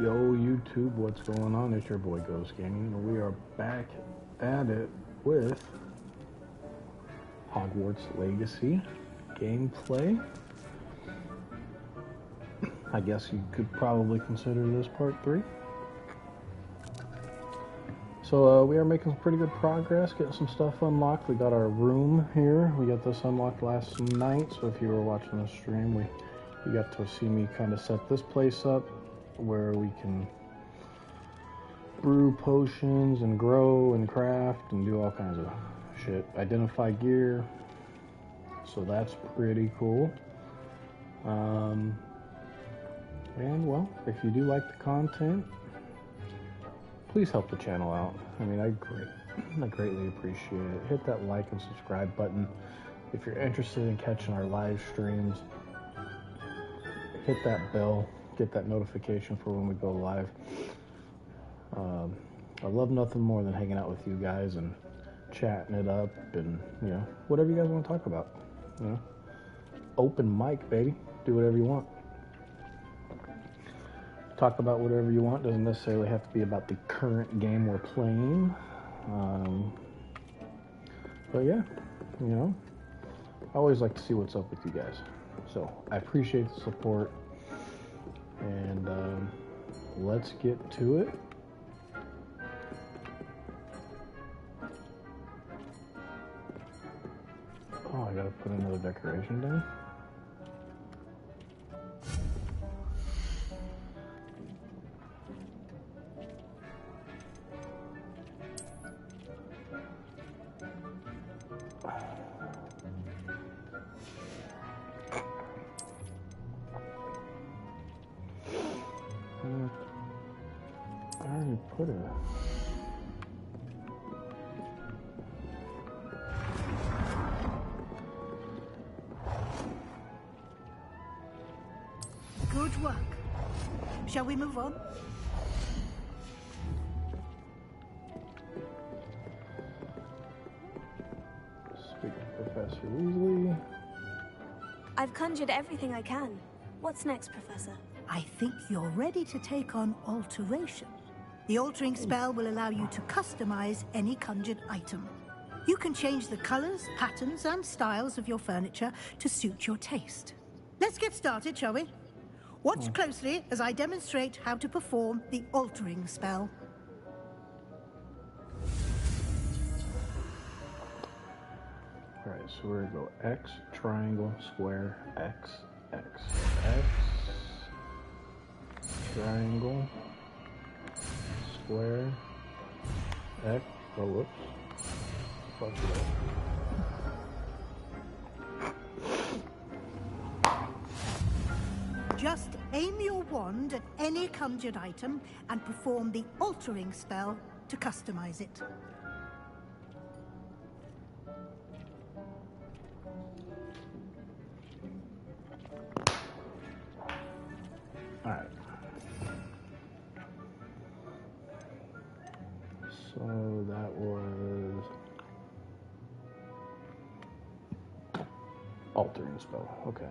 Yo, YouTube, what's going on? It's your boy Ghost Gaming, and we are back at it with Hogwarts Legacy gameplay. I guess you could probably consider this part 3. So we are making some pretty good progress, getting some stuff unlocked. We got our room here. We got this unlocked last night, so if you were watching the stream, you got to see me kind of set this place up where we can brew potions and grow and craft and do all kinds of shit. Identify gear, so that's pretty cool. And well, if you do like the content, please help the channel out. I mean, I greatly appreciate it. Hit that like and subscribe button. If you're interested in catching our live streams, hit that bell. Get that notification for when we go live. I love nothing more than hanging out with you guys and chatting it up and, you know, whatever you guys want to talk about. You know, open mic, baby. Do whatever you want. Talk about whatever you want. Doesn't necessarily have to be about the current game we're playing. But yeah, you know, I always like to see what's up with you guys. So I appreciate the support. And let's get to it. Oh, I gotta put another decoration down. I already put it. Good work. Shall we move on? Speaking of Professor Weasley. I've conjured everything I can. What's next, Professor? I think you're ready to take on alteration. The altering spell will allow you to customize any conjured item. You can change the colors, patterns, and styles of your furniture to suit your taste. Let's get started, shall we? Watch closely as I demonstrate how to perform the altering spell. Alright, so we're gonna go X, triangle, square, X, X, X, triangle, square, X, oh whoops, fuck it up. Just aim your wand at any conjured item and perform the altering spell to customize it. Alright. So that was altering spell, okay.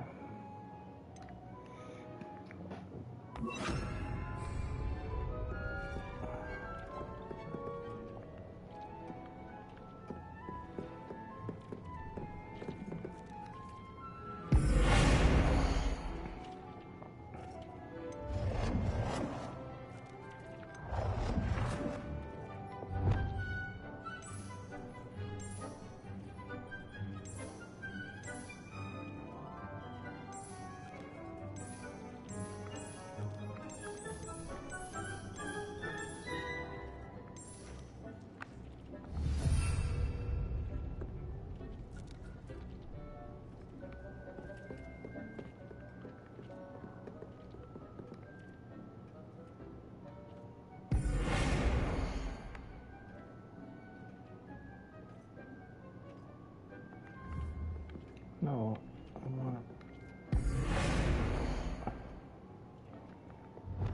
No, I want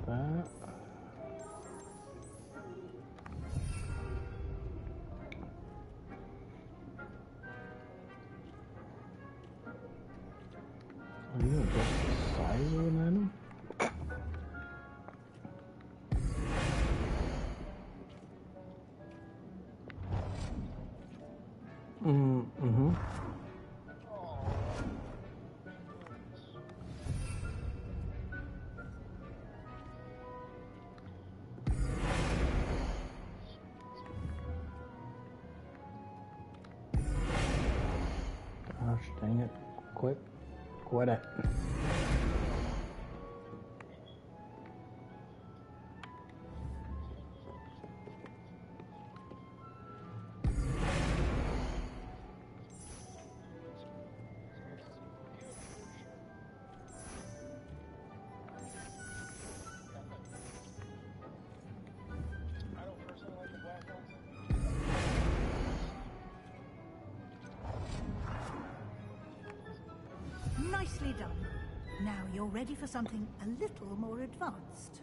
that. Are you adjust the size of an item? Mm-hmm. Gosh dang it. Quit it. Nicely done. Now you're ready for something a little more advanced.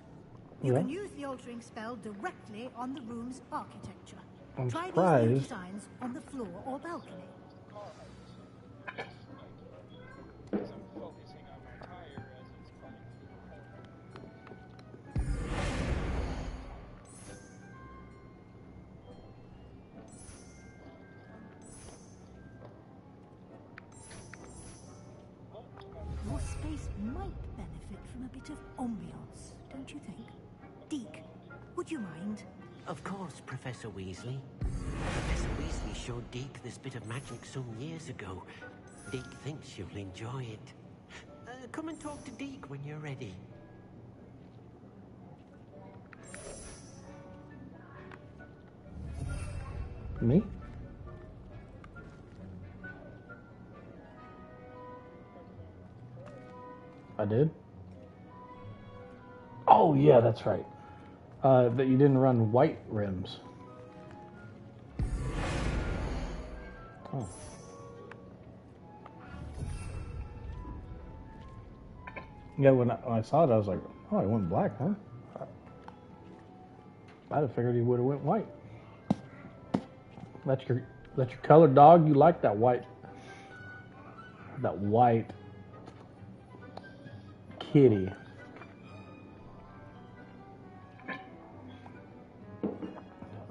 You Yeah. can use the altering spell directly on the room's architecture. I'm Try these new surprised. designs on the floor or balcony. Your space might benefit from a bit of ambiance, don't you think? Deke, would you mind? Of course, Professor Weasley. Professor Weasley showed Deke this bit of magic some years ago. Deke thinks you'll enjoy it. Come and talk to Deke when you're ready. Me? I did? Oh, yeah, that's right. That you didn't run white rims. Oh. Yeah, when I saw it, I was like, oh, he went black, huh? I'd have figured he would have went white. That's your color, dog. You like that white kitty.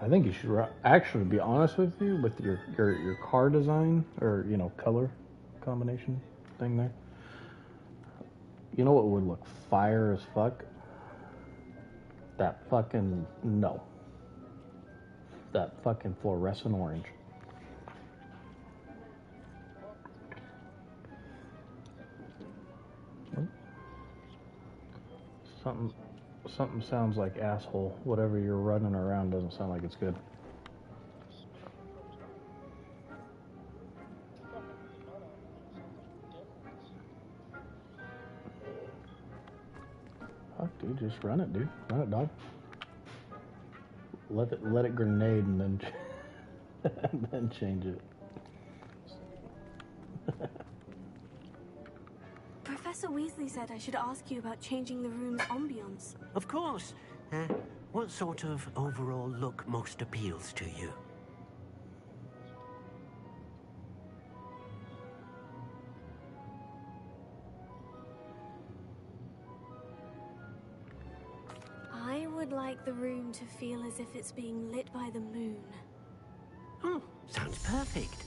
I think you should actually, to be honest with you, with your car design or color combination thing there. You know what would look fire as fuck? That fucking fluorescent orange. Something sounds like asshole. Whatever you're running around doesn't sound like it's good. Fuck, dude, just run it, dude. Run it, dog. Let it grenade and then and then change it. Professor Weasley said I should ask you about changing the room's ambience. Of course. What sort of overall look most appeals to you? I would like the room to feel as if it's being lit by the moon. Oh, sounds perfect.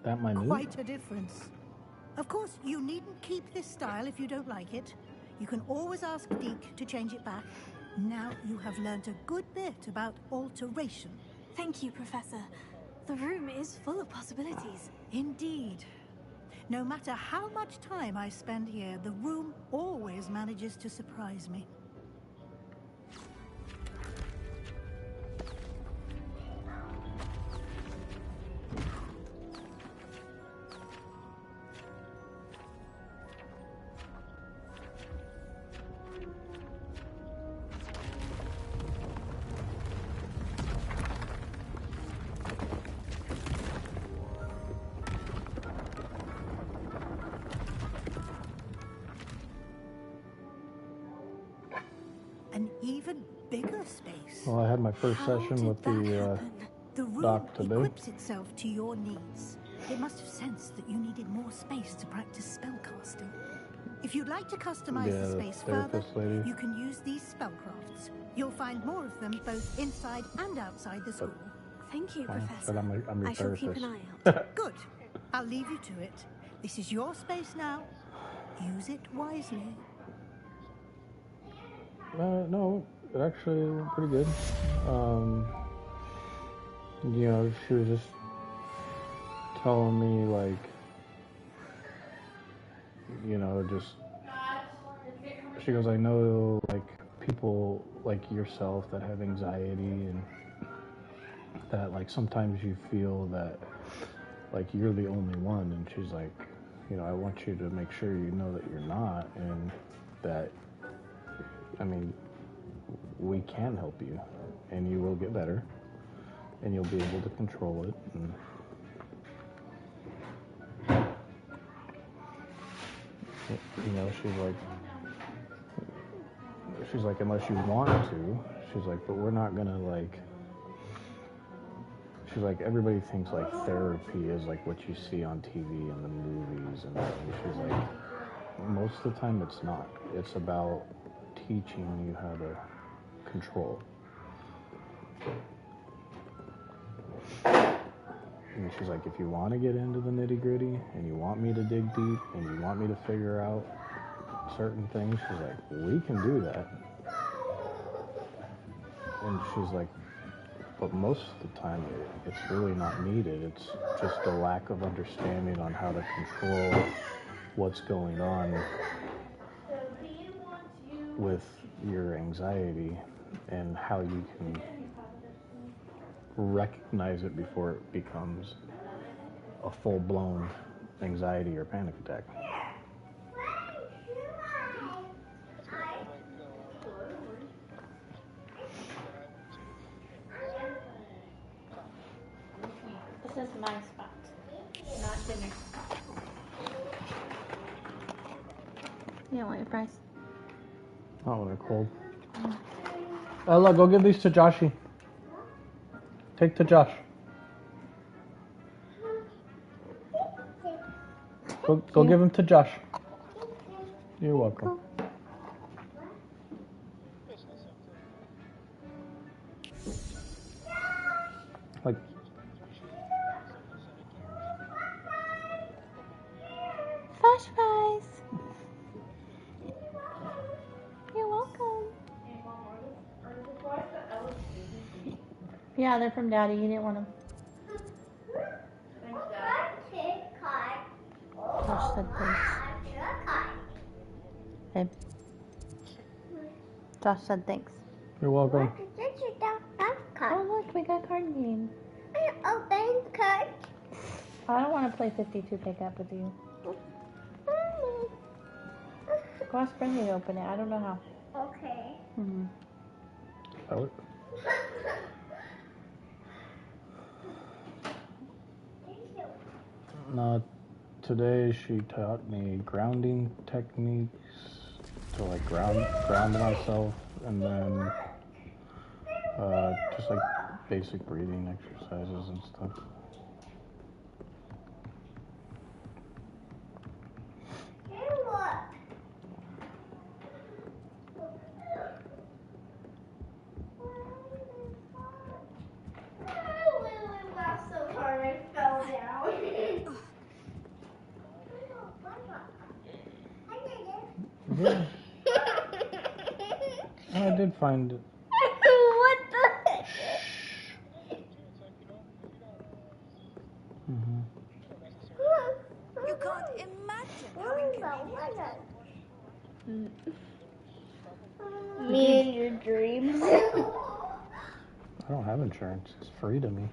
That minute? Quite a difference. Of course, you needn't keep this style if you don't like it. You can always ask Deke to change it back. Now you have learned a good bit about alteration. Thank you, Professor. The room is full of possibilities. Indeed. No matter how much time I spend here, the room always manages to surprise me. An even bigger space. Well, I had my first How session did with that the happen? The room doc today. equips itself to your needs. It must have sensed that you needed more space to practice spellcasting. If you'd like to customize Yeah, the the space further, therapist lady. you can use these spellcrafts. You'll find more of them both inside and outside the school. Thank you, But Professor. I'm your I shall keep therapist. an eye out. Good. I'll leave you to it. This is your space now. Use it wisely. No, it actually went pretty good. You know, she was just telling me, like, you know, just, she goes, I know, like, people like yourself that have anxiety and that, like, sometimes you feel that, like, you're the only one. And she's like, you know, I want you to make sure you know that you're not, and that, I mean, we can help you, and you will get better, and you'll be able to control it. And you know, she's like, unless you want to, she's like, but we're not gonna, like, she's like, everybody thinks like therapy is like what you see on TV and the movies, and she's like, most of the time it's not. It's about teaching you how to control. And she's like, if you want to get into the nitty gritty and you want me to dig deep and you want me to figure out certain things, she's like, we can do that. And she's like, but most of the time it's really not needed. It's just a lack of understanding on how to control what's going on with your anxiety and how you can recognize it before it becomes a full-blown anxiety or panic attack. This is my spot, not dinner. You don't want your fries? Not when they're cold. Ella, go give these to Joshy. Take to Josh. Go give them to Josh. You're welcome. Like, Flash fries. You're welcome. Yeah, they're from Daddy. You didn't want them. Josh said thanks. Babe. Josh said thanks. you're welcome. Oh, look, we got card game. I don't want to play 52 pickup with you. Go ask Brendan to open it. I don't know how. Okay. Mm-hmm. Oh. Today she taught me grounding techniques to like ground myself, and then just like basic breathing exercises and stuff. Yeah. I did find it. What the? Mm-hmm. You can't imagine how inconvenient. Me and your dreams. I don't have insurance. It's free to me.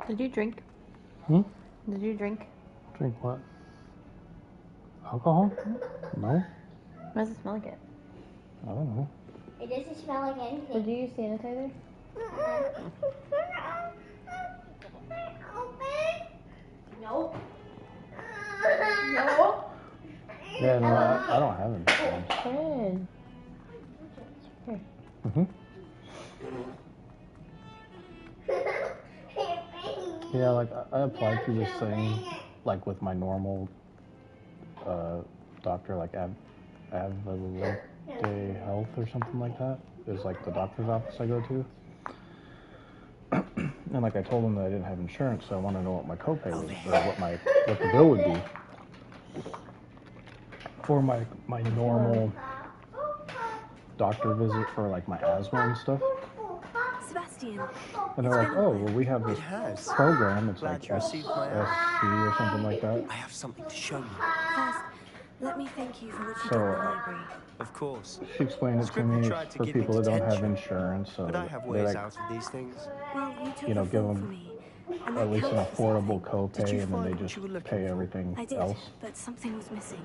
Did you drink? Hmm? Did you drink? Drink what? Alcohol? No. What does it smell like it? I don't know. It doesn't smell like anything. Did you use sanitizer? Nope. No. Yeah, no, I don't have insurance. Good. Here. Mm-hmm. Yeah, like I applied to this thing, like with my normal doctor, like Avalite Health or something like that. Is like the doctor's office I go to. And like I told them that I didn't have insurance, so I want to know what my copay was, or what the bill would be for my normal doctor visit for like my asthma and stuff. Sebastian. And they're like, oh, well, we have this program. It's Glad like you received my SC or something like that. I have something to show you. First, let me thank you for what you So, did in the library. Of course. She explained it to me. It's for people that don't have insurance, so But I have they ways like, out of these things. Well, you took you know, the give fall them for me. And at that least an counts for affordable something. copay, you and then they find what just you were looking pay for? everything I did, else. but something was missing.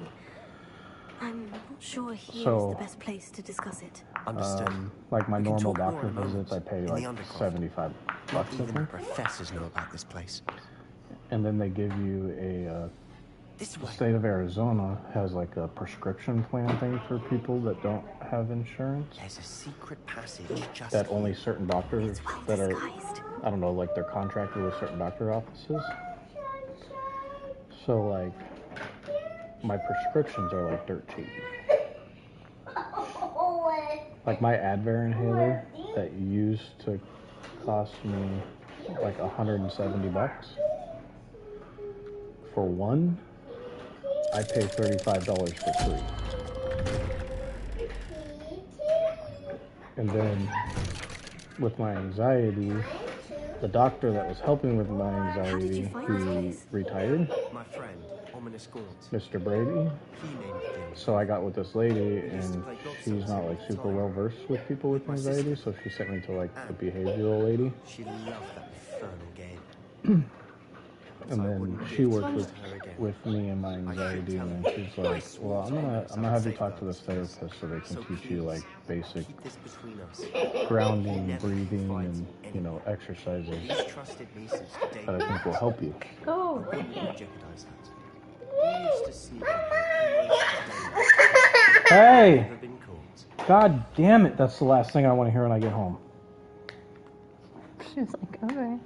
I'm not sure here So, is the best place to discuss it. Understood. Like my We can normal talk more doctor in a moment. visits, I pay In the like undercroft. 75 Not bucks, I even the think. professors know about this place. And then they give you a This the way. state of Arizona has like a prescription plan thing for people that don't have insurance. There's a secret passage just That here. only certain doctors It's well that are, disguised. I don't know, like they're contracted with certain doctor offices. So like, my prescriptions are like dirt cheap. Like my Advair inhaler that used to cost me like 170 bucks. For one, I pay $35 for free. And then with my anxiety, the doctor that was helping with my anxiety, he retired, My friend, Ominous Gaunt. Mr. Brady. He named things. So I got with this lady, and she's not like super well versed with people with anxiety, so she sent me to like the behavioral lady. She loved that infernal game. And then she worked with me and my anxiety, and then she's like, well, I'm gonna have you talk to this therapist so they can teach you like basic Keep this between us. grounding, breathing, and you know, exercises He's trusted me since the day that I think will help you. Go. I wouldn't want to jeopardize that. He used to sneak in here almost Hey! never been caught. God damn it, that's the last thing I want to hear when I get home. She's like, okay.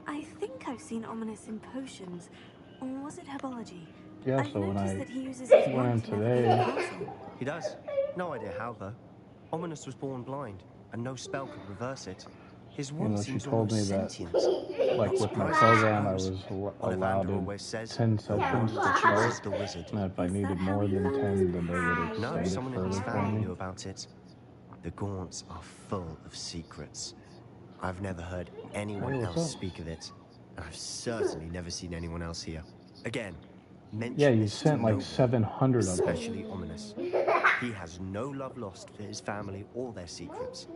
I think I've seen Ominous in potions. Or was it herbology? Yeah, I've so when noticed I that he uses his went wand in to navigate today- the castle. He does. No idea how, though. Ominous was born blind, and no spell could reverse it. His You wand know, she seems told me almost that, sentient. like with my program, I was allowed Ollivander in always says, 10 the sessions wand to that start. chooses the wizard. And if I Is needed that how more he than found 10, then they would No, extend it someone in his further for family me. knew about it. The Gaunts are full of secrets. I've never heard anyone Hey, what's else up? speak of it, and I've certainly never seen anyone else here. Again, mention Yeah, you this to sent no like one, 700 of them. especially Ominous. He has no love lost for his family or their secrets,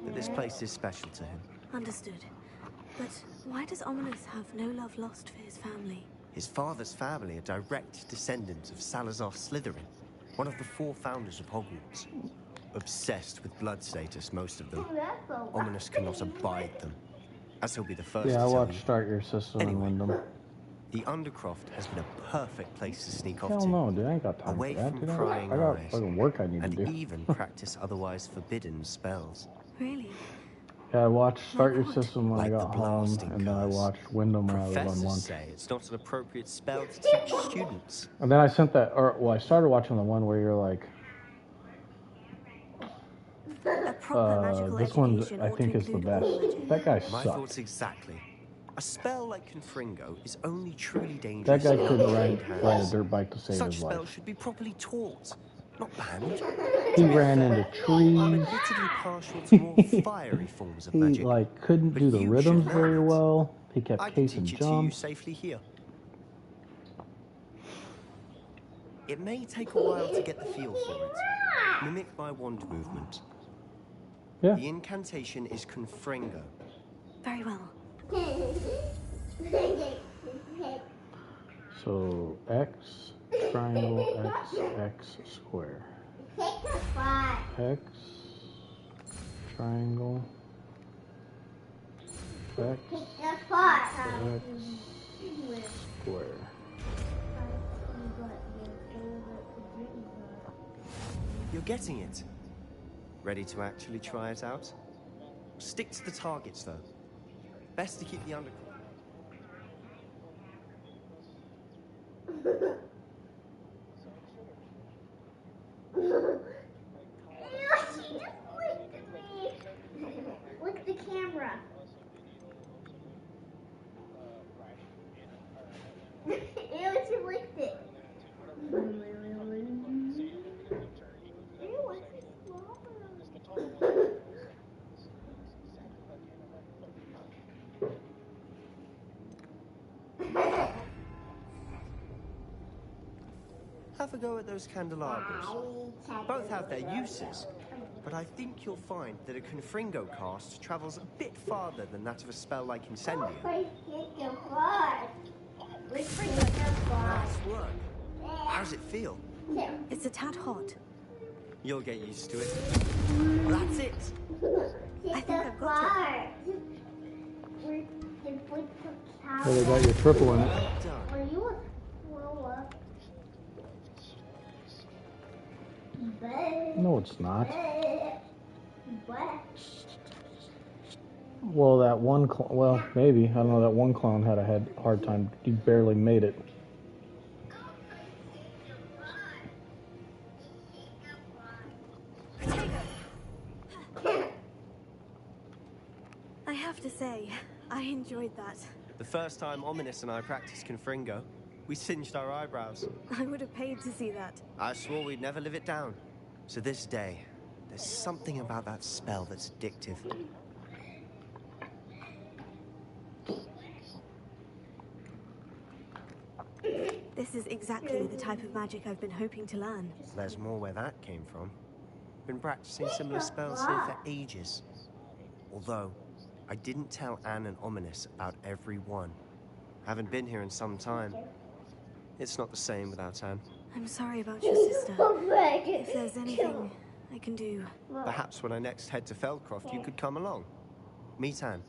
but this place is special to him. Understood. But why does Ominous have no love lost for his family? His father's family are direct descendants of Salazar Slytherin, one of the 4 founders of Hogwarts. Obsessed with blood status, most of them. Ominous cannot abide them, as he'll be the first Yeah, I to tell watched you. Start Your System and Anyway. Wyndham. The Undercroft has been a perfect place to sneak off Hell to. no, dude, I ain't got time Away for that, from dude. prying I got eyes, fucking work I need to and do. even practice otherwise forbidden spells. Really? Yeah, I watched Start Your What? System when I Like got the home, blasting and then I curse. watched Wyndham when I was on Professors lunch. say it's not an appropriate spell to teach students. And then I sent that, or well, I started watching the one where you're like, A proper magical this one education I ought think to is the include all best. magic. That guy My sucked. thoughts exactly. A spell like Confringo is only truly That dangerous guy in couldn't untrained ride a hands. dirt bike to save Such his spells life. should be properly taught, not banned. He ran into I'm trees. admittedly partial to more fiery forms of He magic. like couldn't but do the you rhythms should very learn it. well. He kept I can casing teach it to you jumps. safely here. It may take a while to get the feel for it. Mimic my wand movement. Yeah. The incantation is Confringo. Very well. So X, triangle, X, X, square. X, triangle, X, X, square. You're getting it. Ready to actually try it out? Stick to the targets, though. Best to keep the underclass. She just licked me. Lick the camera. Ew, she licked it. Ew, what's this swallow? Have a go at those candelabras. Both have their uses, but I think you'll find that a Confringo cast travels a bit farther than that of a spell like Incendio. Nice work. How's it feel? It's a tad hot. You'll get used to it. Well, that's it. I think I've got it. Oh, they got your triple in it. Well done. Are you a swallow? No, it's not. What? Well, that one well, maybe. I don't know. That one clown had a hard time. He barely made it. I have to say, I enjoyed that. The first time Ominous and I practiced Confringo, we singed our eyebrows. I would have paid to see that. I swore we'd never live it down. So this day, there's something about that spell that's addictive. This is exactly the type of magic I've been hoping to learn. There's more where that came from. Been practicing similar spells here for ages. Although, I didn't tell Anne and Ominous about every one. Haven't been here in some time. It's not the same without Anne. I'm sorry about your sister. If there's anything I can do... Perhaps when I next head to Feldcroft, you could come along. Meet Anne.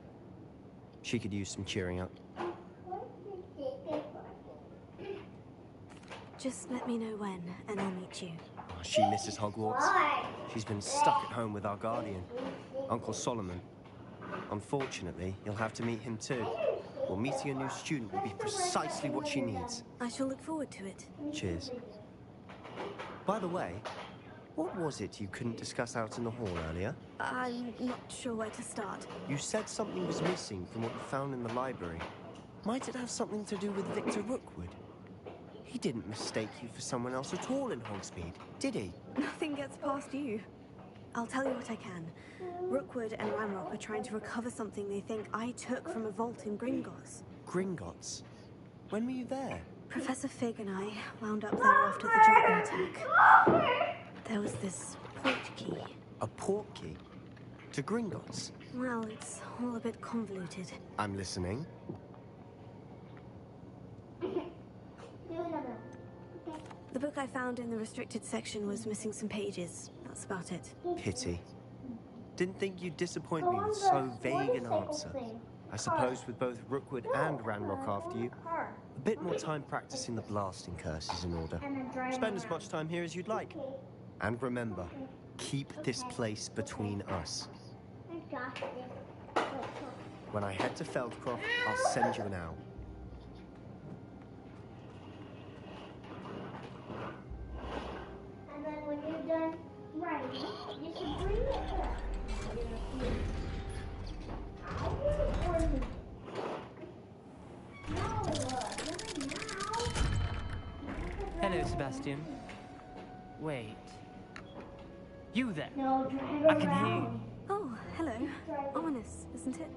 She could use some cheering up. Just let me know when, and I'll meet you. Oh, she misses Hogwarts. She's been stuck at home with our guardian, Uncle Solomon. Unfortunately, you'll have to meet him too. Well, meeting a new student will be precisely what she needs. I shall look forward to it. Cheers. By the way, what was it you couldn't discuss out in the hall earlier? I'm not sure where to start. You said something was missing from what you found in the library. Might it have something to do with Victor Rookwood? He didn't mistake you for someone else at all in Hogsmeade, did he? Nothing gets past you. I'll tell you what I can. Rookwood and Ranrock are trying to recover something they think I took from a vault in Gringotts. Gringotts? When were you there? Professor Fig and I wound up there after the dragon attack. There was this port key. A port key? To Gringotts? Well, it's all a bit convoluted. I'm listening. The book I found in the restricted section was missing some pages. That's about it. Pity. Didn't think you'd disappoint me with so vague an answer. I suppose with both Rookwood and Ranrock after you, a bit more time practicing the blasting curse is in order. Spend as much time here as you'd like. And remember, keep this place between us. When I head to Feldcroft, I'll send you an owl. And then when you're done writing, you should bring it back. Hello, Sebastian. Wait. You there? No, drive I can hear you. Oh, hello. Ominous, isn't it?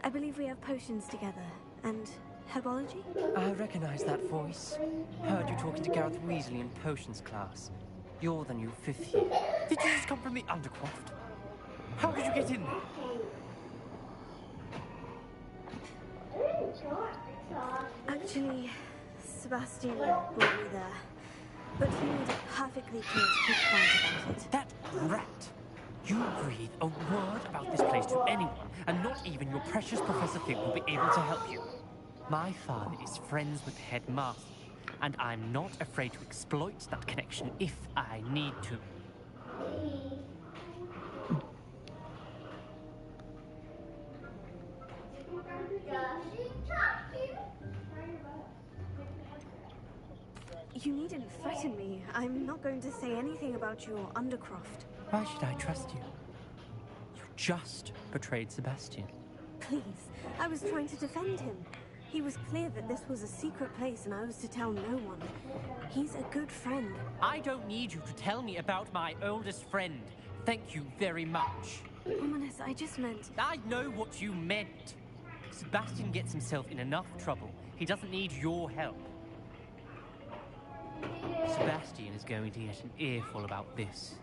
I believe we have potions together. And herbology? I recognize that voice. Heard you talking to Gareth Weasley in potions class. You're the new 5th year. Did you just come from the Undercroft? How did you get in there? Actually, Sebastian brought me there. But he made it perfectly clear to keep quiet about it. That rat! You breathe a word precious Professor Fig will be able to help you. My father is friends with the headmaster, and I'm not afraid to exploit that connection if I need to. You needn't threaten me. I'm not going to say anything about your Undercroft. Why should I trust you? You just betrayed Sebastian. Please, I was trying to defend him. He was clear that this was a secret place and I was to tell no one. He's a good friend. I don't need you to tell me about my oldest friend. Thank you very much. Ominous, I just meant... I know what you meant. Sebastian gets himself in enough trouble. He doesn't need your help. Sebastian is going to get an earful about this.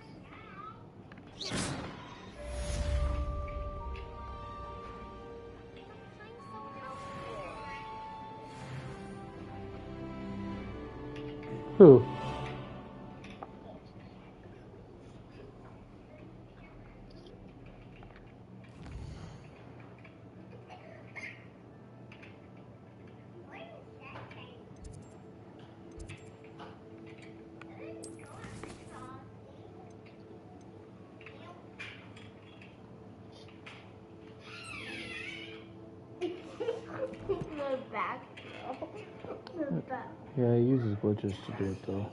Who? The back. The back. Yeah, he uses glitches to do it though.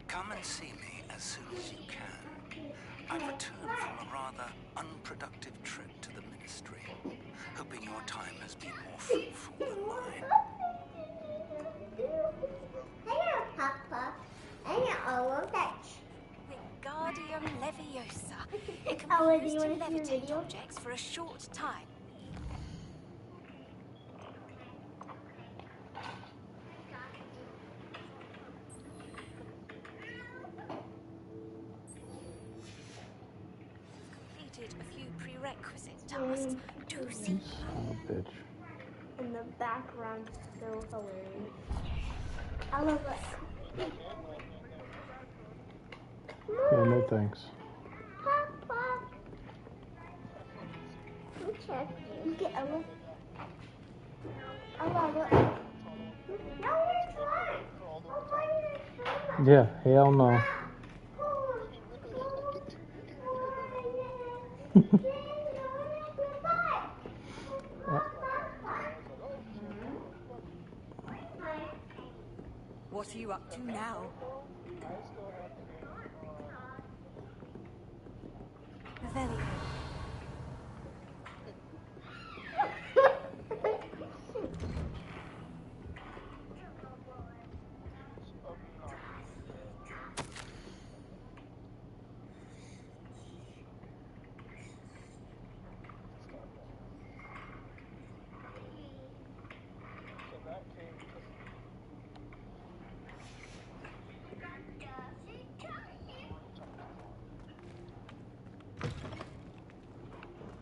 Come and see me as soon as you can. I've returned from a rather unproductive trip to the Ministry, hoping your time has been more fruitful than mine. Hello, Papa. And all of that. Wingardium Leviosa. It can Oh, be do used you to want to see the levitate video? objects for a short time. You've completed a few prerequisite tasks. Do see. Son of a bitch. And the background is so hilarious. I love it. Yeah, no thanks. Papa. Okay. Get a look. I love it. No, it's fine. I'll find it. Yeah, hell no. What are you up to now? Revelio.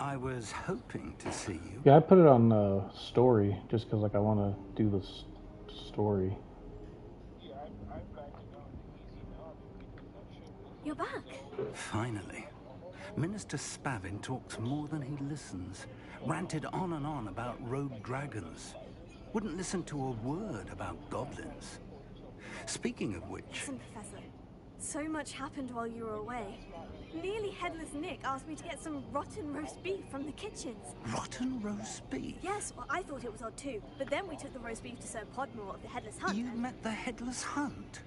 I was hoping to see you. Yeah, I put it on story just because like I want to do this story. You're back. Finally. Minister Spavin talks more than he listens. Ranted on and on about rogue dragons. Wouldn't listen to a word about goblins. Speaking of which... Listen, Professor. So much happened while you were away. Nearly Headless Nick asked me to get some rotten roast beef from the kitchens. Rotten roast beef? Yes, well, I thought it was odd too. But then we took the roast beef to Sir Podmore of the Headless Hunt. You and... met the Headless Hunt?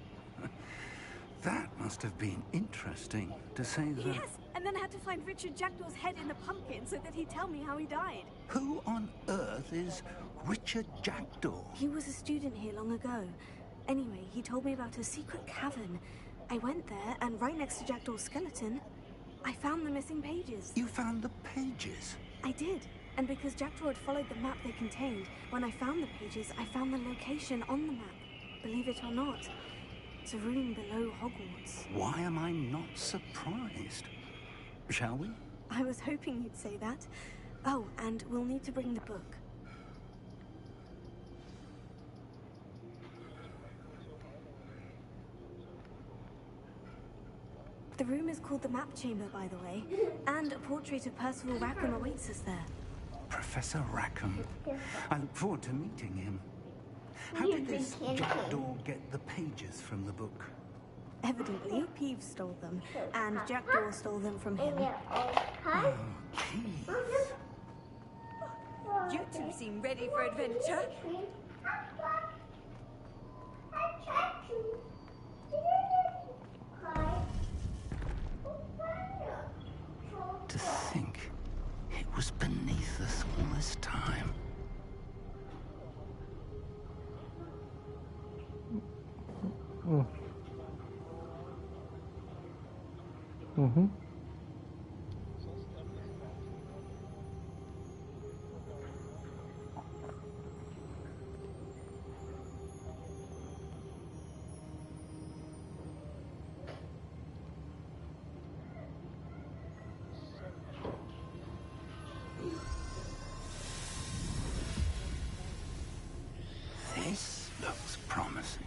That must have been interesting, to say the... Yes, and then I had to find Richard Jackdaw's head in the pumpkin so that he'd tell me how he died. Who on earth is Richard Jackdaw? He was a student here long ago. Anyway, he told me about a secret cavern. I went there, and right next to Jackdaw's skeleton, I found the missing pages. You found the pages? I did. And because Jackdaw had followed the map they contained, when I found the pages, I found the location on the map. Believe it or not, it's a room below Hogwarts. Why am I not surprised? Shall we? I was hoping you'd say that. Oh, and we'll need to bring the book. The room is called the Map Chamber, by the way, and a portrait of Percival Rackham awaits us there. Professor Rackham. I look forward to meeting him. How did this Jackdaw get the pages from the book? Evidently, Peeves stole them, and Jackdaw stole them from him. Oh, Peeves. You two seem ready for adventure. To think it was beneath us all this time. Mm-hmm. This looks promising.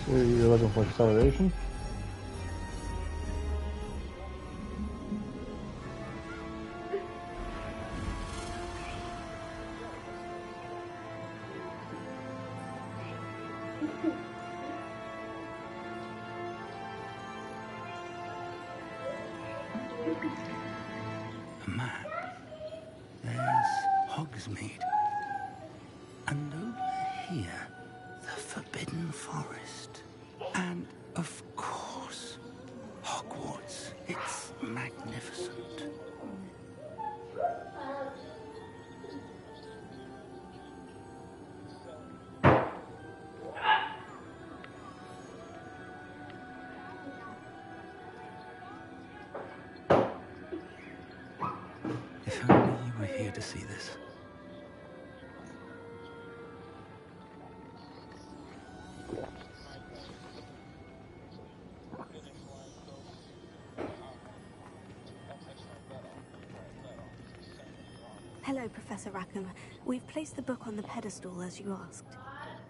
So you're looking for acceleration? A map. There's Hogsmeade. And over here, the Forbidden Forest. And, of course, Hogwarts. It's magnificent. If only you were here to see this. Hello, Professor Rackham. We've placed the book on the pedestal as you asked.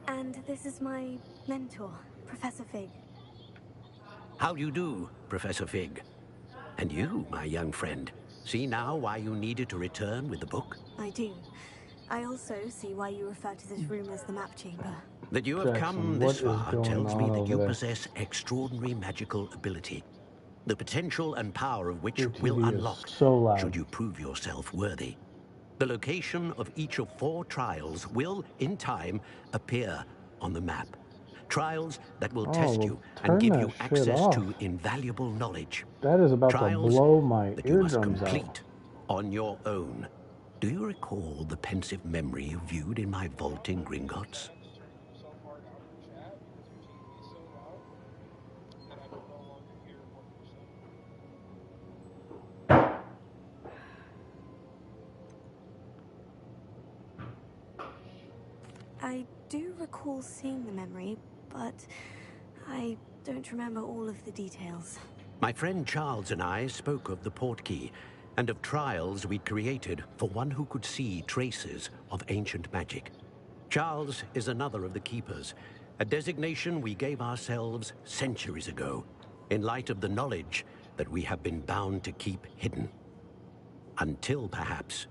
And this is my mentor, Professor Fig. How do you do, Professor Fig? And you, my young friend, see now why you needed to return with the book? I do. I also see why you refer to this room as the Map Chamber. That you have come Jackson, this what is far going tells me on that over you there? possess extraordinary magical ability, the potential and power of which Your will TV is unlock so loud. should you prove yourself worthy. The location of each of 4 trials will, in time, appear on the map. Trials that will test well, you and turn give that you shit access off. to invaluable knowledge. That is about to Trials blow my that you must eardrums complete out. on your own. Do you recall the pensive memory you viewed in my vault in Gringotts? I do recall seeing the memory, but I don't remember all of the details. My friend Charles and I spoke of the portkey and of trials we created for one who could see traces of ancient magic. Charles is another of the keepers, a designation we gave ourselves centuries ago, in light of the knowledge that we have been bound to keep hidden. Until perhaps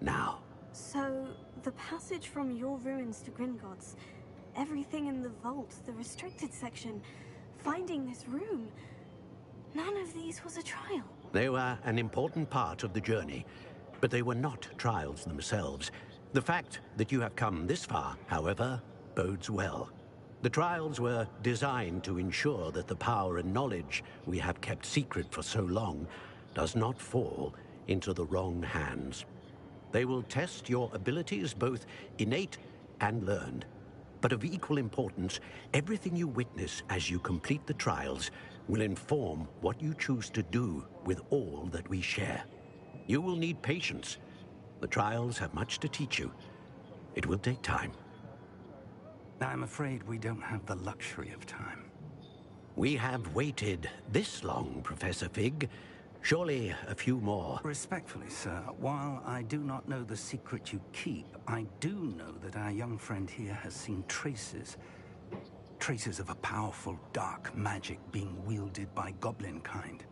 now. So, the passage from your ruins to Gringotts, everything in the vault, the restricted section, finding this room, none of these was a trial. They were an important part of the journey, but they were not trials themselves. The fact that you have come this far, however, bodes well. The trials were designed to ensure that the power and knowledge we have kept secret for so long does not fall into the wrong hands. They will test your abilities, both innate and learned. But of equal importance, everything you witness as you complete the trials will inform what you choose to do with all that we share. You will need patience. The trials have much to teach you. It will take time. I'm afraid we don't have the luxury of time. We have waited this long, Professor Fig. Surely a few more. Respectfully, sir, while I do not know the secret you keep, I do know that our young friend here has seen traces of a powerful dark magic being wielded by goblin kind.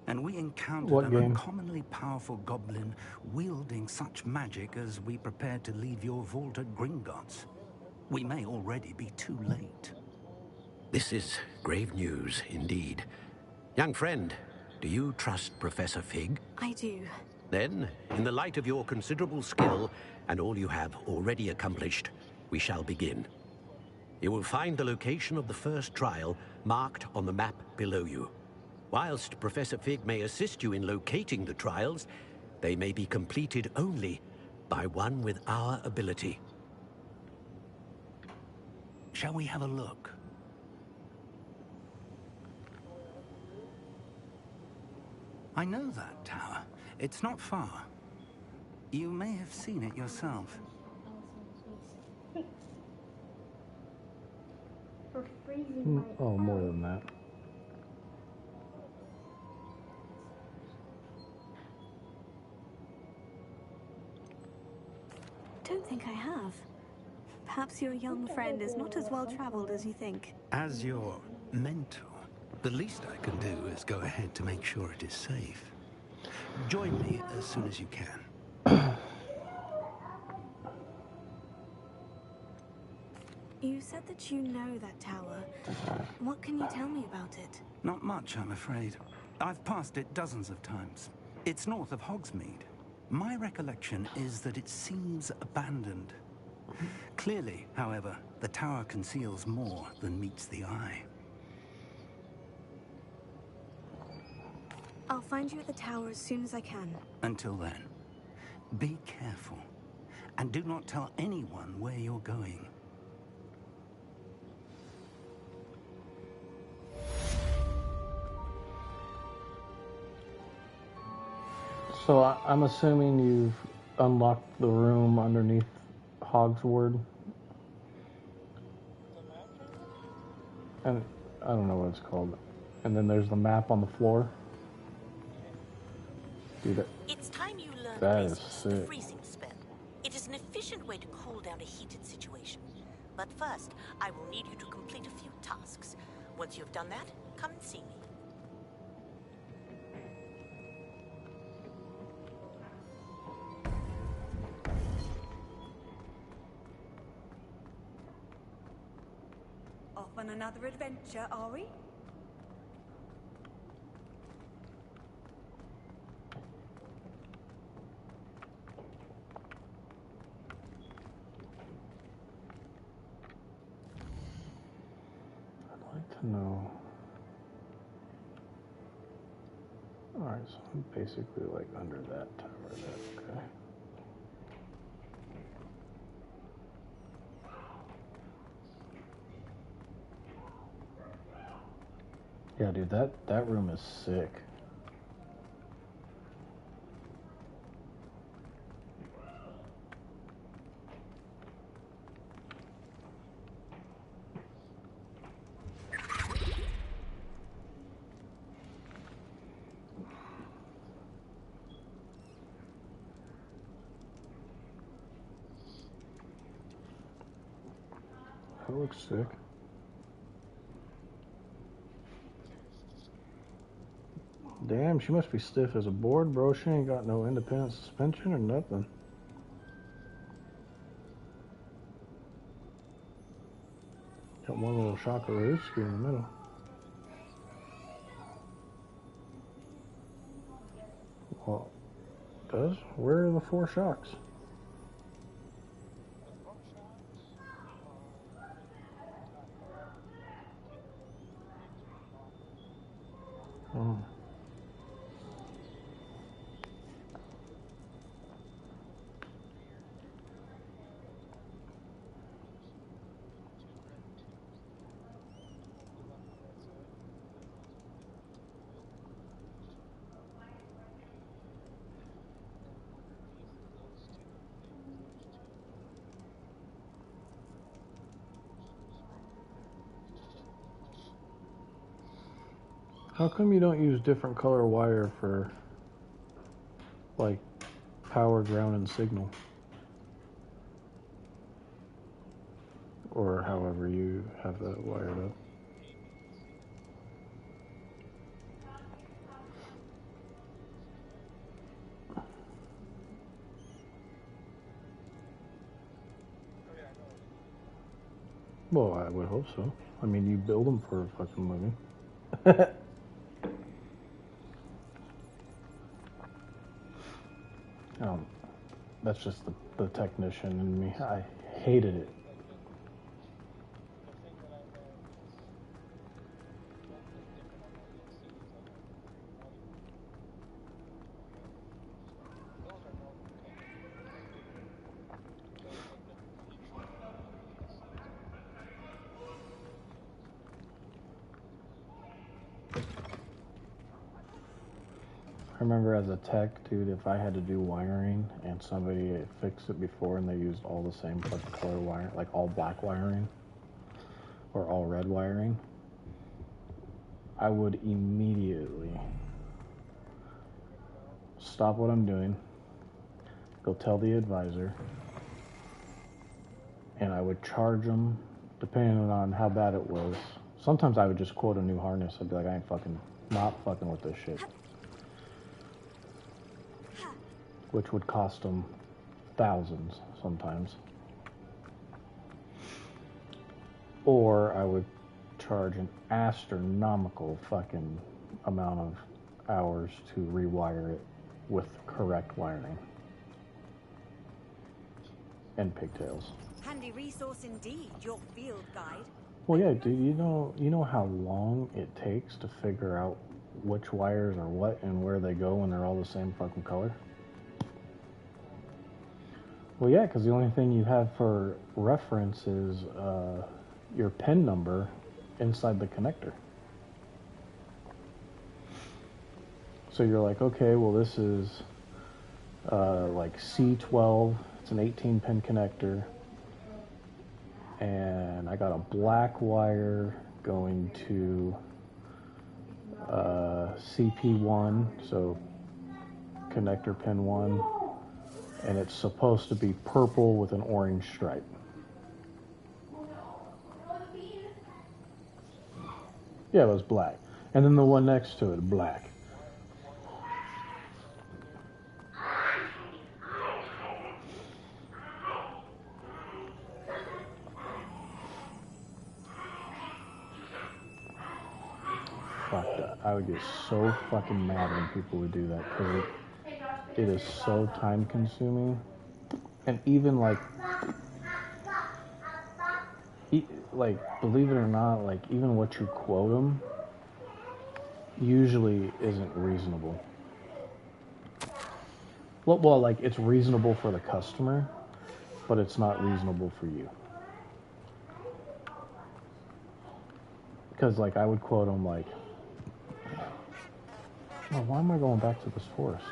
And we encountered an uncommonly powerful goblin wielding such magic as we prepared to leave your vault at Gringotts. We may already be too late. This is grave news indeed. Young friend, do you trust Professor Fig? I do. Then, in the light of your considerable skill and all you have already accomplished, we shall begin. You will find the location of the first trial marked on the map below you. Whilst Professor Fig may assist you in locating the trials, they may be completed only by one with our ability. Shall we have a look? I know that tower. It's not far. You may have seen it yourself. Oh, more than that. Don't think I have. Perhaps your young friend is not as well traveled as you think. As your mentor, the least I can do is go ahead to make sure it is safe. Join me as soon as you can. You said that you know that tower. What can you tell me about it? Not much, I'm afraid. I've passed it dozens of times. It's north of Hogsmeade. My recollection is that it seems abandoned. Clearly, however, the tower conceals more than meets the eye. I'll find you at the tower as soon as I can. Until then, be careful. And do not tell anyone where you're going. So I'm assuming you've unlocked the room underneath Hogwarts. And I don't know what it's called. And then there's the map on the floor. Dude, It's time you learn that the is basics of the sick. freezing spell. It is an efficient way to cool down a heated situation. But first, I will need you to complete a few tasks. Once you've done that, come and see me. Off on another adventure, are we? I'd like to know. Alright, so I'm basically like under that tower there, okay. Yeah, dude, that room is sick. That looks sick. Damn, she must be stiff as a board, bro. She ain't got no independent suspension or nothing. Got one little shockarooski in the middle. Well, does? Where are the 4 shocks? Oh. How come you don't use different color wire for, like, power, ground, and signal? Or however you have that wired up. Well, I would hope so. I mean, you build them for a fucking living. That's just the technician in me. I hated it. I remember as a tech, dude, if I had to do wiring and somebody fixed it before and they used all the same fucking color wire, like all black wiring or all red wiring, I would immediately stop what I'm doing, go tell the advisor, and I would charge them depending on how bad it was. Sometimes I would just quote a new harness. I'd be like, I ain't fucking, not fucking with this shit. Which would cost them thousands sometimes. Or I would charge an astronomical fucking amount of hours to rewire it with correct wiring. And pigtails. Handy resource indeed, your field guide. Well, yeah, dude, you know how long it takes to figure out which wires are what and where they go when they're all the same fucking color? Well, yeah, because the only thing you have for reference is your pin number inside the connector. So you're like, okay, well, this is like C12. It's an 18-pin connector. And I got a black wire going to CP1, so connector pin 1. And it's supposed to be purple with an orange stripe. Yeah, it was black. And then the one next to it, black. Fuck that. I would get so fucking mad when people would do that, because it is so time consuming. And even like believe it or not, like even what you quote them usually isn't reasonable. Well, like it's reasonable for the customer, but it's not reasonable for you. Because like I would quote them like, oh, why am I going back to this forest?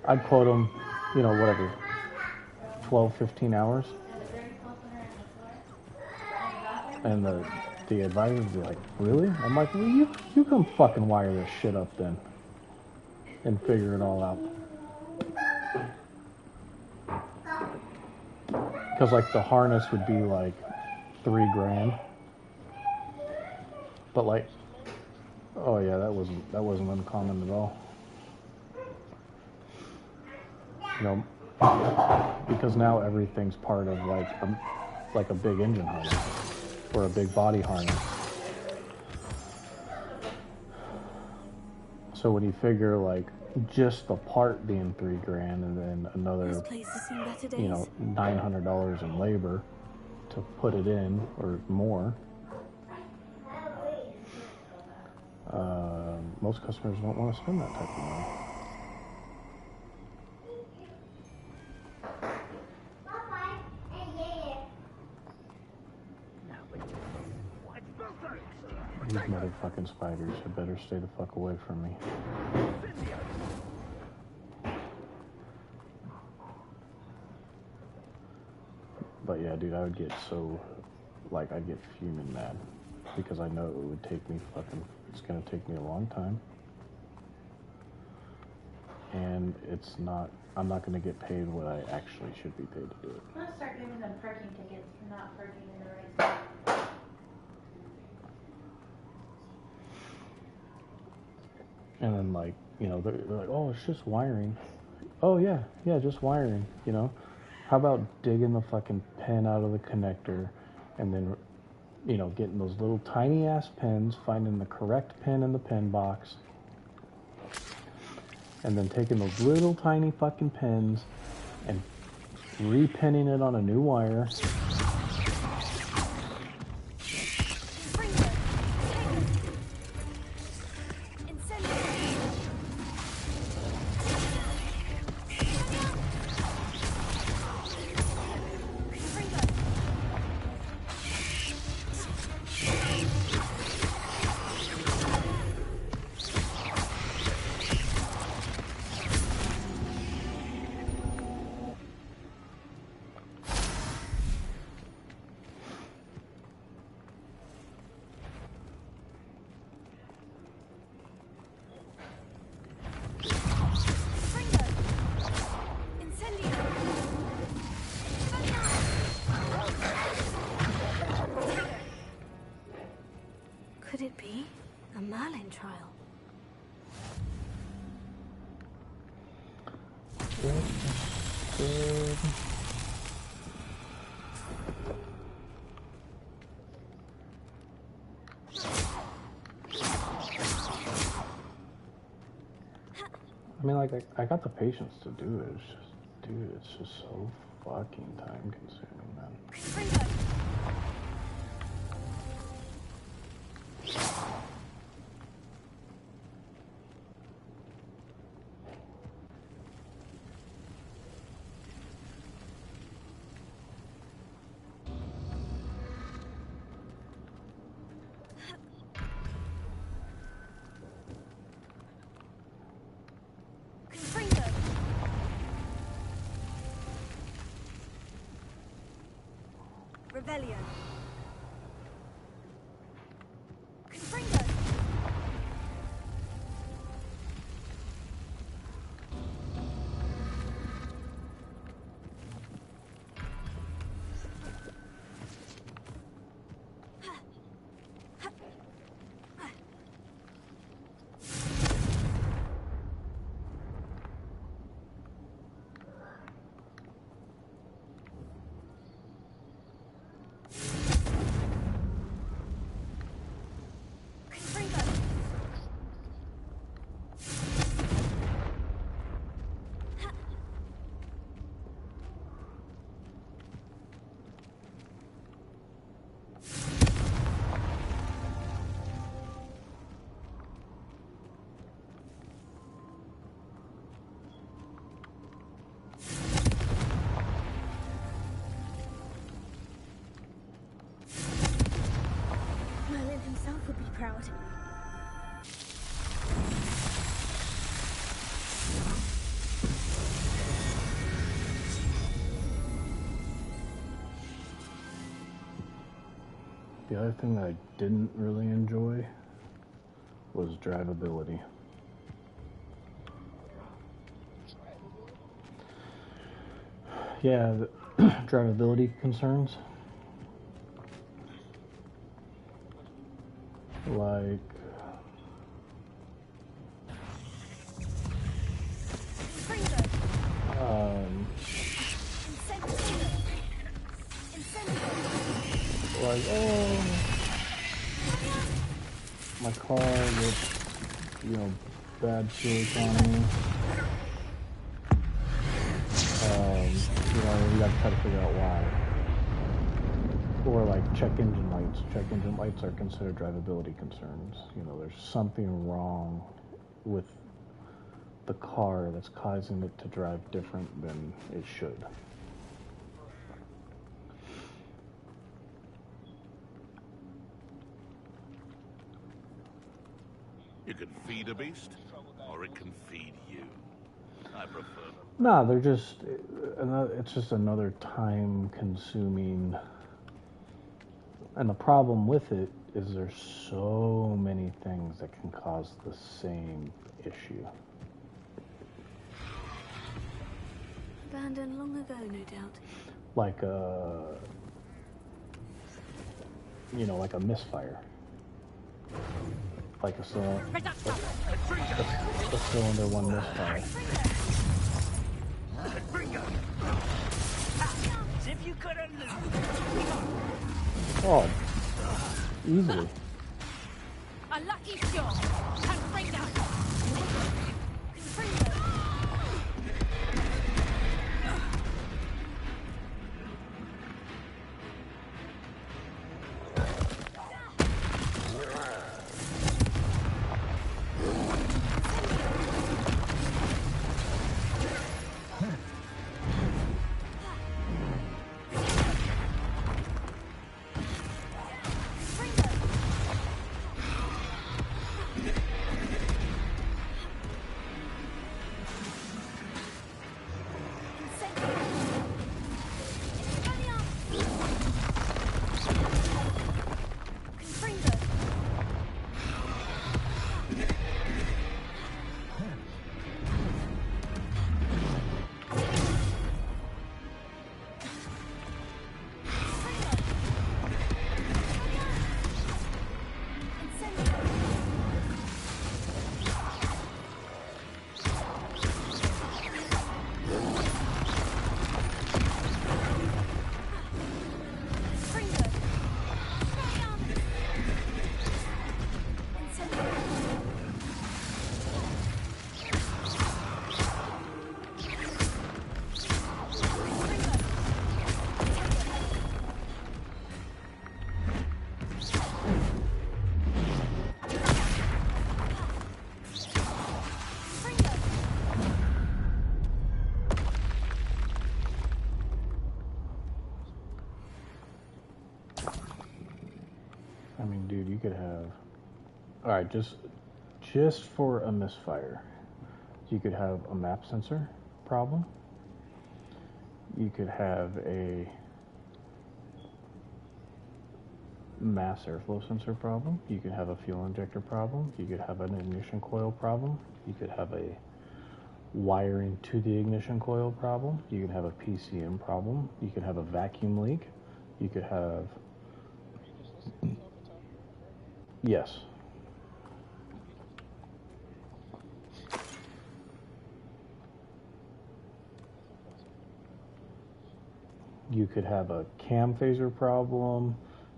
I'd quote them, you know, whatever, 12, 15 hours. And the advisor would be like, really? I'm like, well, you come fucking wire this shit up then and figure it all out. Because like the harness would be like $3,000. But like, oh yeah, that wasn't uncommon at all. You know, because now everything's part of like a big engine harness or a big body harness. So when you figure like just the part being $3,000 and then another, you know, $900 in labor to put it in or more, most customers don't want to spend that type of money. These motherfucking spiders had better stay the fuck away from me. But yeah, dude, I would get so, like, I'd get fuming mad. because I know it would take me it's gonna take me a long time. And I'm not gonna get paid what I actually should be paid to do it. I'm gonna start giving them parking tickets for not parking in the right spot. And then, like, you know, they're like, oh, it's just wiring. Oh, yeah, just wiring, you know. How about digging the fucking pin out of the connector and then, you know, getting those little tiny-ass pins, finding the correct pin in the pin box, and then taking those little tiny fucking pins and repinning it on a new wire. Could it be a Merlin trial? I mean, like, I got the patience to do it. It's just, dude, it's just so fucking time consuming, man. Rebellion. Merlin himself would be proud. The other thing that I didn't really enjoy was drivability. Yeah, the drivability concerns. Like, like, oh, my car with, you know, bad fuel economy. You know, you gotta try to figure out why. Or like check engine lights. Check engine lights are considered drivability concerns. You know, there's something wrong with the car that's causing it to drive different than it should. You can feed a beast, or it can feed you. I prefer. No, they're just, it's just another time consuming, and the problem with it is there's so many things that can cause the same issue. Abandoned long ago, no doubt. Like a, you know, like a misfire. Like a cylinder one misfire. Oh, easily. A lucky shot. I mean, dude, you could have... Alright, just for a misfire, you could have a map sensor problem. You could have a mass airflow sensor problem. You could have a fuel injector problem. You could have an ignition coil problem. You could have a wiring to the ignition coil problem. You could have a PCM problem. You could have a vacuum leak. You could have... Yes. You could have a cam phaser problem.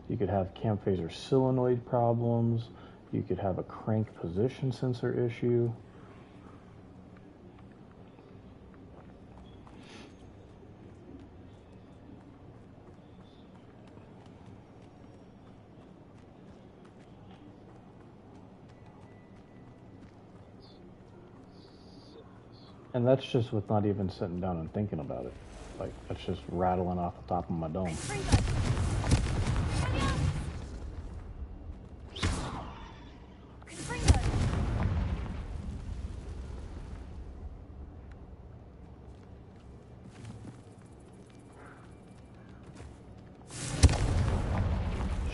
You could have cam phaser solenoid problems. You could have a crank position sensor issue. And that's just with not even sitting down and thinking about it. Like, that's just rattling off the top of my dome.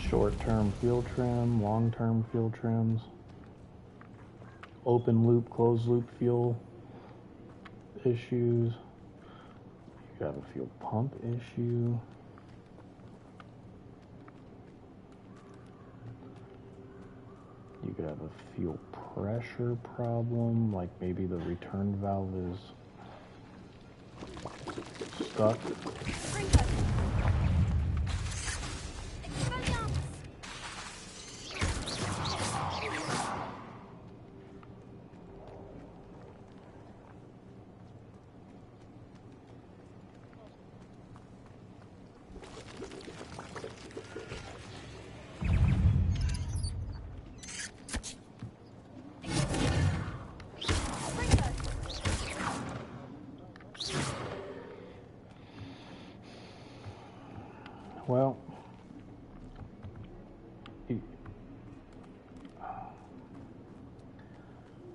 Short-term fuel trim, long-term fuel trims, open loop, closed loop fuel issues. You could have a fuel pump issue. You could have a fuel pressure problem, like maybe the return valve is stuck. Well,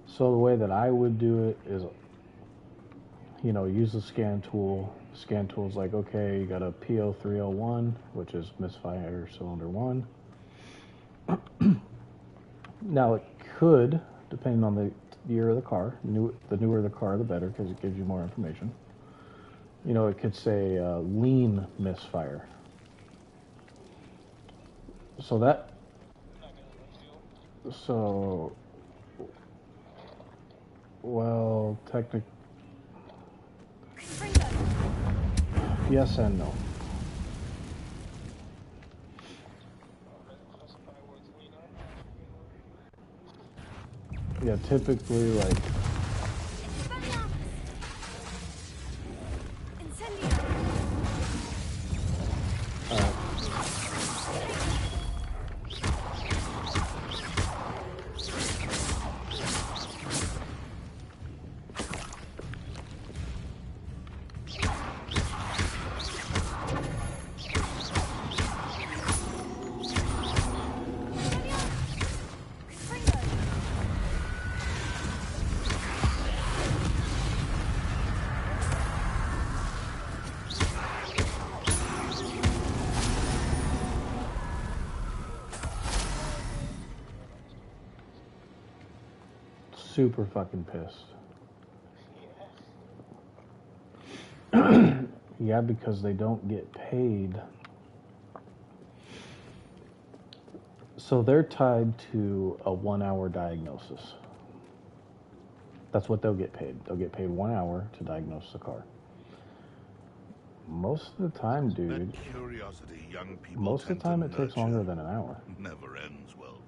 so the way that I would do it is, you know, use the scan tool. The scan tool is like, okay, you got a PO301, which is misfire cylinder 1. Now it could, depending on the year of the car, the newer the car, the better, because it gives you more information. You know, it could say lean misfire. So well, technically, yes and no. Yeah, typically, like, super fucking pissed. Yeah, because they don't get paid. So they're tied to a 1 hour diagnosis. That's what they'll get paid. They'll get paid 1 hour to diagnose the car. Most of the time, dude, most of the time it takes longer than an hour. Never ends well.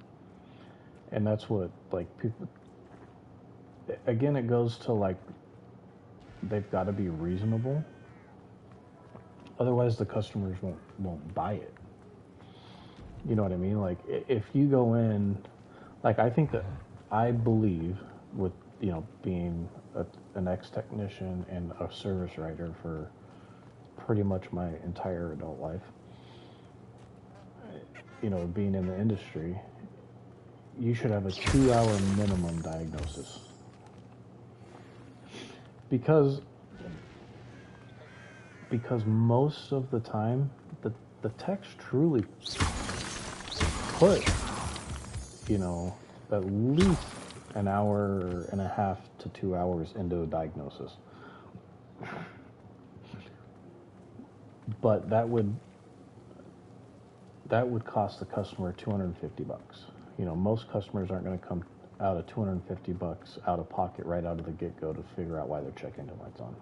And that's what, like, people, again, it goes to, like, they've got to be reasonable. Otherwise, the customers won't buy it. You know what I mean? Like, if you go in, like, I believe with, you know, being an ex-technician and a service writer for pretty much my entire adult life, you know, being in the industry, you should have a 2-hour minimum diagnosis. Because most of the time, the techs truly put, you know, at least an hour and a half to 2 hours into a diagnosis. But that would cost the customer $250. You know, most customers aren't going to come out of $250 out of pocket right out of the get-go to figure out why their check engine light's on.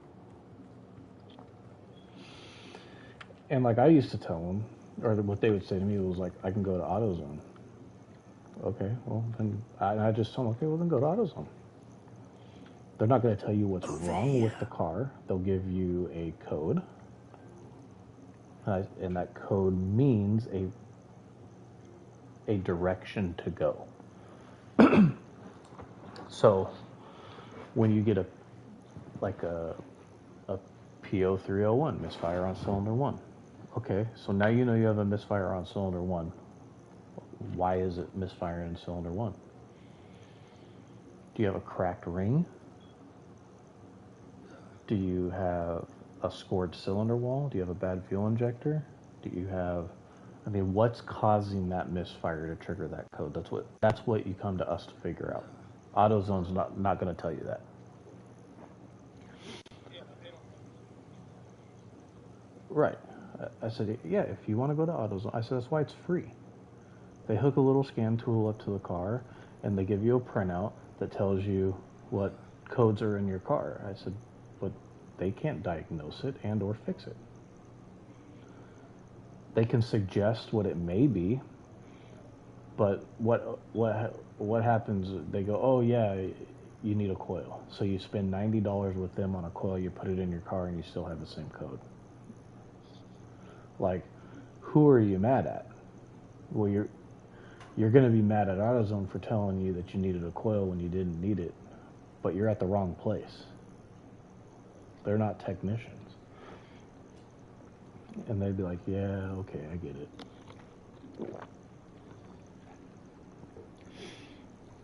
And like I used to tell them, or what they would say to me was like, I can go to AutoZone. Okay, well then, I just told them, okay, well then go to AutoZone. They're not going to tell you what's wrong with the car. They'll give you a code, and that code means a direction to go. So when you get a PO301, misfire on cylinder 1. Okay, so now you know you have a misfire on cylinder 1. Why is it misfiring in cylinder 1? Do you have a cracked ring? Do you have a scored cylinder wall? Do you have a bad fuel injector? Do you have, I mean, what's causing that misfire to trigger that code? That's what you come to us to figure out. AutoZone's not going to tell you that. Right. I said, yeah, if you want to go to AutoZone, I said, that's why it's free. They hook a little scan tool up to the car, and they give you a printout that tells you what codes are in your car. I said, but they can't diagnose it and or fix it. They can suggest what it may be, but what happens, they go, oh yeah, you need a coil. So you spend $90 with them on a coil, you put it in your car, and you still have the same code. Like, who are you mad at? Well, you're going to be mad at AutoZone for telling you that you needed a coil when you didn't need it, but you're at the wrong place. They're not technicians. And they'd be like, yeah, okay, I get it.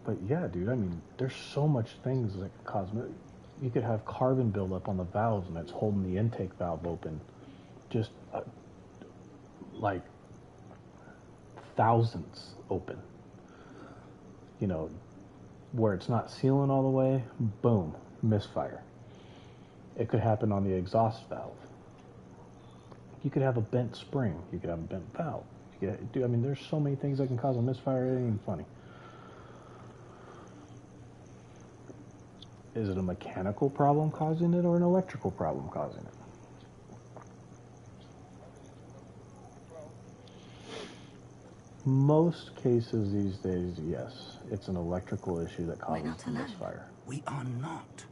But yeah, dude, I mean, there's so much things like cosmetic. You could have carbon buildup on the valves and that's holding the intake valve open. Just like thousands open. you know, where it's not sealing all the way, boom, misfire. It could happen on the exhaust valve. You could have a bent spring. You could have a bent valve. I mean, there's so many things that can cause a misfire. It ain't even funny. Is it a mechanical problem causing it or an electrical problem causing it? Most cases these days, yes. It's an electrical issue that causes the misfire. We are not.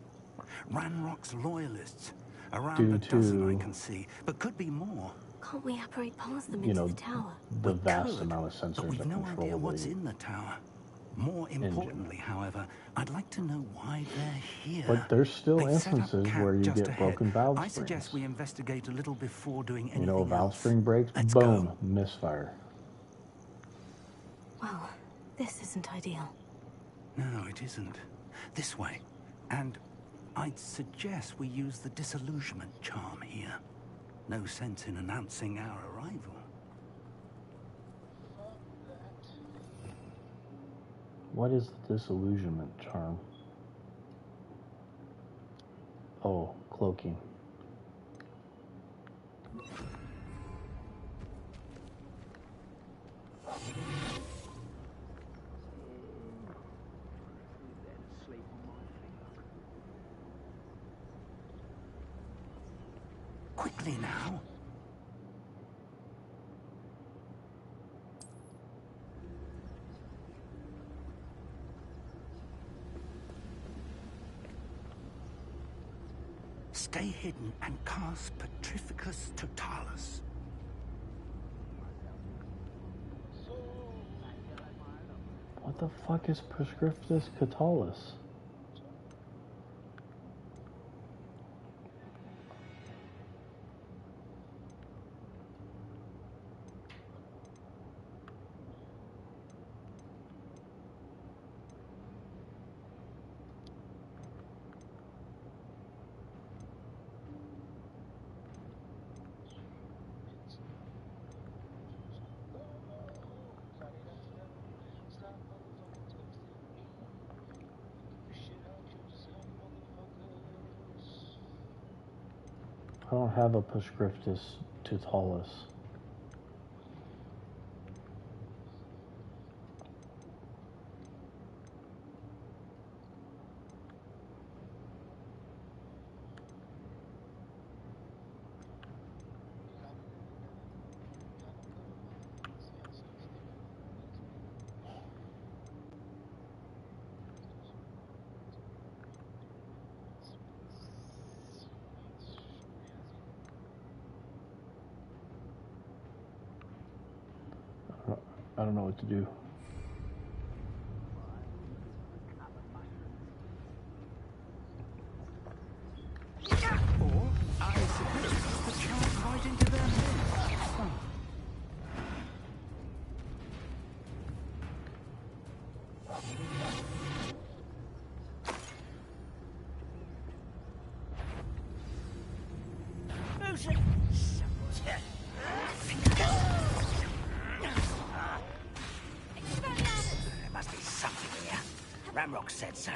Ranrock's loyalists. Around a dozen I can see, but could be more. Can't we apparate past them into the tower? The vast amount of sensors but we've that no control idea what's the in the tower. More importantly, however, I'd like to know why they're here. But there's still They've set up instances camp where you just get ahead. broken valve I springs. suggest we investigate a little before doing anything You know, a valve else. spring breaks, Let's boom, go. misfire. Well, this isn't ideal. No, it isn't. This way. And I'd suggest we use the disillusionment charm here. No sense in announcing our arrival. What is the disillusionment charm? Oh, cloaking. Quickly now. Stay hidden and cast Petrificus Totalis. What the fuck is Prescriptus Totalis? I don't have a Prescriptus Totalis. I don't know what to do. Or, I suppose, the charge right into their heads. There must be something here. Ramrock said so.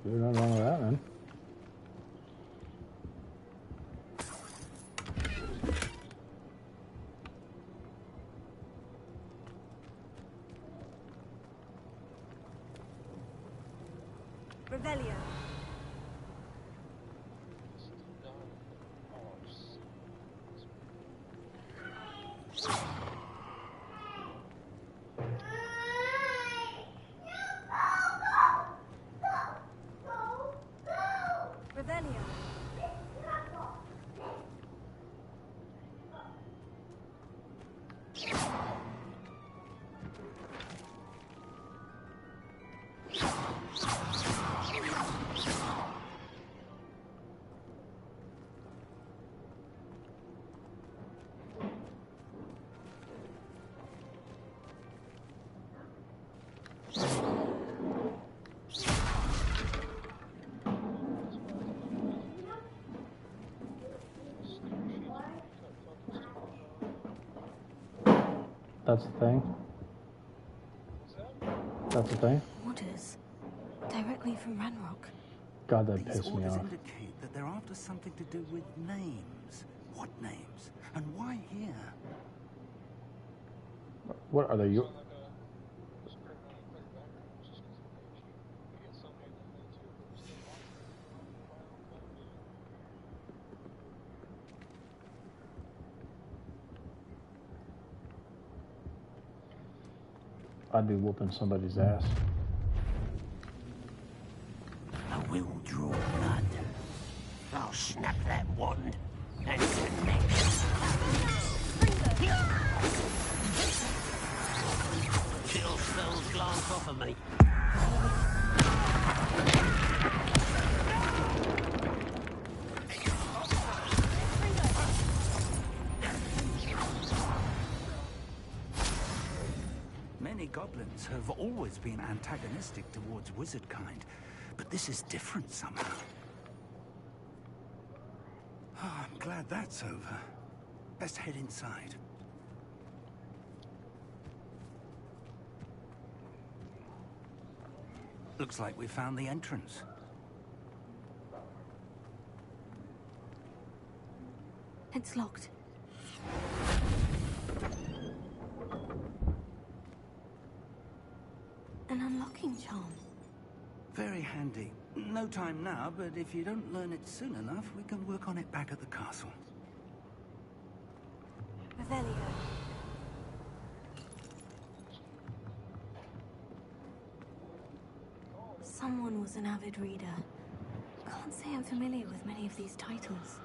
There's nothing wrong with that, man. Revelio. Revelio. That's the thing. That's the thing. Orders. Directly from Ranrock. God, that These pissed me orders off. indicate that they're after something to do with names. What names? And why here? What are they? I'd be whooping somebody's ass. I will draw blood. I'll snap that wand and connect. Chill spells glance off of me. Many goblins have always been antagonistic towards wizard kind, but this is different somehow. Oh, I'm glad that's over. Best head inside. Looks like we found the entrance. It's locked. An unlocking charm. Very handy. No time now, but if you don't learn it soon enough, we can work on it back at the castle. Revelio. Someone was an avid reader. Can't say I'm familiar with many of these titles.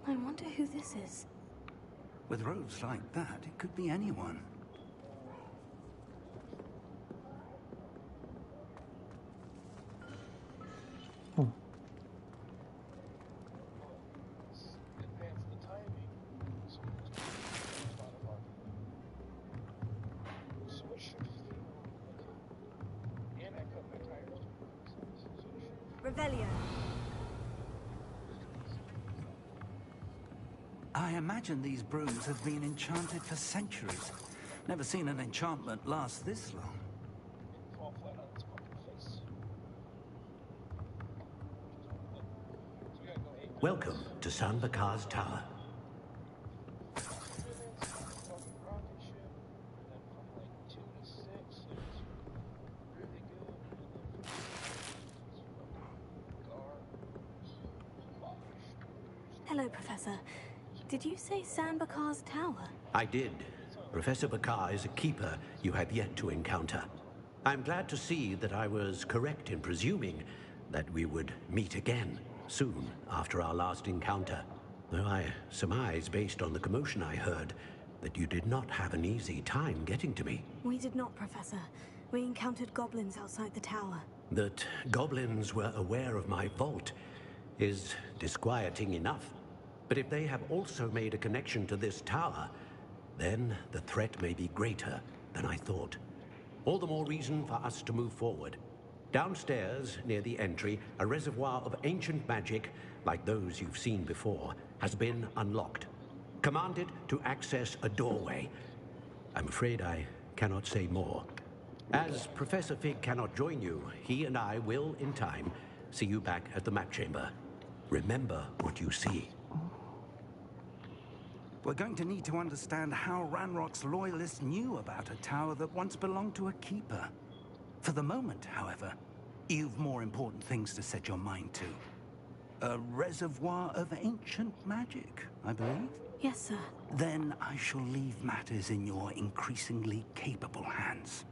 I wonder who this is. With robes like that, it could be anyone. Revelio. I imagine these brooms have been enchanted for centuries. Never seen an enchantment last this long. Welcome to San Bakar's Tower. Hello, Professor. Did you say San Bakar's Tower? I did. Professor Bakar is a keeper you have yet to encounter. I'm glad to see that I was correct in presuming that we would meet again soon after our last encounter. Though I surmise, based on the commotion I heard, that you did not have an easy time getting to me. We did not, Professor. We encountered goblins outside the tower. That goblins were aware of my vault is disquieting enough. But if they have also made a connection to this tower, then the threat may be greater than I thought. All the more reason for us to move forward. Downstairs, near the entry, a reservoir of ancient magic, like those you've seen before, has been unlocked. Commanded to access a doorway. I'm afraid I cannot say more. As Professor Fig cannot join you, he and I will, in time, see you back at the map chamber. Remember what you see. We're going to need to understand how Ranrock's loyalists knew about a tower that once belonged to a keeper. For the moment, however, you've more important things to set your mind to. A reservoir of ancient magic, I believe? Yes, sir. Then I shall leave matters in your increasingly capable hands.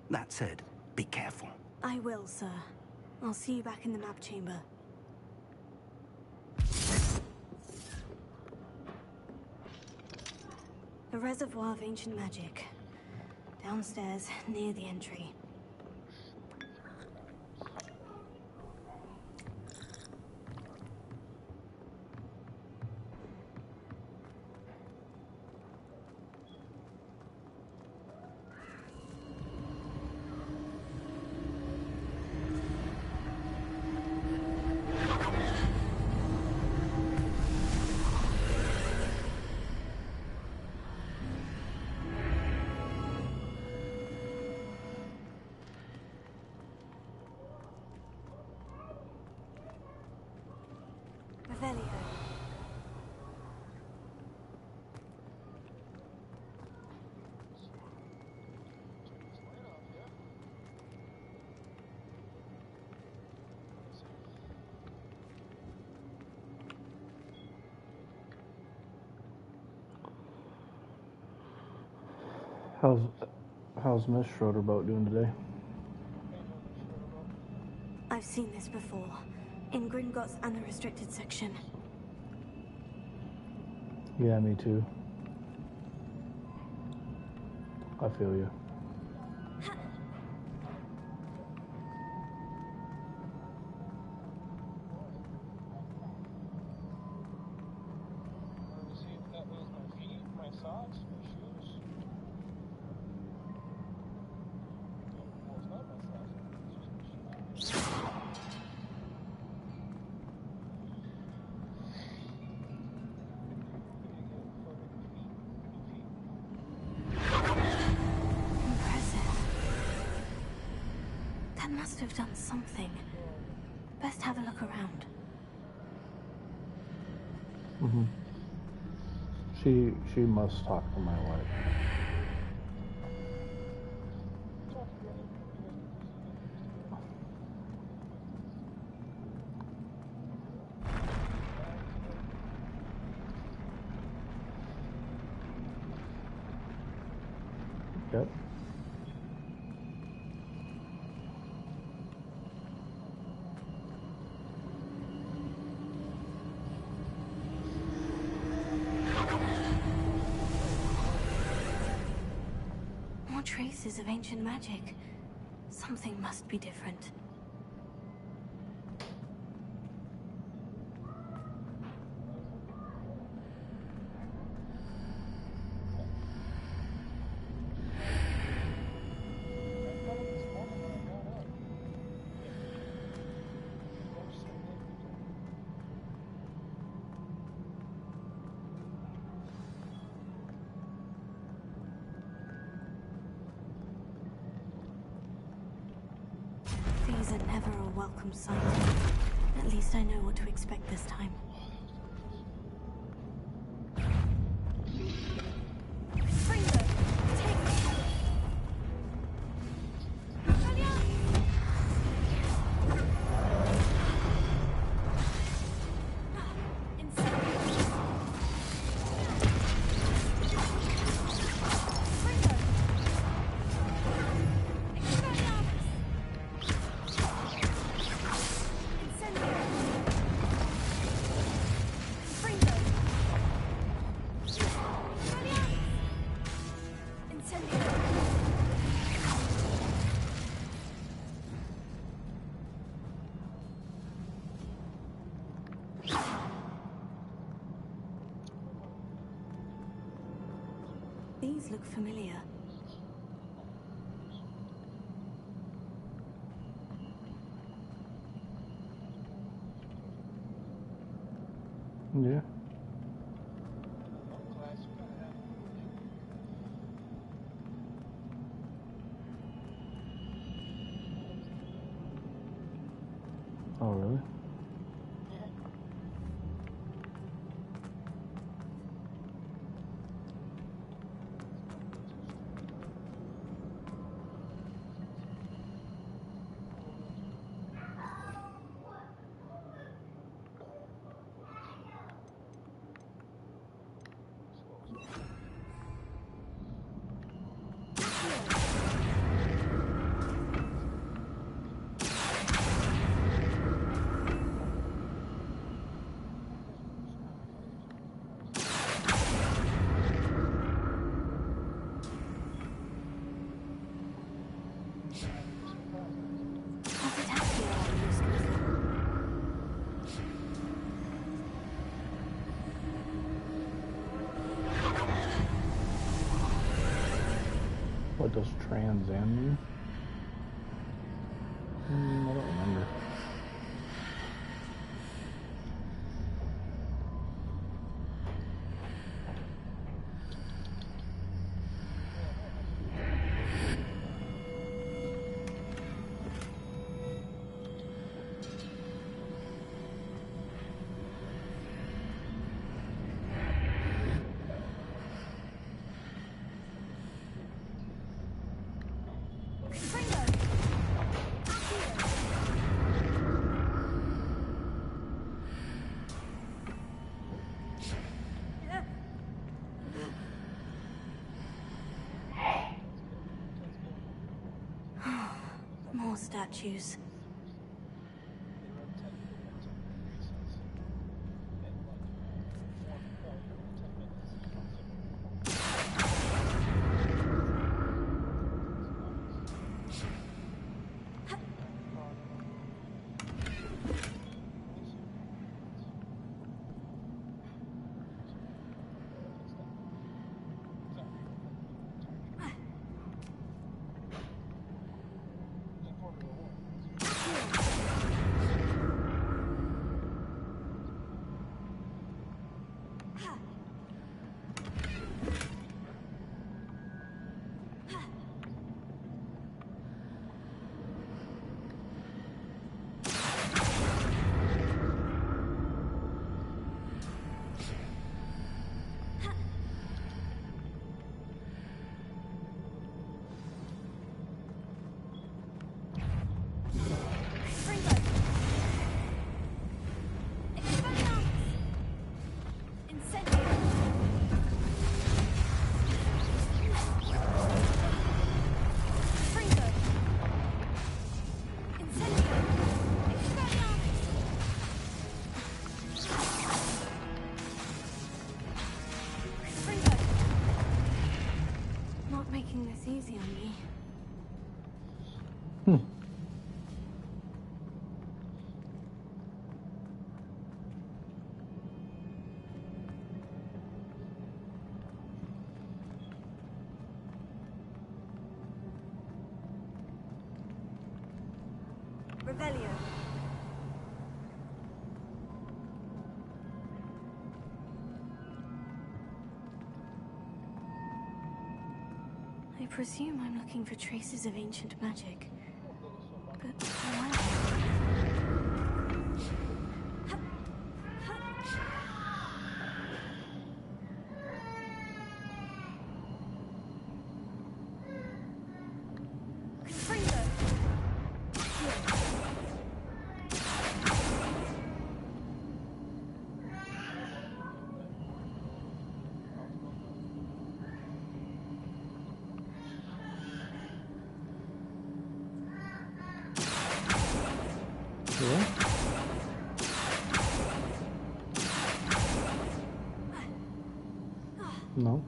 That said, be careful. I will, sir. I'll see you back in the map chamber. A reservoir of ancient magic. Downstairs, near the entry. How's Miss Schroederboat doing today? I've seen this before. In Gringotts and the restricted section. Yeah, me too. I feel you. Must have done something. Best have a look around. She must talk to my wife. Yep. Traces of ancient magic. Something must be different. These are never a welcome sight. At least I know what to expect this time. These look familiar. Yeah. Oh, really? What does Trans Am mean? I don't remember. More statues. Making this easy on me. Revelio. I presume I'm looking for traces of ancient magic. But why? No.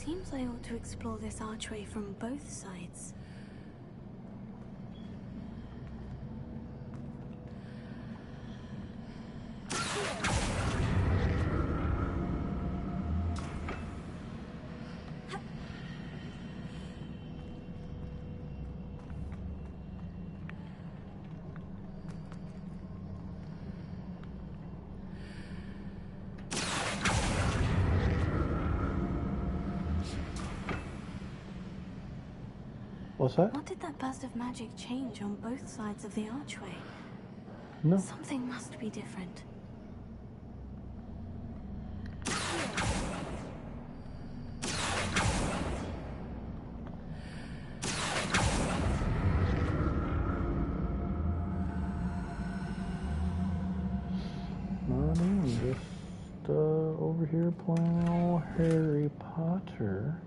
Seems I ought to explore this archway from both sides. What's that? What did that burst of magic change on both sides of the archway? No. Something must be different. Nothing, just over here playing old Harry Potter.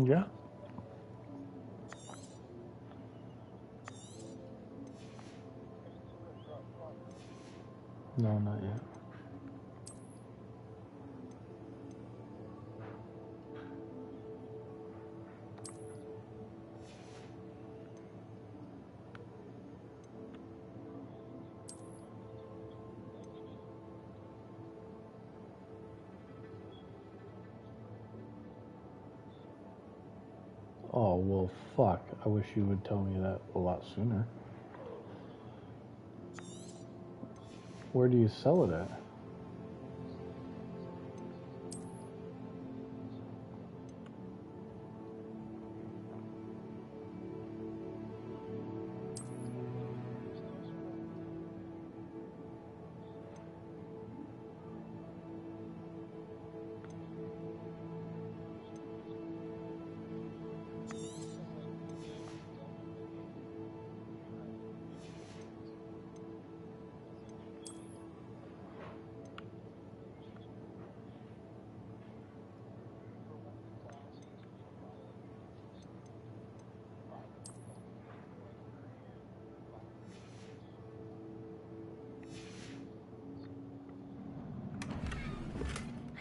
Yeah. No, not yet. Oh, well, fuck. I wish you would tell me that a lot sooner. Where do you sell it at?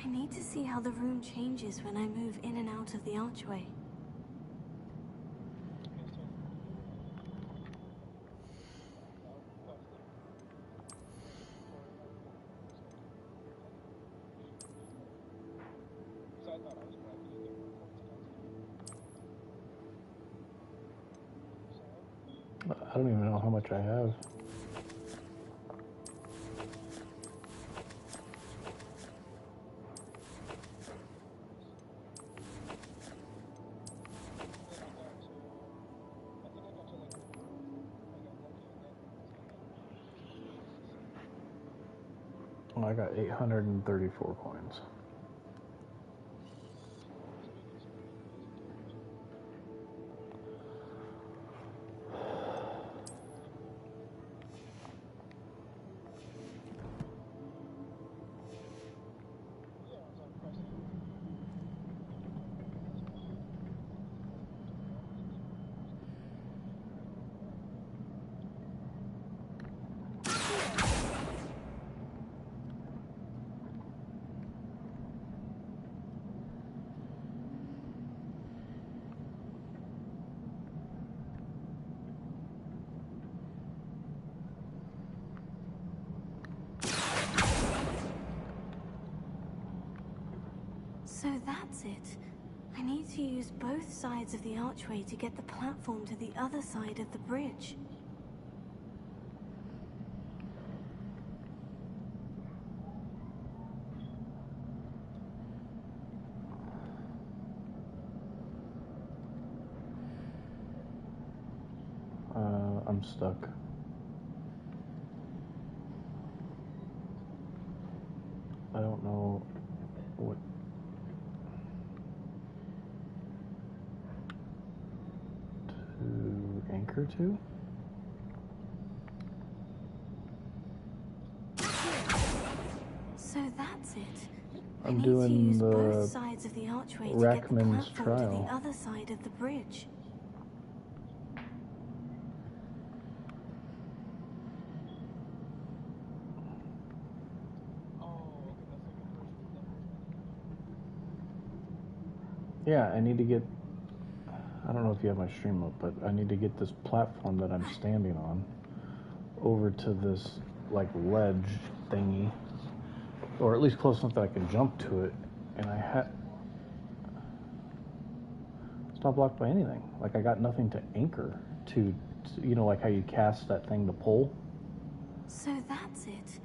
I need to see how the room changes when I move in and out of the archway. I don't even know how much I have. I got 834 coins. So that's it. I need to use both sides of the archway to get the platform to the other side of the bridge. I'm stuck. I don't know what to anchor to. So that's it. I'm I need doing to use the both sides of the archway to get the Rackman's platform to trial. the other side of the bridge. Yeah, I need to get, I don't know if you have my stream up, but I need to get this platform that I'm standing on over to this, like, ledge thingy. Or at least close enough that I can jump to it. And it's not blocked by anything. Like, I got nothing to anchor to, you know, like how you cast that thing to pull. So that's it.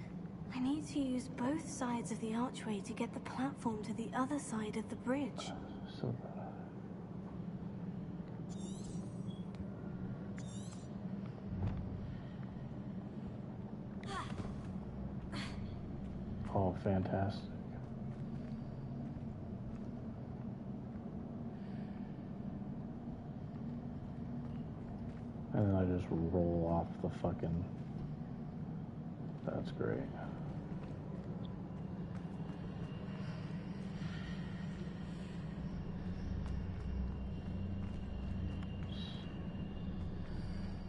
I need to use both sides of the archway to get the platform to the other side of the bridge. So, oh, fantastic. And then I just roll off the fucking... That's great.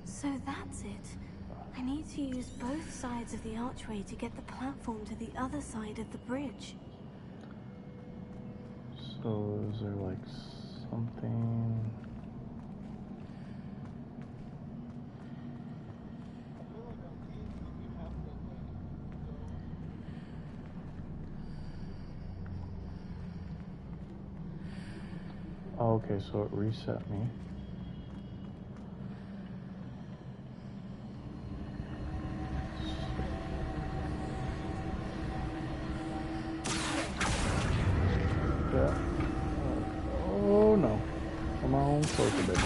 So that's it. I need to use both sides of the archway to get the platform to the other side of the bridge. So is there like something... Oh, okay, so it reset me. Yeah. Oh no. Come on, closer, baby. I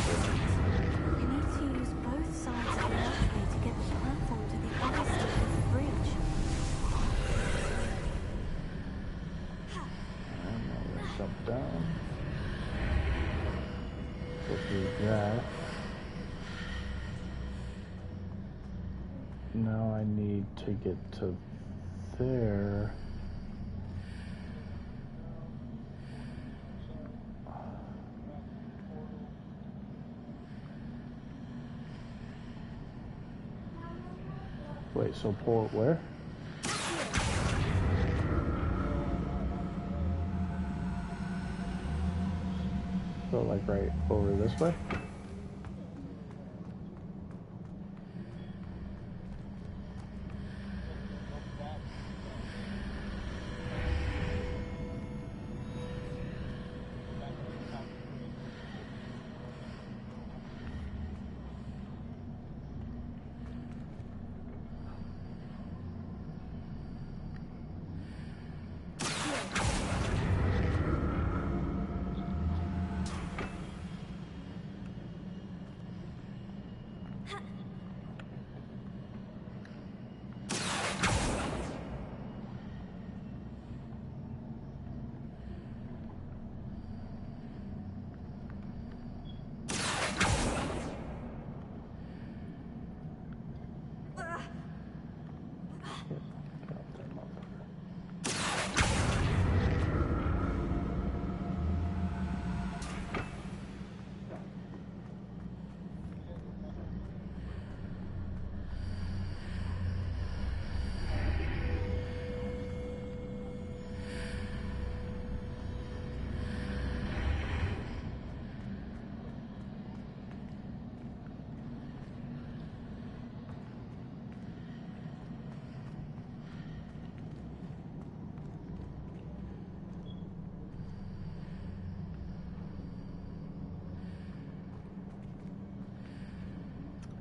need to use both sides of the archway to get the platform to the other side of the bridge. And now we're gonna jump down. Go through that. Now I need to get to there. Wait, so pull it where? So like right over this way?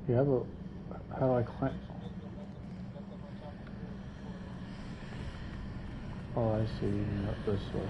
Yeah, but how do I climb? Oh, I see. Not this way.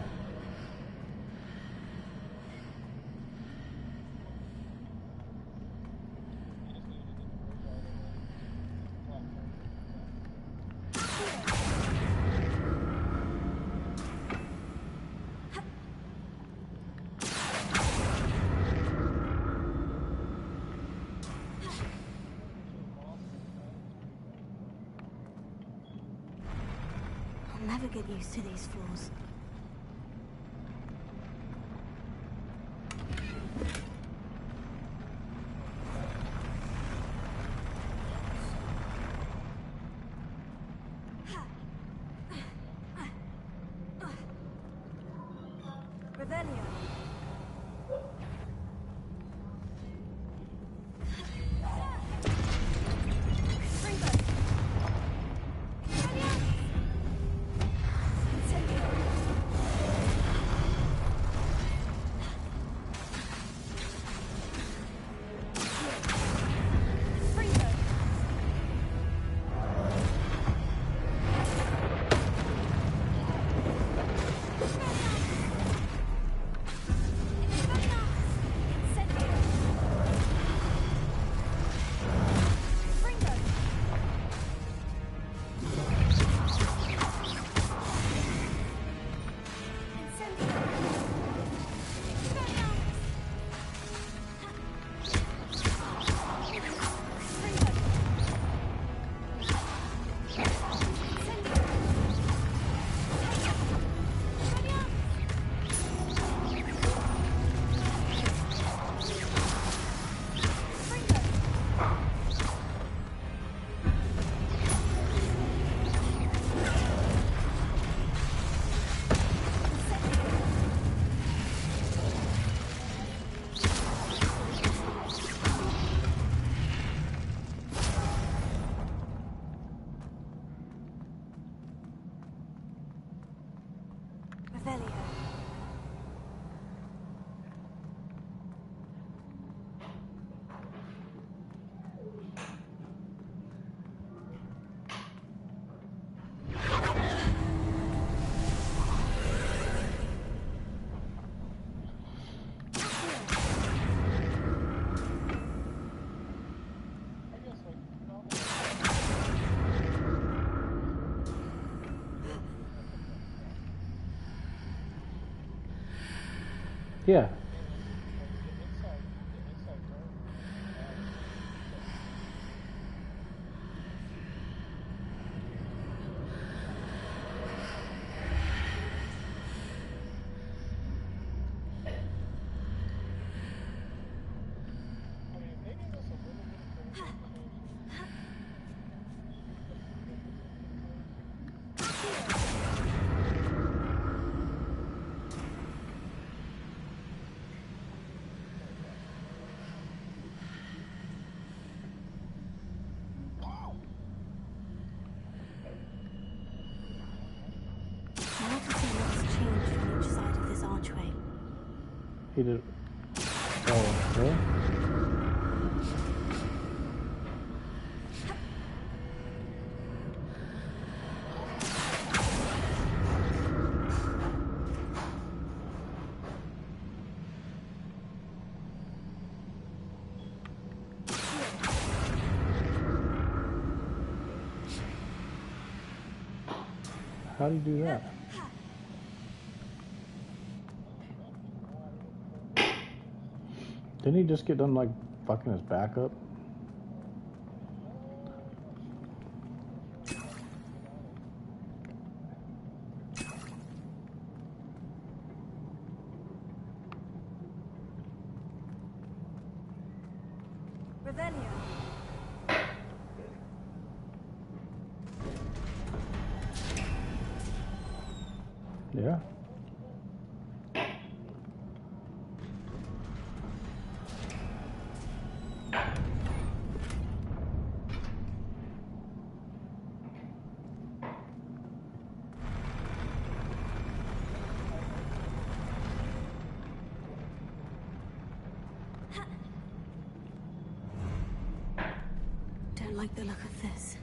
I'll never get used to these floors. Yeah. He did. Oh, really? How do you do that? Didn't he just get done, like, fucking his back up? Yeah. Don't like the look of this.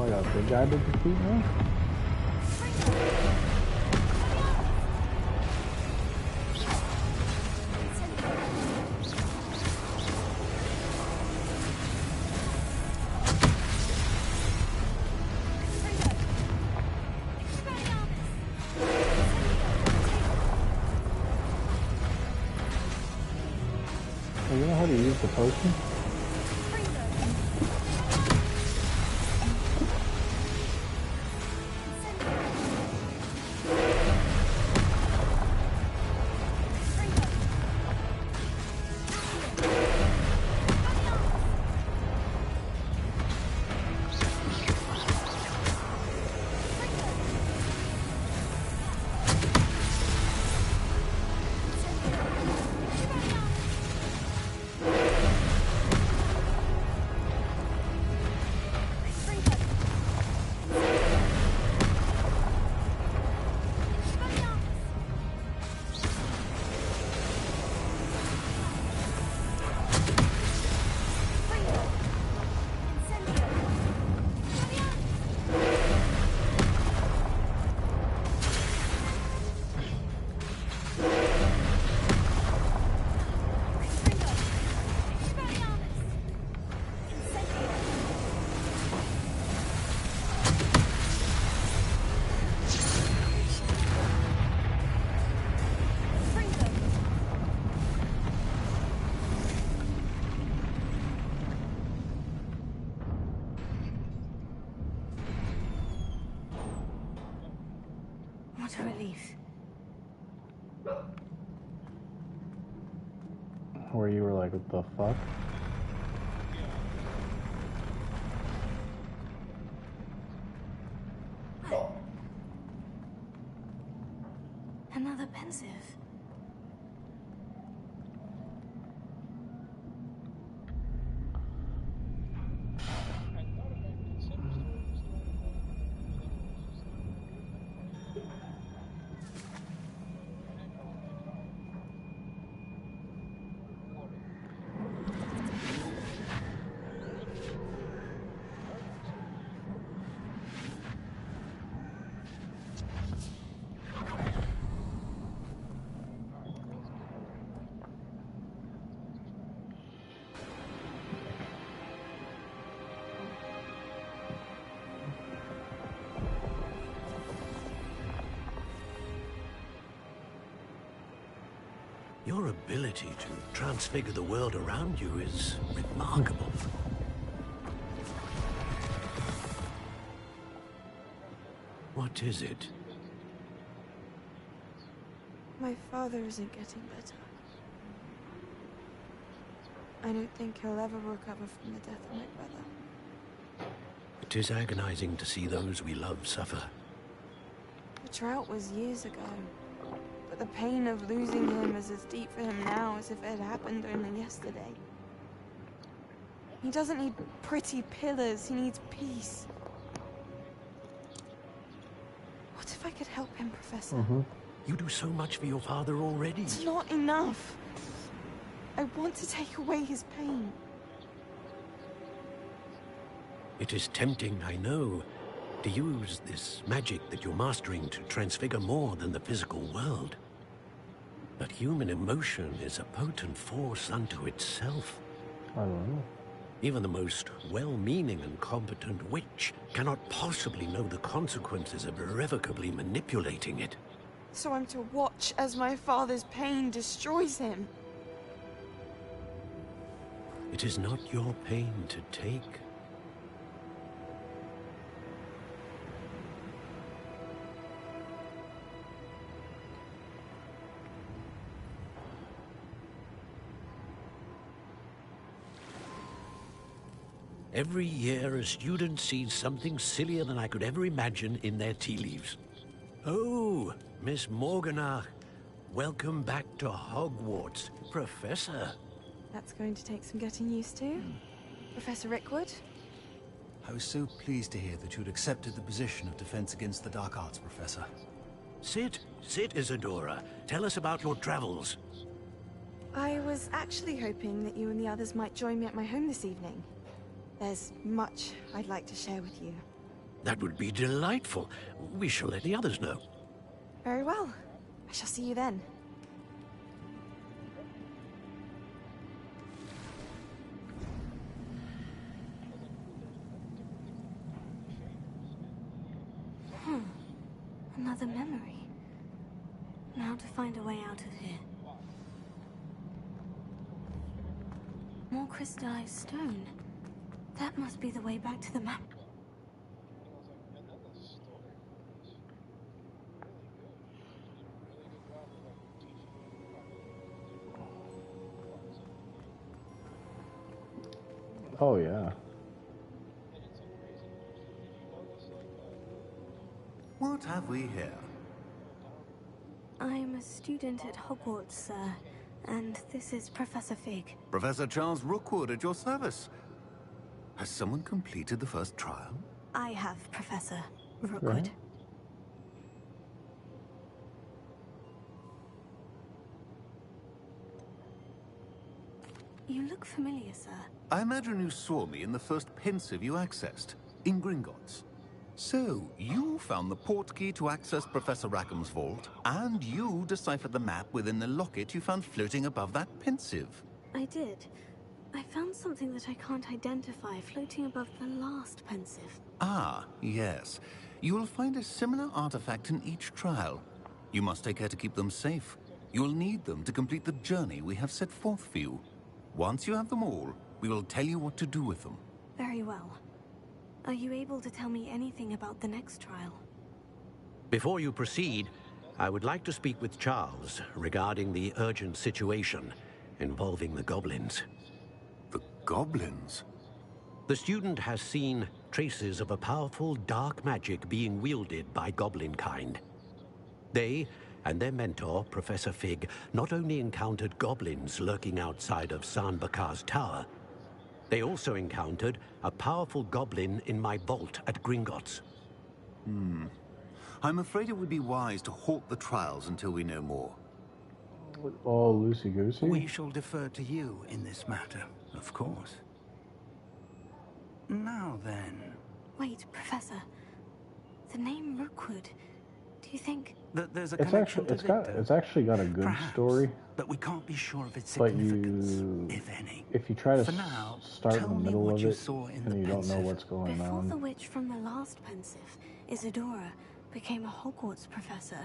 I got a big guy to defeat now? You know how to use the potion? What a relief. Where you were like, what the fuck? Another pensive. Your ability to transfigure the world around you is remarkable. What is it? My father isn't getting better. I don't think he'll ever recover from the death of my brother. It is agonizing to see those we love suffer. The drought was years ago. But the pain of losing him is as deep for him now as if it had happened only yesterday. He doesn't need pretty pillars, he needs peace. What if I could help him, Professor? You do so much for your father already. It's not enough. I want to take away his pain. It is tempting, I know, to use this magic that you're mastering to transfigure more than the physical world. But human emotion is a potent force unto itself. I don't know. Even the most well-meaning and competent witch cannot possibly know the consequences of irrevocably manipulating it. So I'm to watch as my father's pain destroys him. It is not your pain to take. Every year, a student sees something sillier than I could ever imagine in their tea leaves. Oh, Miss Morganach, welcome back to Hogwarts, Professor. That's going to take some getting used to. Professor Rickwood? I was so pleased to hear that you'd accepted the position of Defense Against the Dark Arts, Professor. Sit, Isadora. Tell us about your travels. I was actually hoping that you and the others might join me at my home this evening. There's much I'd like to share with you. That would be delightful. We shall let the others know. Very well. I shall see you then. Another memory. Now to find a way out of here. More crystallized stone. That must be the way back to the map. Oh, yeah. What have we here? I'm a student at Hogwarts, sir. And this is Professor Fig. Professor Charles Rookwood at your service. Has someone completed the first trial? I have, Professor Rookwood. You look familiar, sir. I imagine you saw me in the first pensive you accessed, in Gringotts. So, you found the portkey to access Professor Rackham's vault, and you deciphered the map within the locket you found floating above that pensive. I did. I found something that I can't identify floating above the last pensive. Ah, yes. You will find a similar artifact in each trial. You must take care to keep them safe. You will need them to complete the journey we have set forth for you. Once you have them all, we will tell you what to do with them. Very well. Are you able to tell me anything about the next trial? Before you proceed, I would like to speak with Charles regarding the urgent situation involving the goblins. The goblins? The student has seen traces of a powerful dark magic being wielded by goblin kind. They and their mentor, Professor Fig, not only encountered goblins lurking outside of San Bakar's tower, they also encountered a powerful goblin in my vault at Gringotts. I'm afraid it would be wise to halt the trials until we know more. Oh, loosey-goosey? We shall defer to you in this matter, of course. Now then... Wait, Professor. The name Rookwood. Do you think... that there's a It's connection actually, to it's actually got a good Perhaps, story. but we can't be sure of its But significance, if any. if you try to For now, start in tell the me middle what of you it, saw in and the you don't know pensive. what's going Before on. the witch from the last pensive, Isadora, became a Hogwarts professor,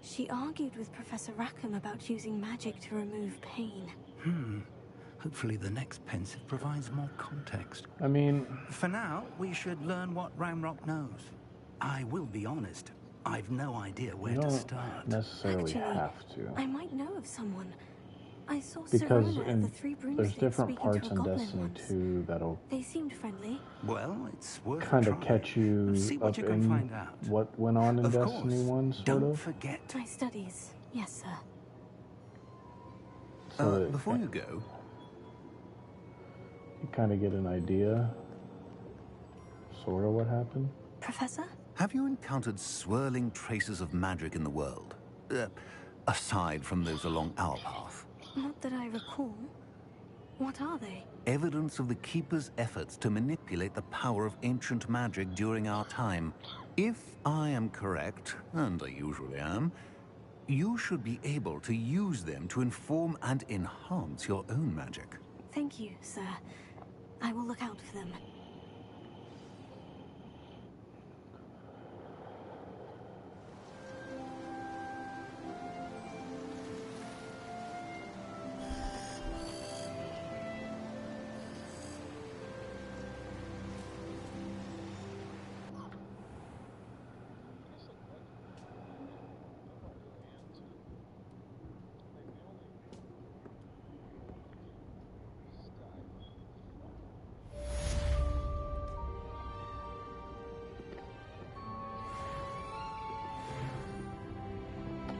she argued with Professor Rackham about using magic to remove pain. Hopefully the next pensive provides more context. I mean... For now, we should learn what Ramrock knows. I will be honest, I've no idea where You to don't start. necessarily Actually, have to. I might know of someone. I saw Because Serona at the Three there's Broomsticks different speaking parts to a in goblin Destiny once. 2 that'll They seemed friendly. Well, it's worth kind a of try. catch you See what up you can in find out. what went on in Of Destiny course, 1, sort don't of. forget. My studies, yes, sir. So that Before you go, you kind of get an idea, sort of what happened. Professor? have you encountered swirling traces of magic in the world? Aside from those along our path. Not that I recall. What are they? Evidence of the Keeper's efforts to manipulate the power of ancient magic during our time. If I am correct, and I usually am, you should be able to use them to inform and enhance your own magic. Thank you, sir. I will look out for them.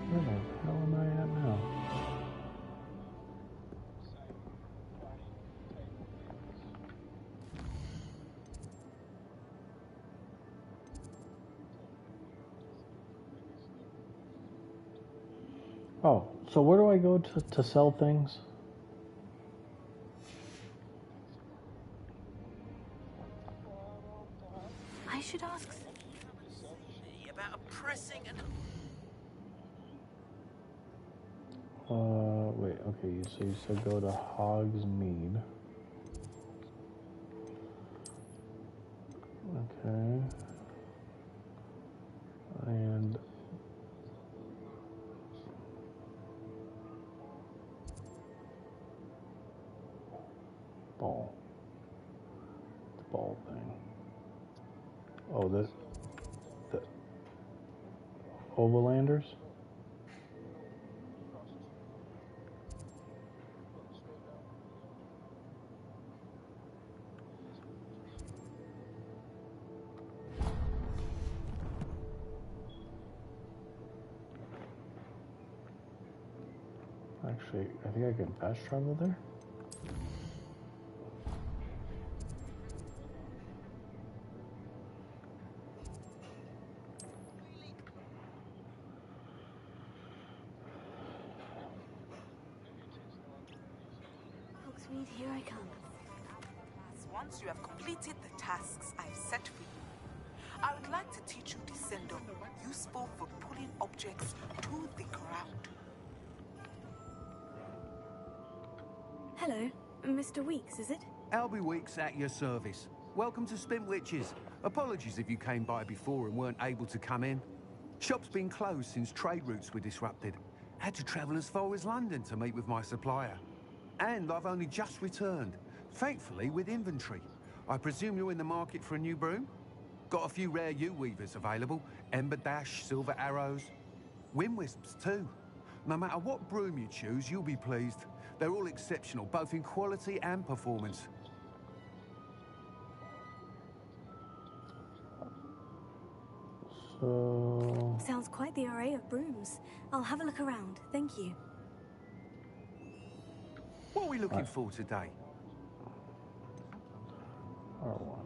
Where the hell am I at now? Oh, so where do I go to sell things? I should ask pressing and... Wait, okay, so you said go to Hogsmeade. Okay. And... ball. The ball thing. Oh, the Overlanders? Actually, I think I can fast travel there. Hogsmeade, here I come. Once you have completed the tasks I've set for you, I would like to teach you Descendo, useful for pulling objects to the ground. Hello, Mr. Weeks, is it? Albie Weeks at your service. Welcome to Spintwitches. Apologies if you came by before and weren't able to come in. Shop's been closed since trade routes were disrupted. Had to travel as far as London to meet with my supplier. And I've only just returned, thankfully with inventory. I presume you're in the market for a new broom? Got a few rare U-weavers available. Ember Dash, Silver Arrows. Wind Wisps too. No matter what broom you choose, you'll be pleased. They're all exceptional, both in quality and performance. So... Sounds quite the array of brooms. I'll have a look around, thank you. What are we looking for today? R1.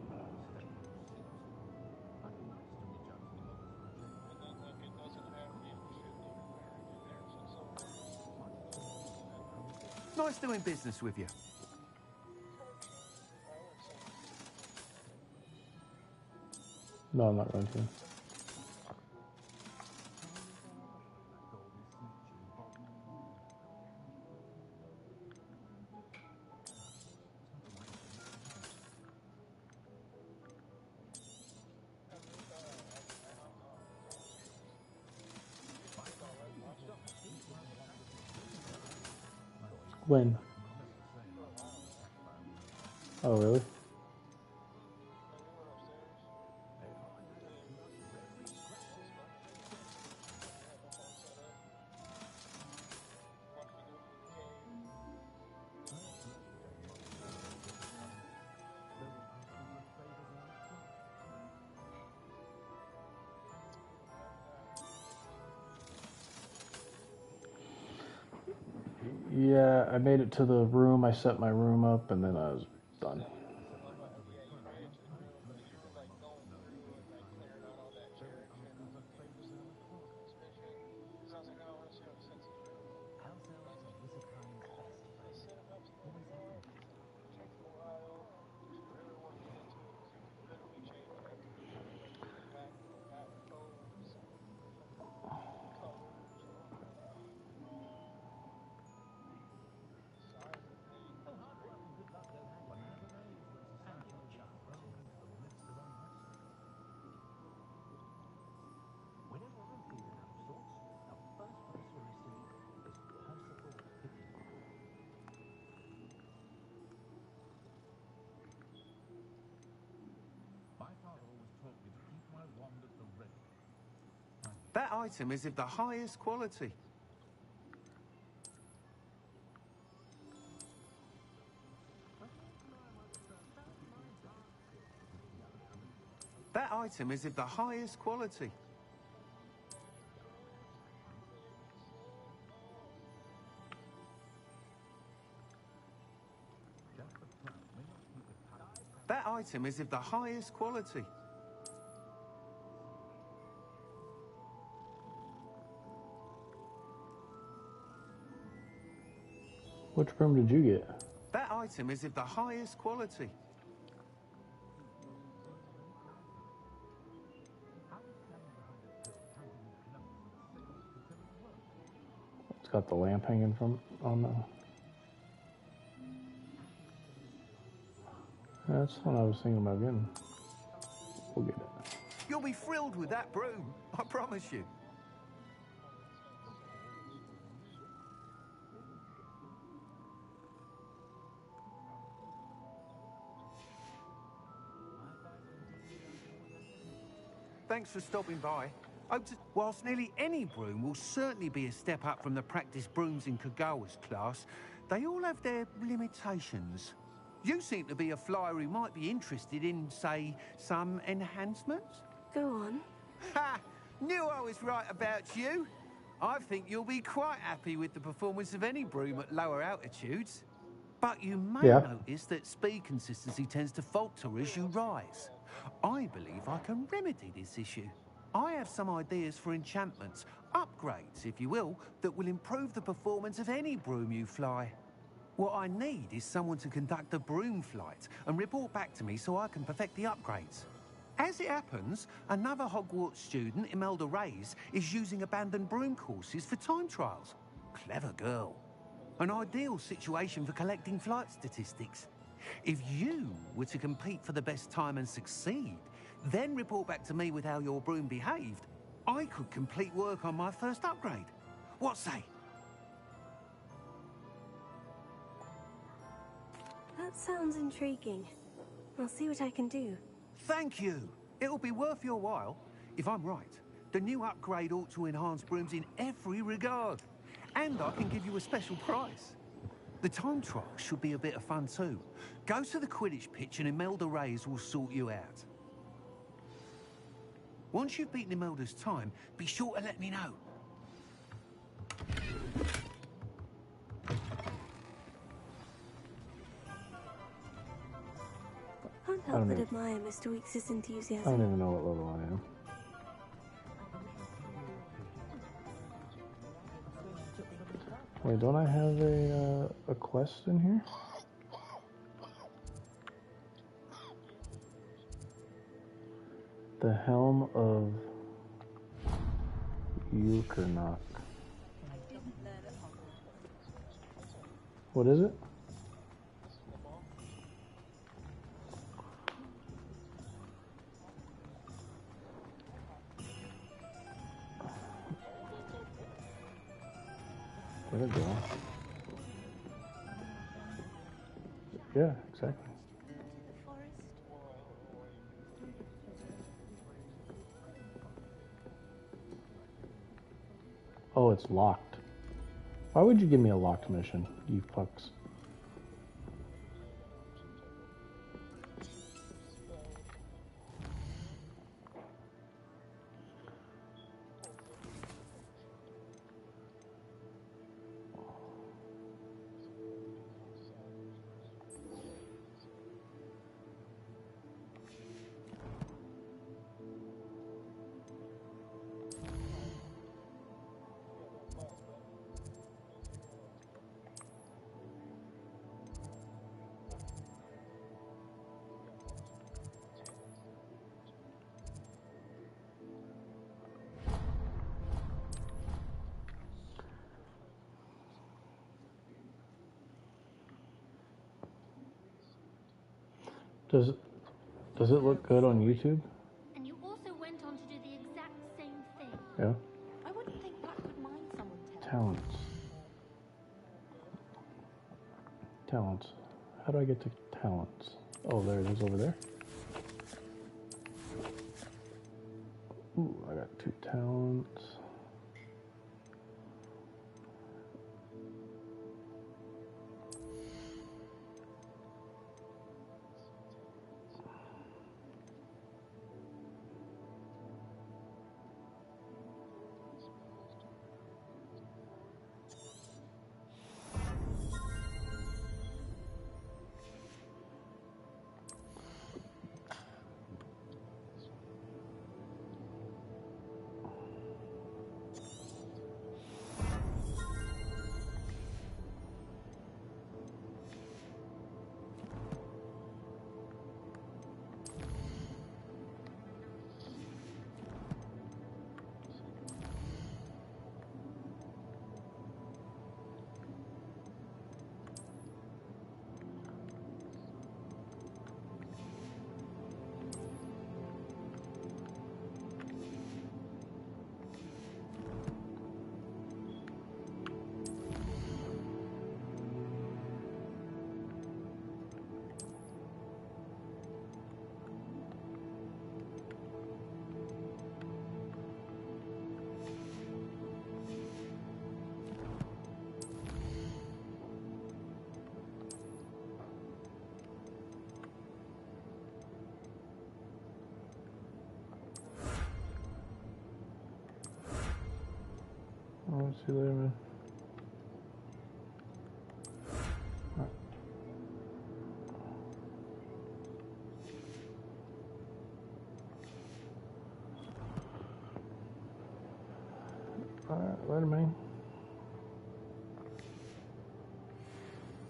Nice doing business with you. No, I'm not going to. When? Oh, really? Yeah, I made it to the room, I set my room up, and then I was done. That item is of the highest quality. That item is of the highest quality. That item is of the highest quality. Which broom did you get? That item is of the highest quality. got the lamp hanging from on the. That's what I was thinking about getting. We'll get it. You'll be thrilled with that broom, I promise you. Thanks for stopping by. Whilst nearly any broom will certainly be a step up from the practice brooms in Kagawa's class, they all have their limitations. You seem to be a flyer who might be interested in, say, some enhancements? Go on. Ha! Knew I was right about you. I think you'll be quite happy with the performance of any broom at lower altitudes. But you may notice that speed consistency tends to falter as you rise. I believe I can remedy this issue. I have some ideas for enchantments, upgrades, if you will, that will improve the performance of any broom you fly. What I need is someone to conduct a broom flight and report back to me so I can perfect the upgrades. As it happens, another Hogwarts student, Imelda Reyes, is using abandoned broom courses for time trials. Clever girl. An ideal situation for collecting flight statistics. If you were to compete for the best time and succeed, then report back to me with how your broom behaved, I could complete work on my first upgrade. What say? That sounds intriguing. I'll see what I can do. Thank you. It'll be worth your while. If I'm right, the new upgrade ought to enhance brooms in every regard. And I can give you a special price. The time trial should be a bit of fun too. Go to the Quidditch pitch and Imelda Reyes will sort you out. Once you've beaten Imelda's time, be sure to let me know. Can't help but admire Mr. Weeks' enthusiasm. I don't even know what level I am. Wait, don't I have a quest in here? The Helm of Ukernok. What is it? There we go. Yeah, exactly. Oh, it's locked. Why would you give me a locked mission, you fucks? Does it look good on YouTube? And you also went on to do the exact same thing. Yeah. I wouldn't think that would mind someone telling. Talents. Talents. How do I get to talents? Oh, there it is over there. Ooh, I got 2 talents. what's he leaving? Alright, let him in.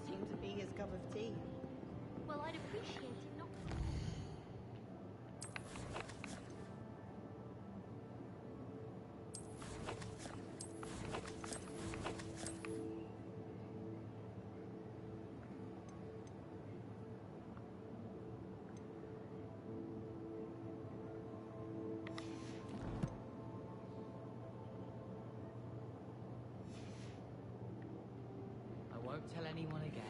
Seemed to be his cup of tea. Well, I'd appreciate it not. I won't tell anyone again.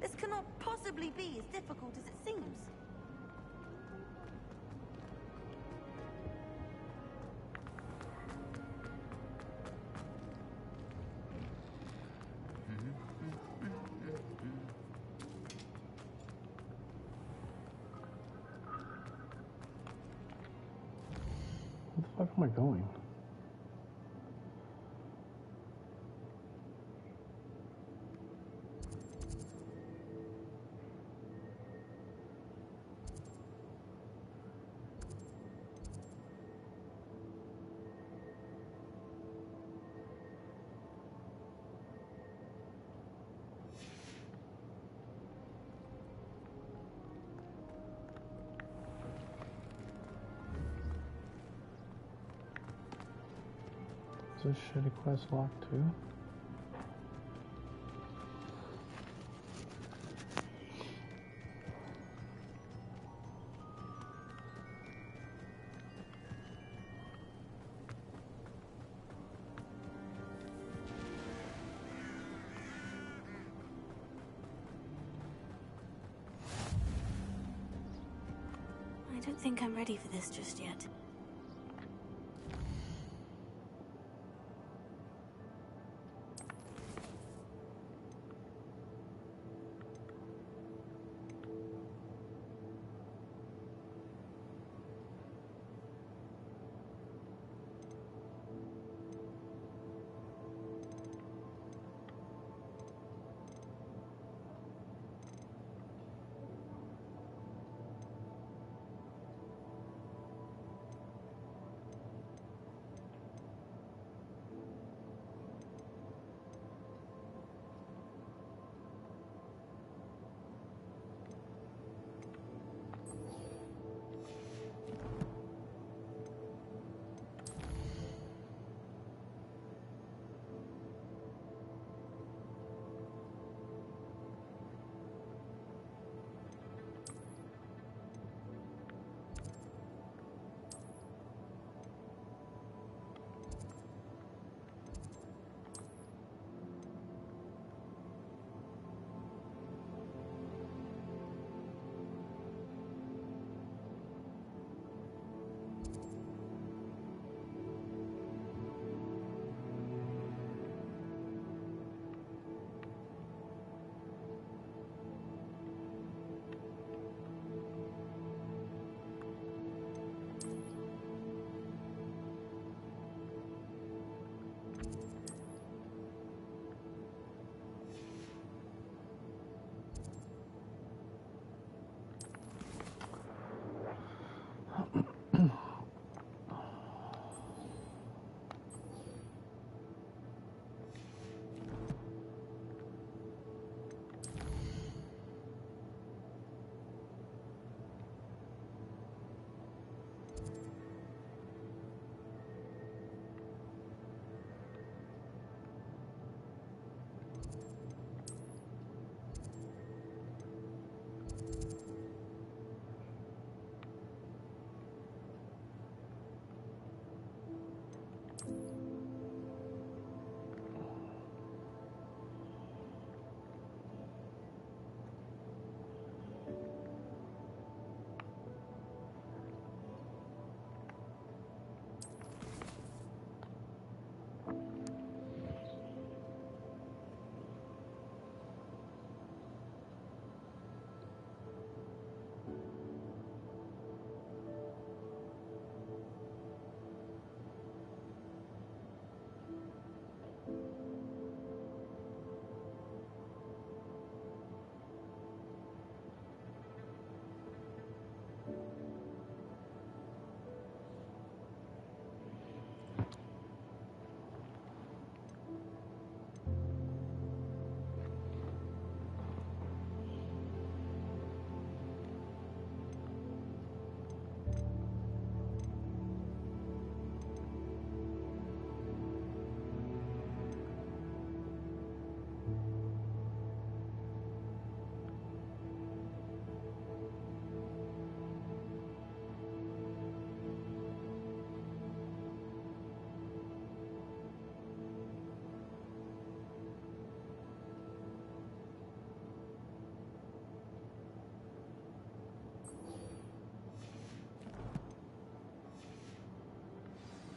This cannot possibly be as difficult as it seems. Where the fuck am I going? Is this shitty quest locked too? I don't think I'm ready for this just yet.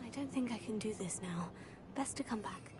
I don't think I can do this now. Best to come back.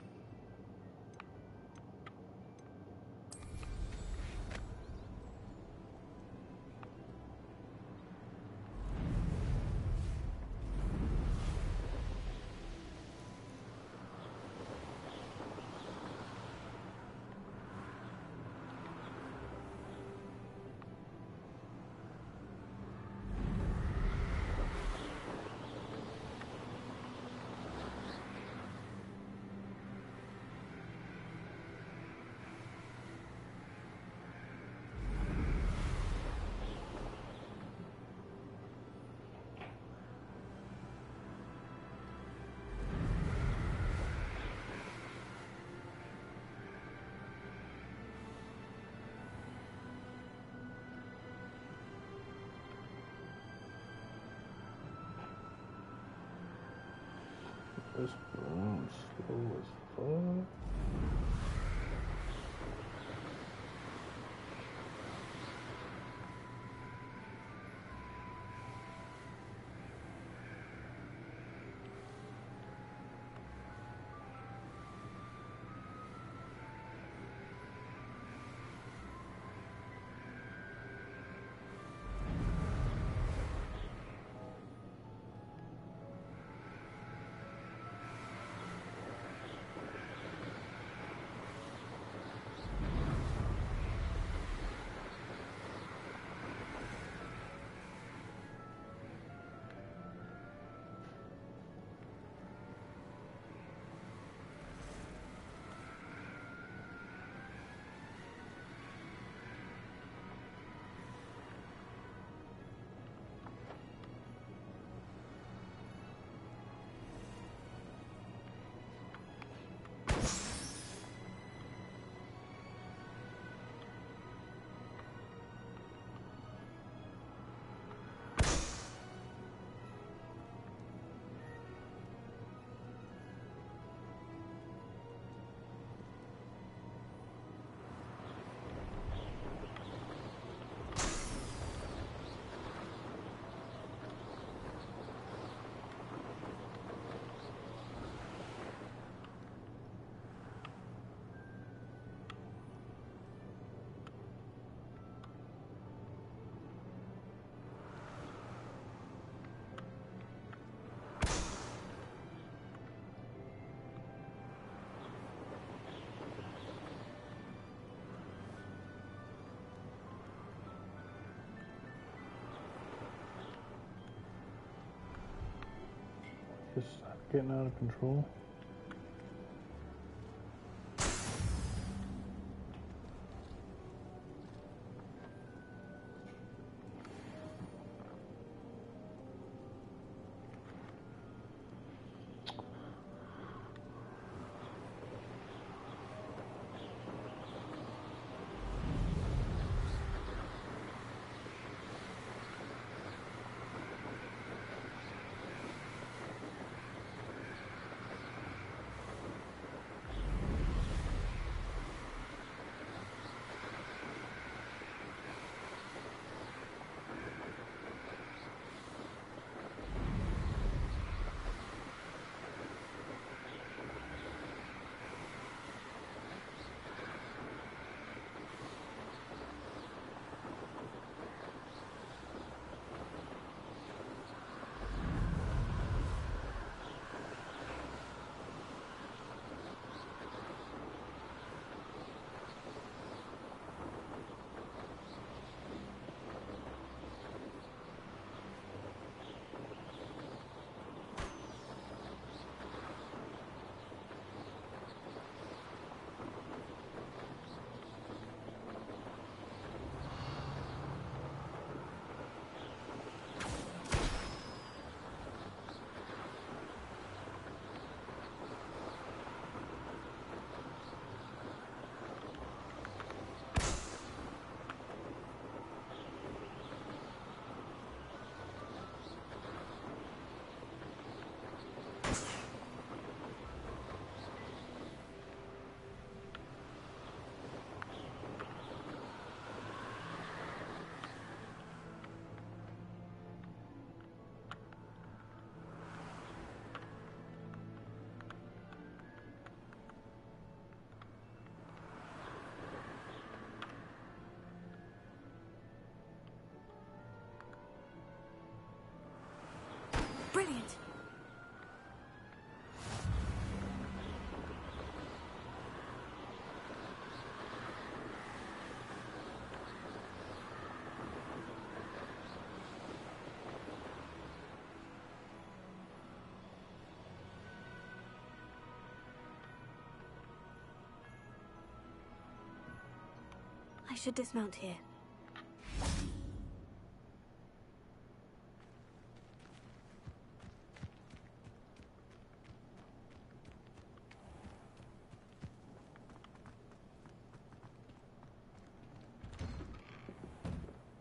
This broom slow as fuck. Just getting out of control. Brilliant. I should dismount here.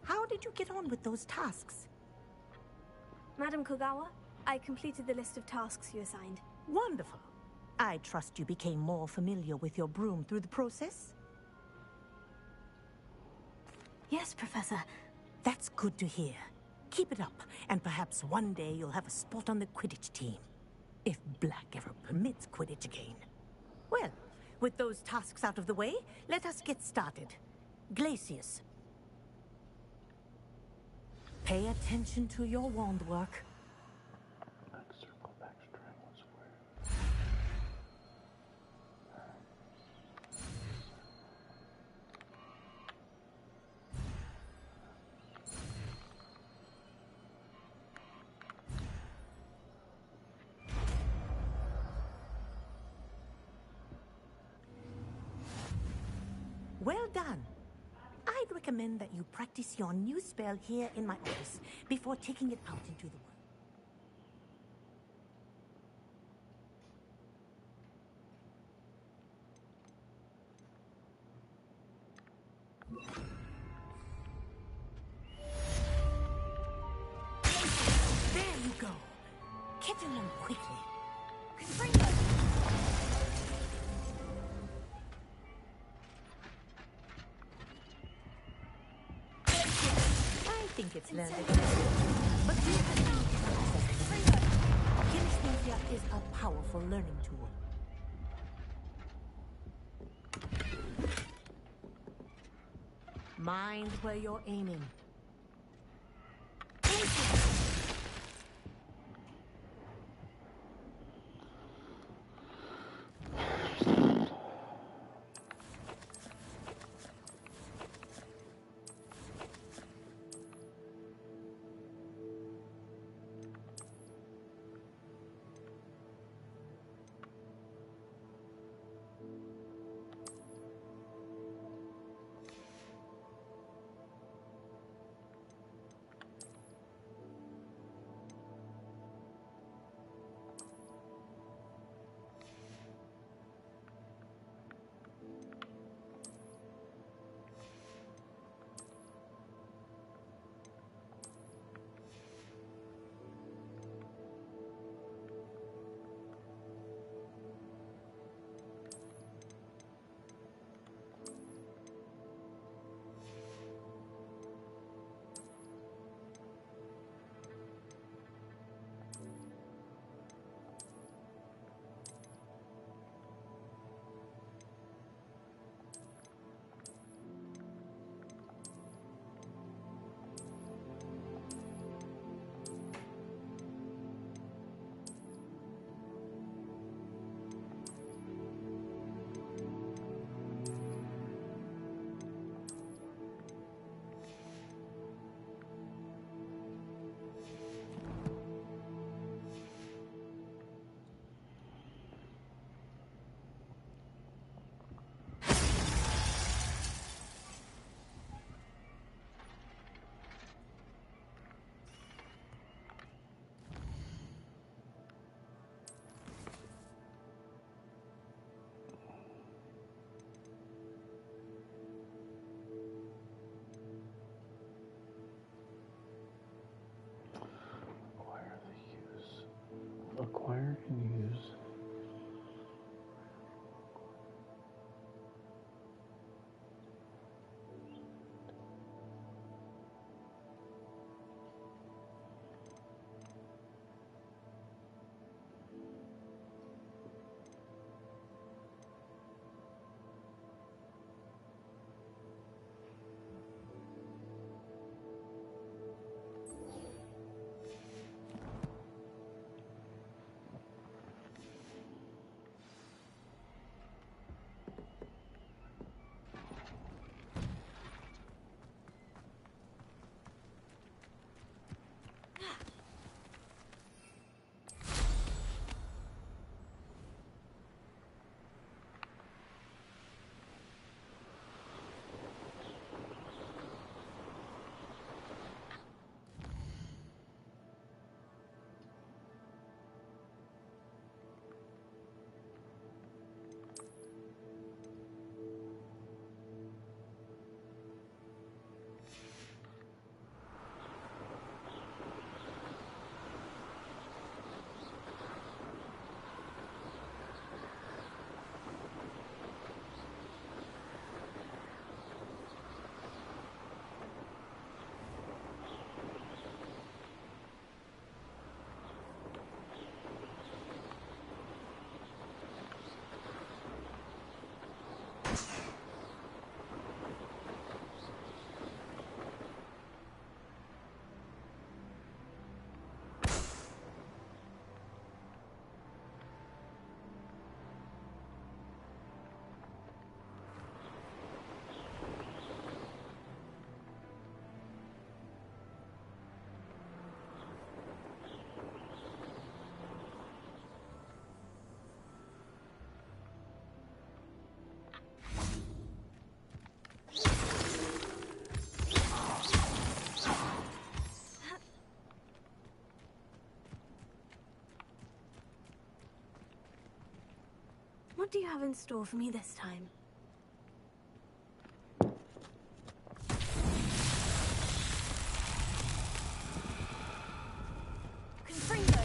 How did you get on with those tasks? Madam Kogawa, I completed the list of tasks you assigned. Wonderful. I trust you became more familiar with your broom through the process? Yes, Professor. That's good to hear. Keep it up, and perhaps one day you'll have a spot on the Quidditch team. If Black ever permits Quidditch again. Well, with those tasks out of the way, let us get started. Glacius. Pay attention to your wand work. Well done. I'd recommend that you practice your new spell here in my office before taking it out into the world. There you go. Get to them quickly. I think it's landed. But kinesthesia is a powerful learning tool. Mind where you're aiming. What do you have in store for me this time? Confringo!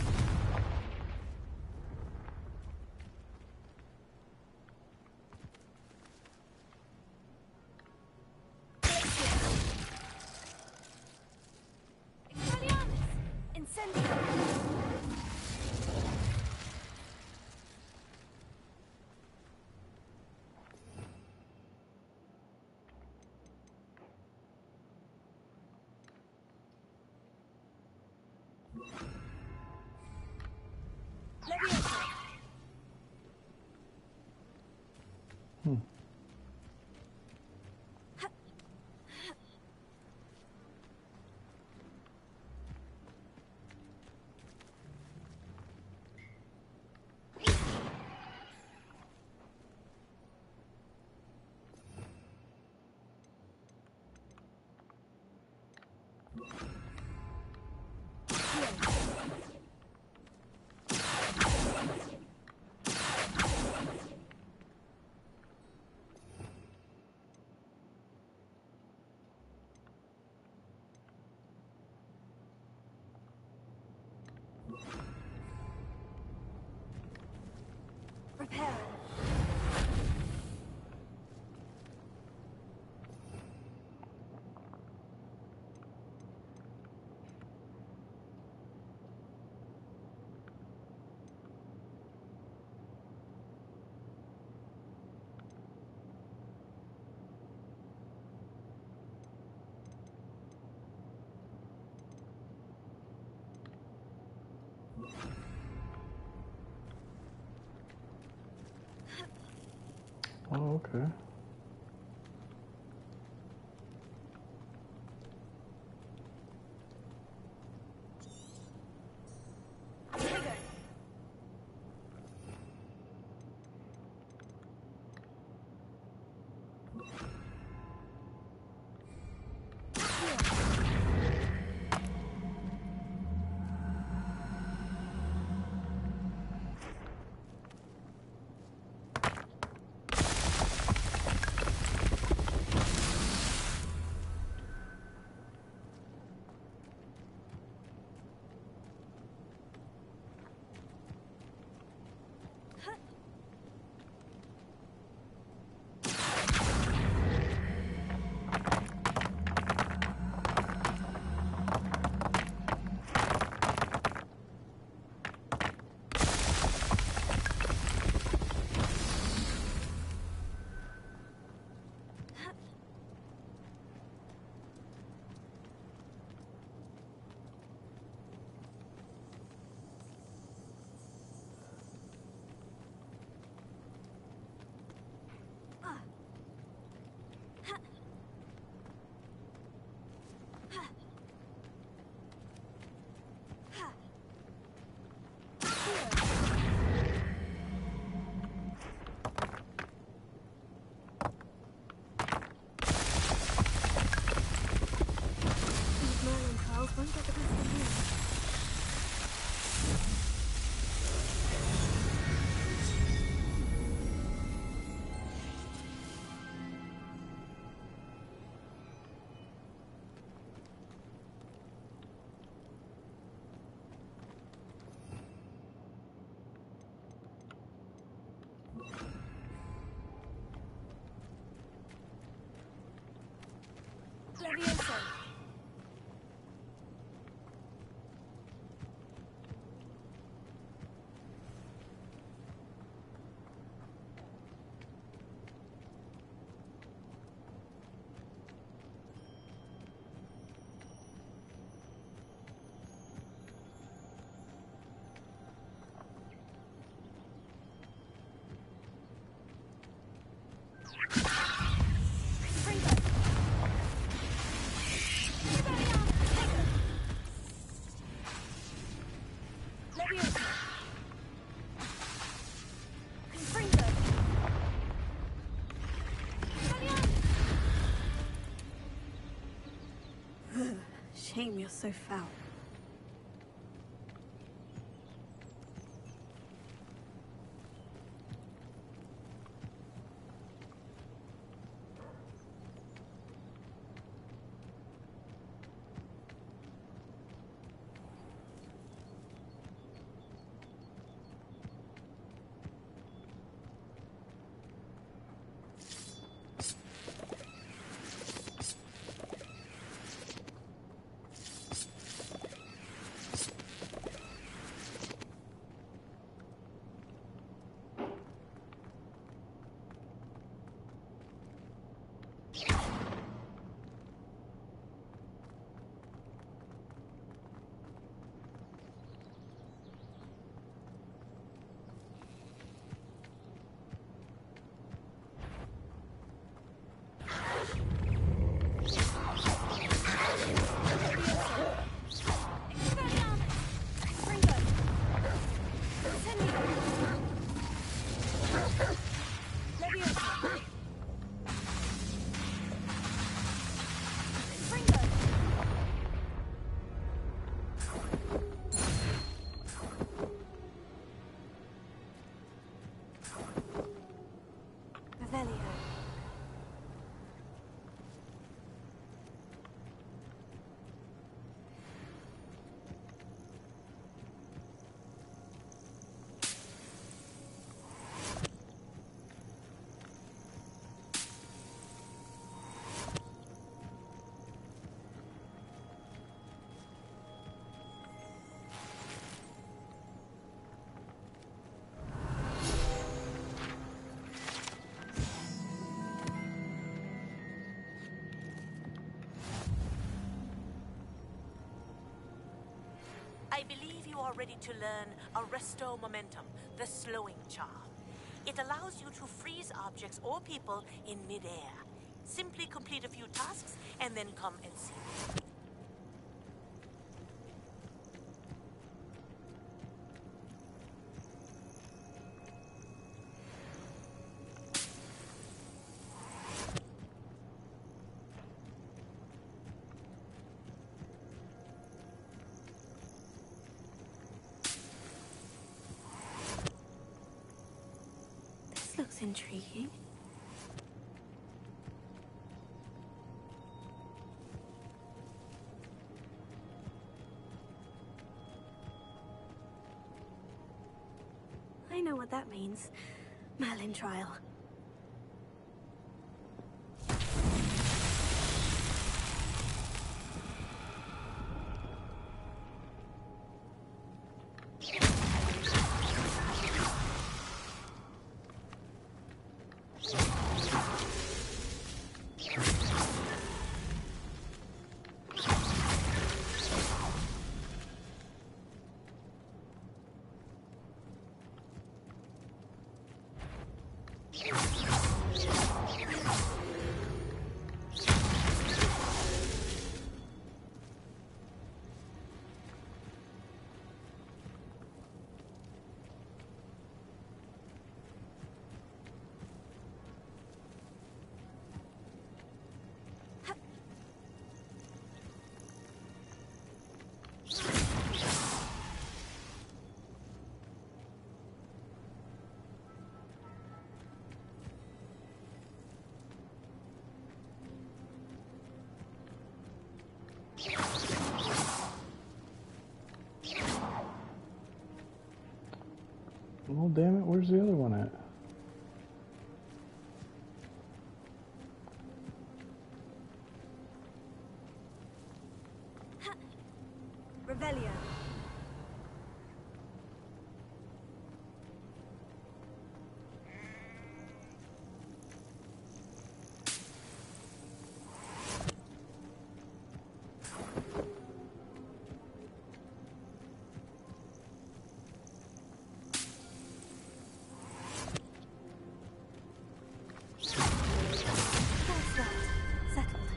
Repair. Oh, okay. Levioso. Shame you're so foul. I believe you are ready to learn Arresto Momentum, the slowing charm. It allows you to freeze objects or people in mid-air. Simply complete a few tasks and then come and see me. This looks intriguing. I know what that means. Merlin trial. Well, damn it, where's the other one at? Revelio. Settled.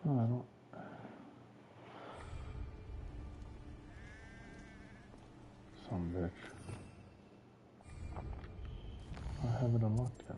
Oh, I don't. Some bitch. I haven't unlocked yet.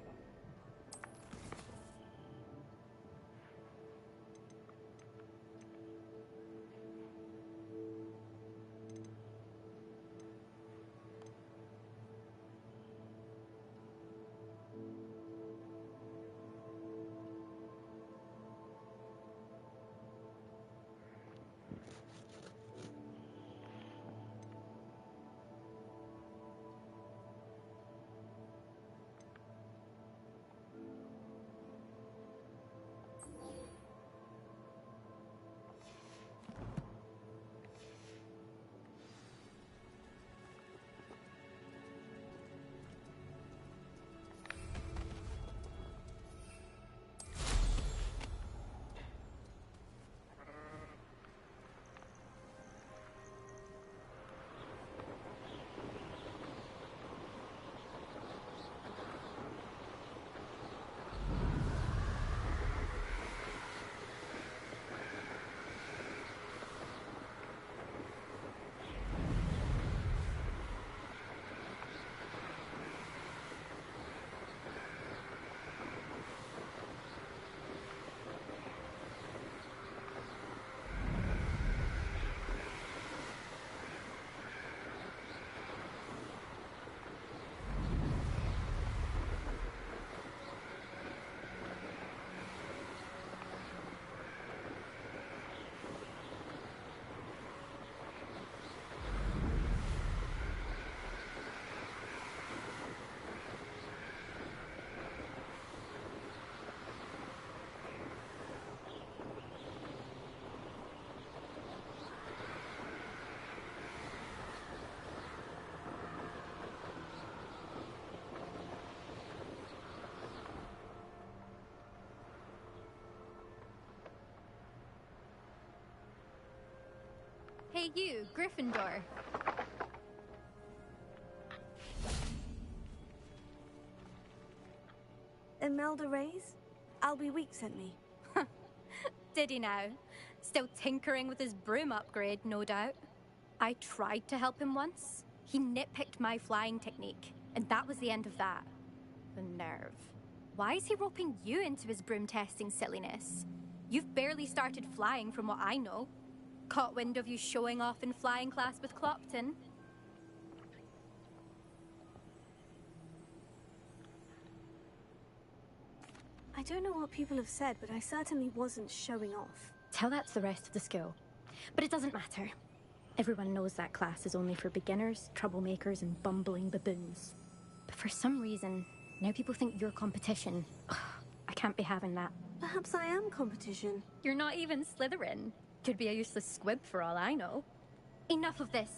Hey you, Gryffindor. Imelda Reyes? Albie Week sent me. Did he now? Still tinkering with his broom upgrade, no doubt. I tried to help him once. He nitpicked my flying technique, and that was the end of that. The nerve. Why is he roping you into his broom testing silliness? You've barely started flying from what I know. Caught wind of you showing off in flying class with Clopton? I don't know what people have said, but I certainly wasn't showing off. Tell that to the rest of the school. But it doesn't matter. Everyone knows that class is only for beginners, troublemakers, and bumbling baboons. But for some reason, now people think you're competition. Ugh, I can't be having that. Perhaps I am competition. You're not even Slytherin. Could be a useless squib for all I know. Enough of this.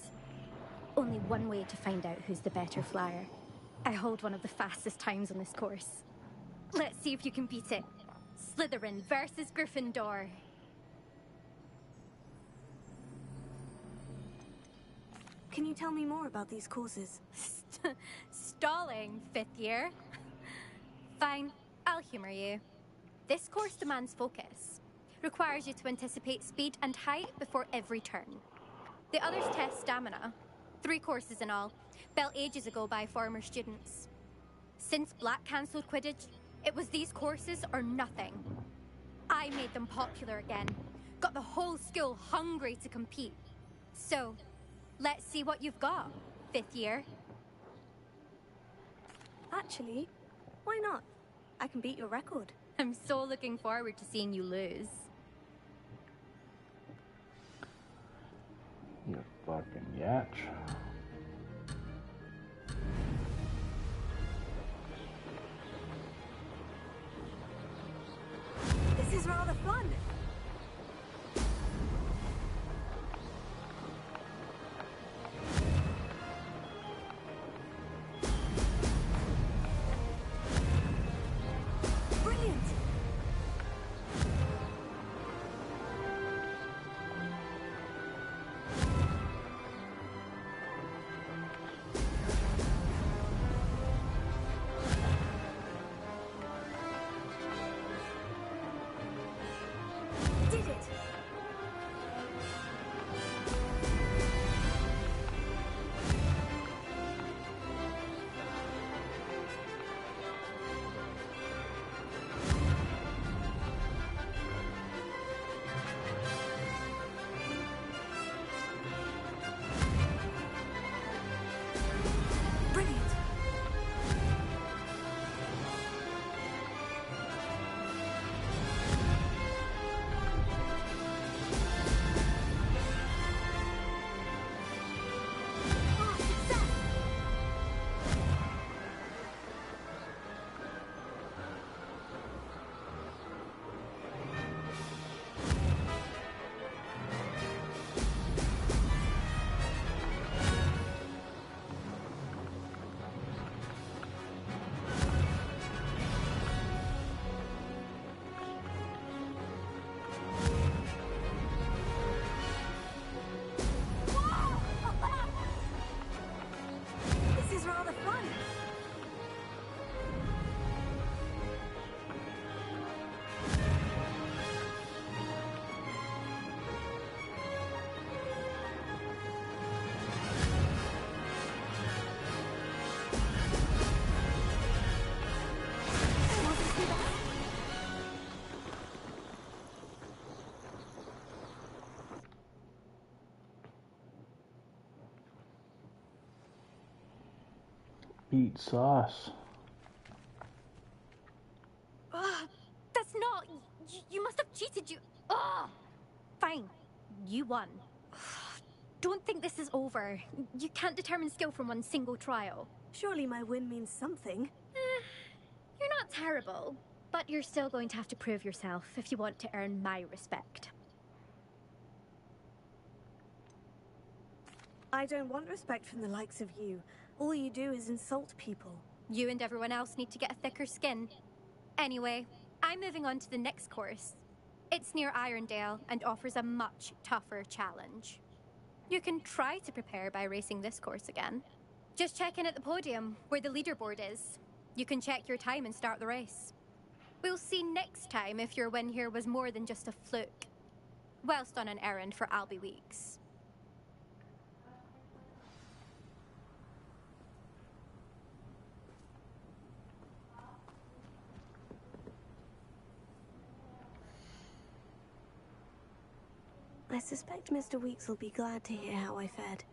Only one way to find out who's the better flyer. I hold one of the fastest times on this course. Let's see if you can beat it. Slytherin versus Gryffindor. Can you tell me more about these courses? Stalling, 5th year. Fine, I'll humor you. This course demands focus. Requires you to anticipate speed and height before every turn. The others test stamina. 3 courses in all, built ages ago by former students. Since Black cancelled Quidditch, it was these courses or nothing. I made them popular again. Got the whole school hungry to compete. So, let's see what you've got, 5th year. Actually, why not? I can beat your record. I'm so looking forward to seeing you lose. You fucking yatch. This is rather fun. Brilliant. Eat sauce. That's not... You must have cheated, you... Ugh! Fine. You won. Don't think this is over. You can't determine skill from one single trial. Surely my win means something. You're not terrible, but you're still going to have to prove yourself if you want to earn my respect. I don't want respect from the likes of you. All you do is insult people. You and everyone else need to get a thicker skin. Anyway, I'm moving on to the next course. It's near Irondale and offers a much tougher challenge. You can try to prepare by racing this course again. Just check in at the podium, where the leaderboard is. You can check your time and start the race. We'll see next time if your win here was more than just a fluke. Whilst on an errand for Albie Weeks. I suspect Mr. Weeks will be glad to hear how I fared.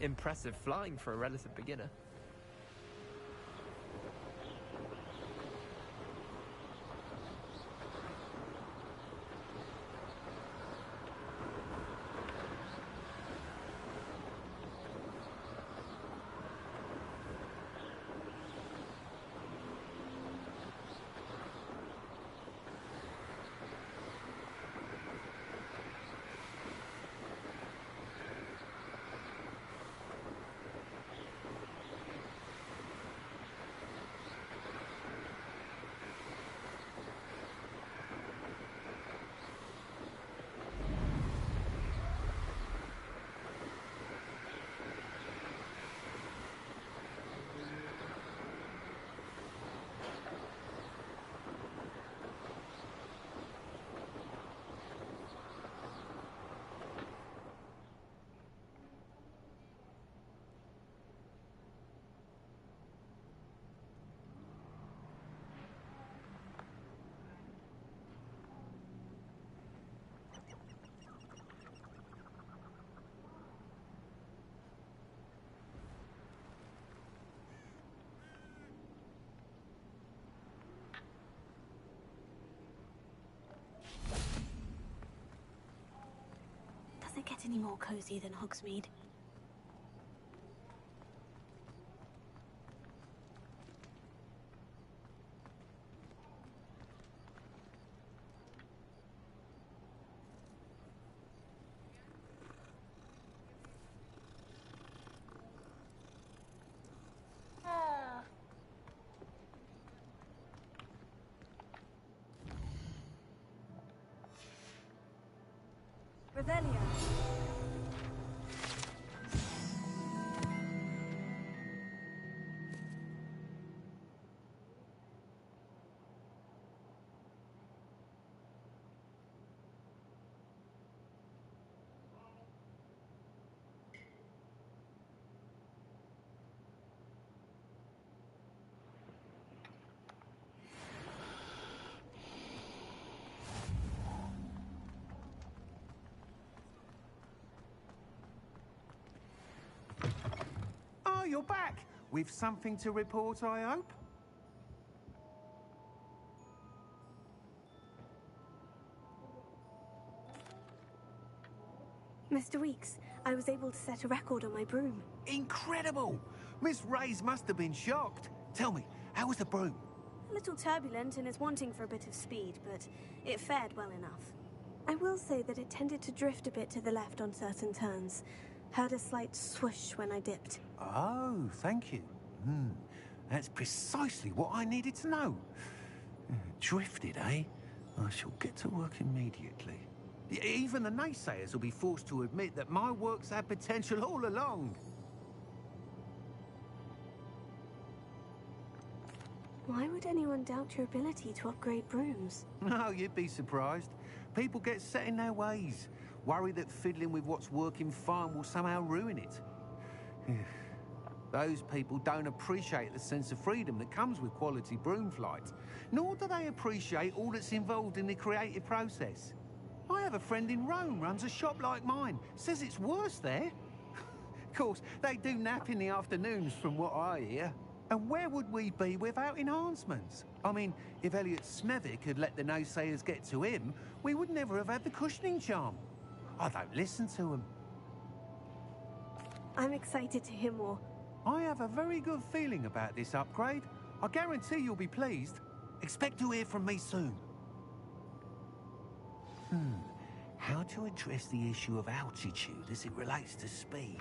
Impressive flying for a relative beginner. Does it get any more cozy than Hogsmeade? Revelio. Oh, you're back! With something to report, I hope? Mr. Weeks, I was able to set a record on my broom. Incredible! Miss Reyes must have been shocked. Tell me, how was the broom? A little turbulent and is wanting for a bit of speed, but it fared well enough. I will say that it tended to drift a bit to the left on certain turns. Heard a slight swoosh when I dipped. Oh, thank you. That's precisely what I needed to know. Drifted, eh? I shall get to work immediately. Even the naysayers will be forced to admit that my work's had potential all along. Why would anyone doubt your ability to upgrade brooms? No, you'd be surprised. People get set in their ways, worry that fiddling with what's working fine will somehow ruin it. Those people don't appreciate the sense of freedom that comes with quality broom flight, nor do they appreciate all that's involved in the creative process. I have a friend in Rome runs a shop like mine, says it's worse there. Of course, they do nap in the afternoons from what I hear. And where would we be without enhancements? I mean, if Elliot Smethwick had let the naysayers get to him, we would never have had the cushioning charm. I don't listen to them. I'm excited to hear more. I have a very good feeling about this upgrade. I guarantee you'll be pleased. Expect to hear from me soon. How to address the issue of altitude as it relates to speed?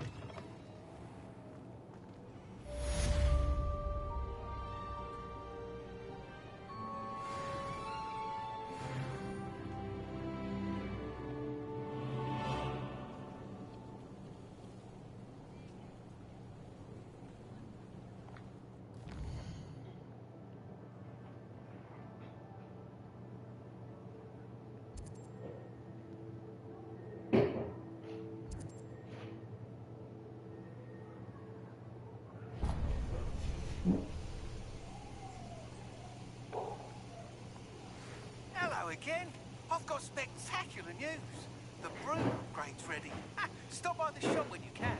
Hello again. I've got spectacular news. The broom upgrade's ready. Stop by the shop when you can.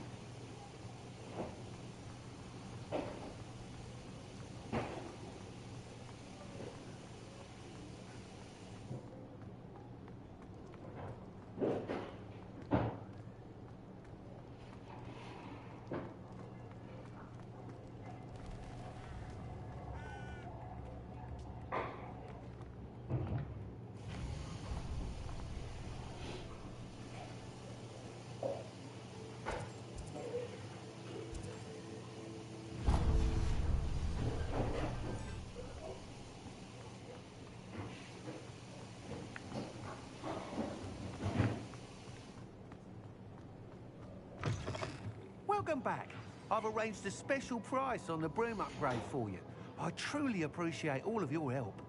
Welcome back. I've arranged a special price on the broom upgrade for you. I truly appreciate all of your help.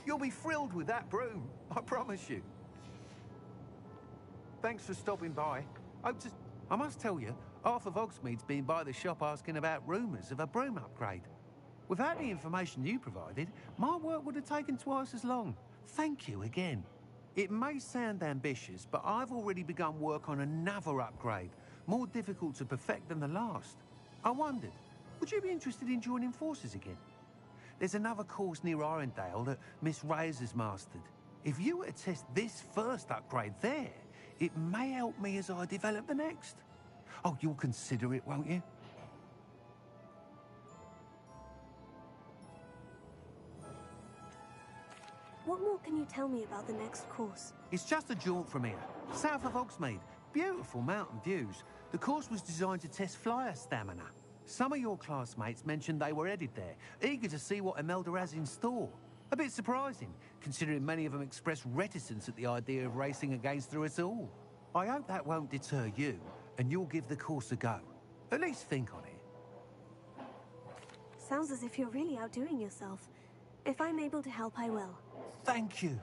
You'll be thrilled with that broom, I promise you. Thanks for stopping by. I must tell you, half of Hogsmeade's been by the shop asking about rumours of a broom upgrade. Without the information you provided, my work would have taken twice as long. Thank you again. It may sound ambitious, but I've already begun work on another upgrade, more difficult to perfect than the last. I wondered, would you be interested in joining forces again? There's another course near Arendelle that Miss Reyes has mastered. If you were to test this first upgrade there, it may help me as I develop the next. Oh, you'll consider it, won't you? What more can you tell me about the next course? It's just a jaunt from here, south of Hogsmeade. Beautiful mountain views. The course was designed to test flyer stamina. Some of your classmates mentioned they were headed there, eager to see what Imelda has in store. A bit surprising, considering many of them expressed reticence at the idea of racing against her at all. I hope that won't deter you, and you'll give the course a go. At least think on it. Sounds as if you're really outdoing yourself. If I'm able to help, I will. Thank you.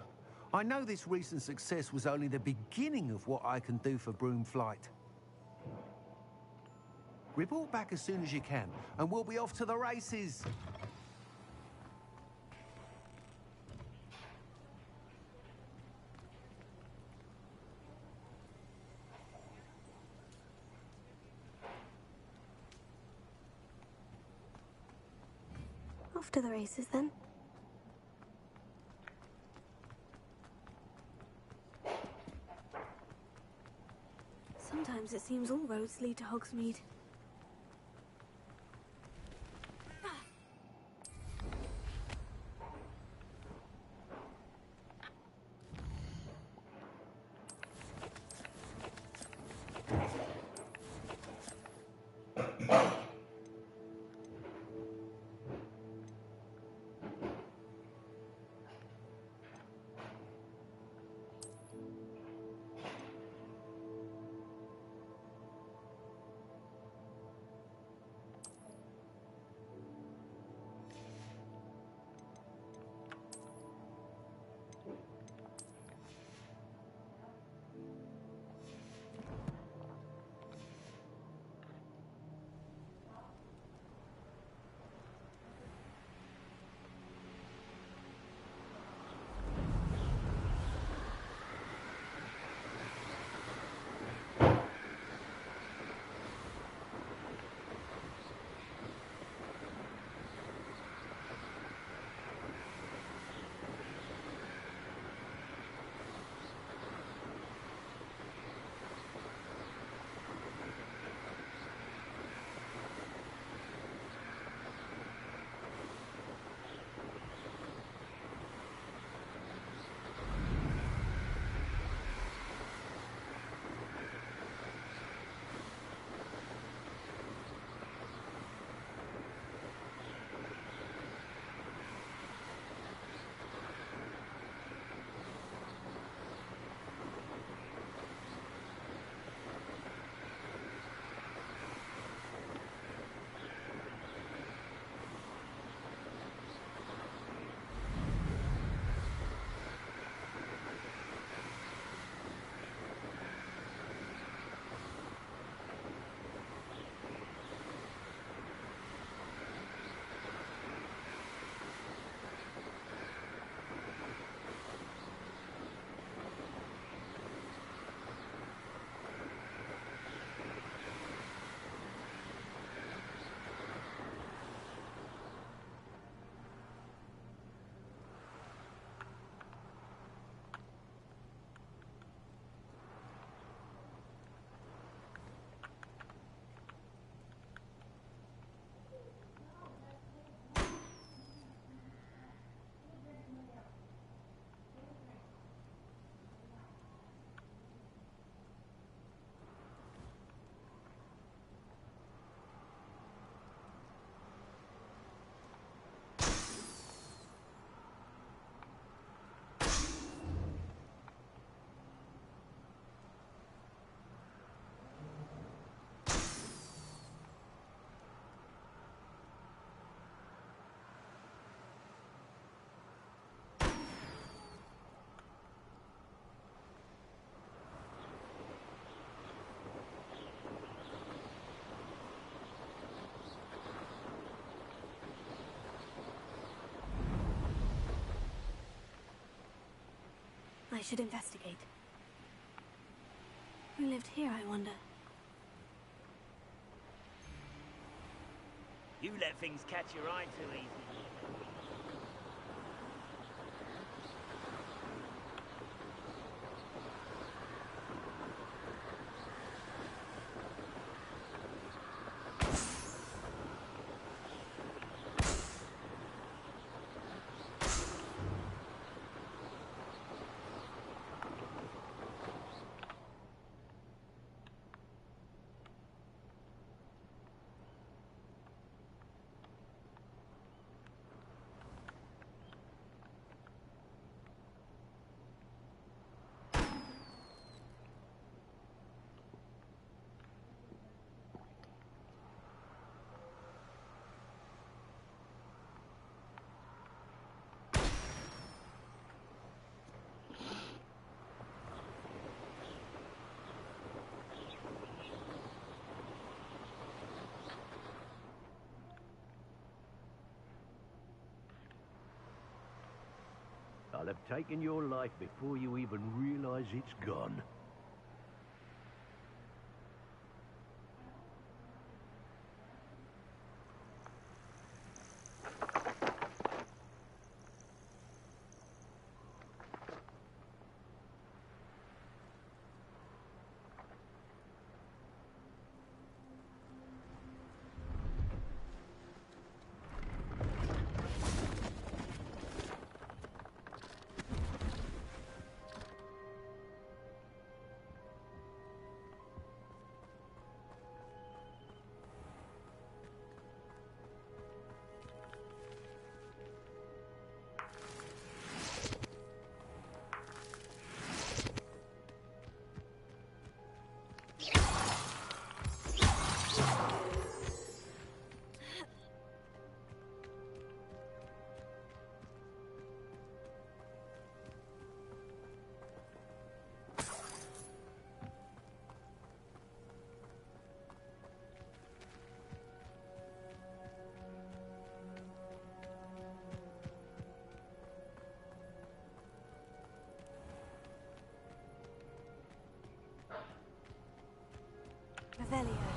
I know this recent success was only the beginning of what I can do for broom flight. Report back as soon as you can, and we'll be off to the races. Off to the races, then. Sometimes it seems all roads lead to Hogsmeade. I should investigate. Who lived here, I wonder? You let things catch your eye too easy. I'll have taken your life before you even realize it's gone. Revelio.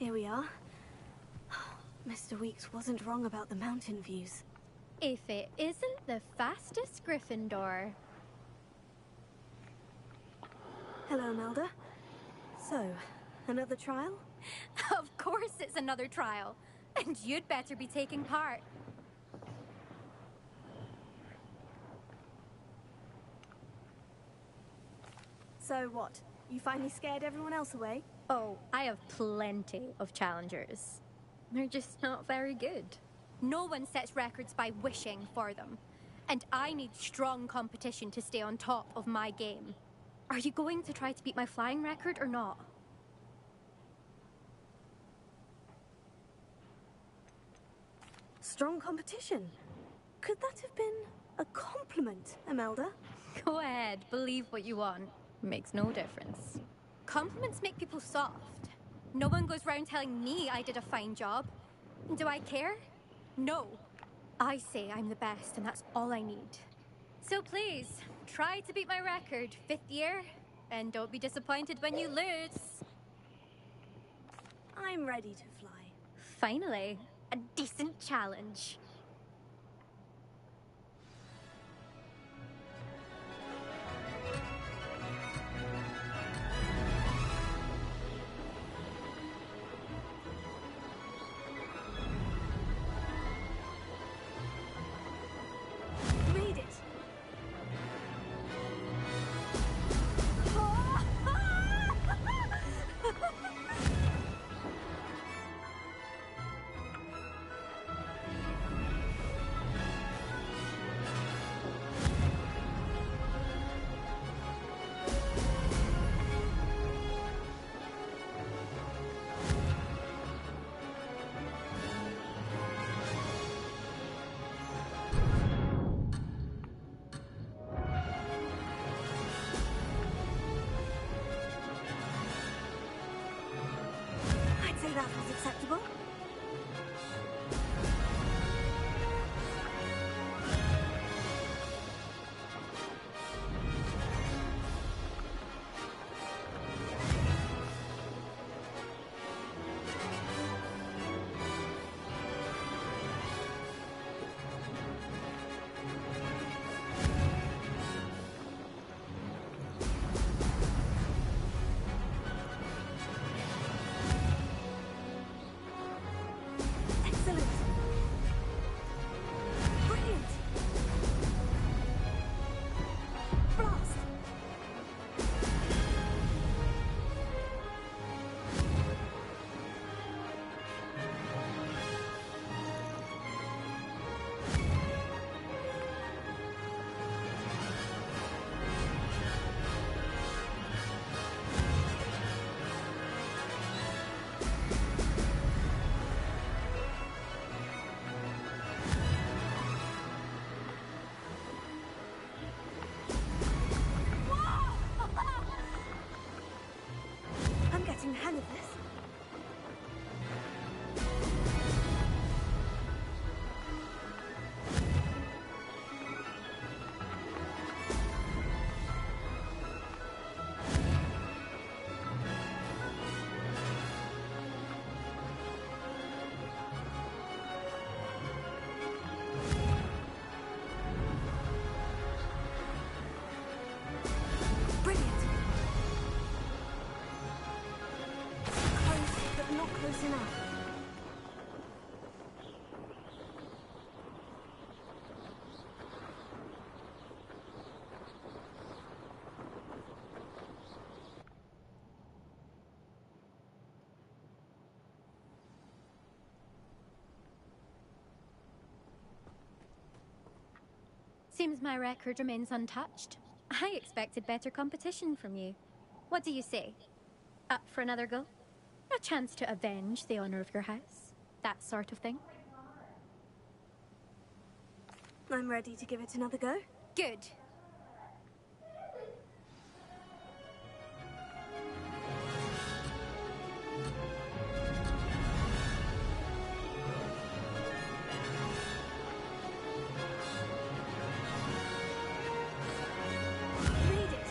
Here we are. Mr. Weeks wasn't wrong about the mountain views. If it isn't the fastest Gryffindor. Hello, Melda. So, another trial? Of course it's another trial. And you'd better be taking part. So what? You finally scared everyone else away? Oh, I have plenty of challengers. They're just not very good. No one sets records by wishing for them. And I need strong competition to stay on top of my game. Are you going to try to beat my flying record or not? Strong competition? Could that have been A compliment, Imelda. Go ahead, believe what you want. Makes no difference. Compliments make people soft. No one goes round telling me I did a fine job. Do I care? No. I say I'm the best, and that's all I need. So please, try to beat my record, 5th year, and don't be disappointed when you lose. I'm ready to fly. Finally, a decent challenge. Read it. I'd say that was acceptable. Excellent. Brilliant. Blast. I'm getting the hang of this. Brilliant. Close, but not close enough. Seems my record remains untouched. I expected better competition from you. What do you say? Up for another go? A chance to avenge the honor of your house? That sort of thing? I'm ready to give it another go. Good. Read it.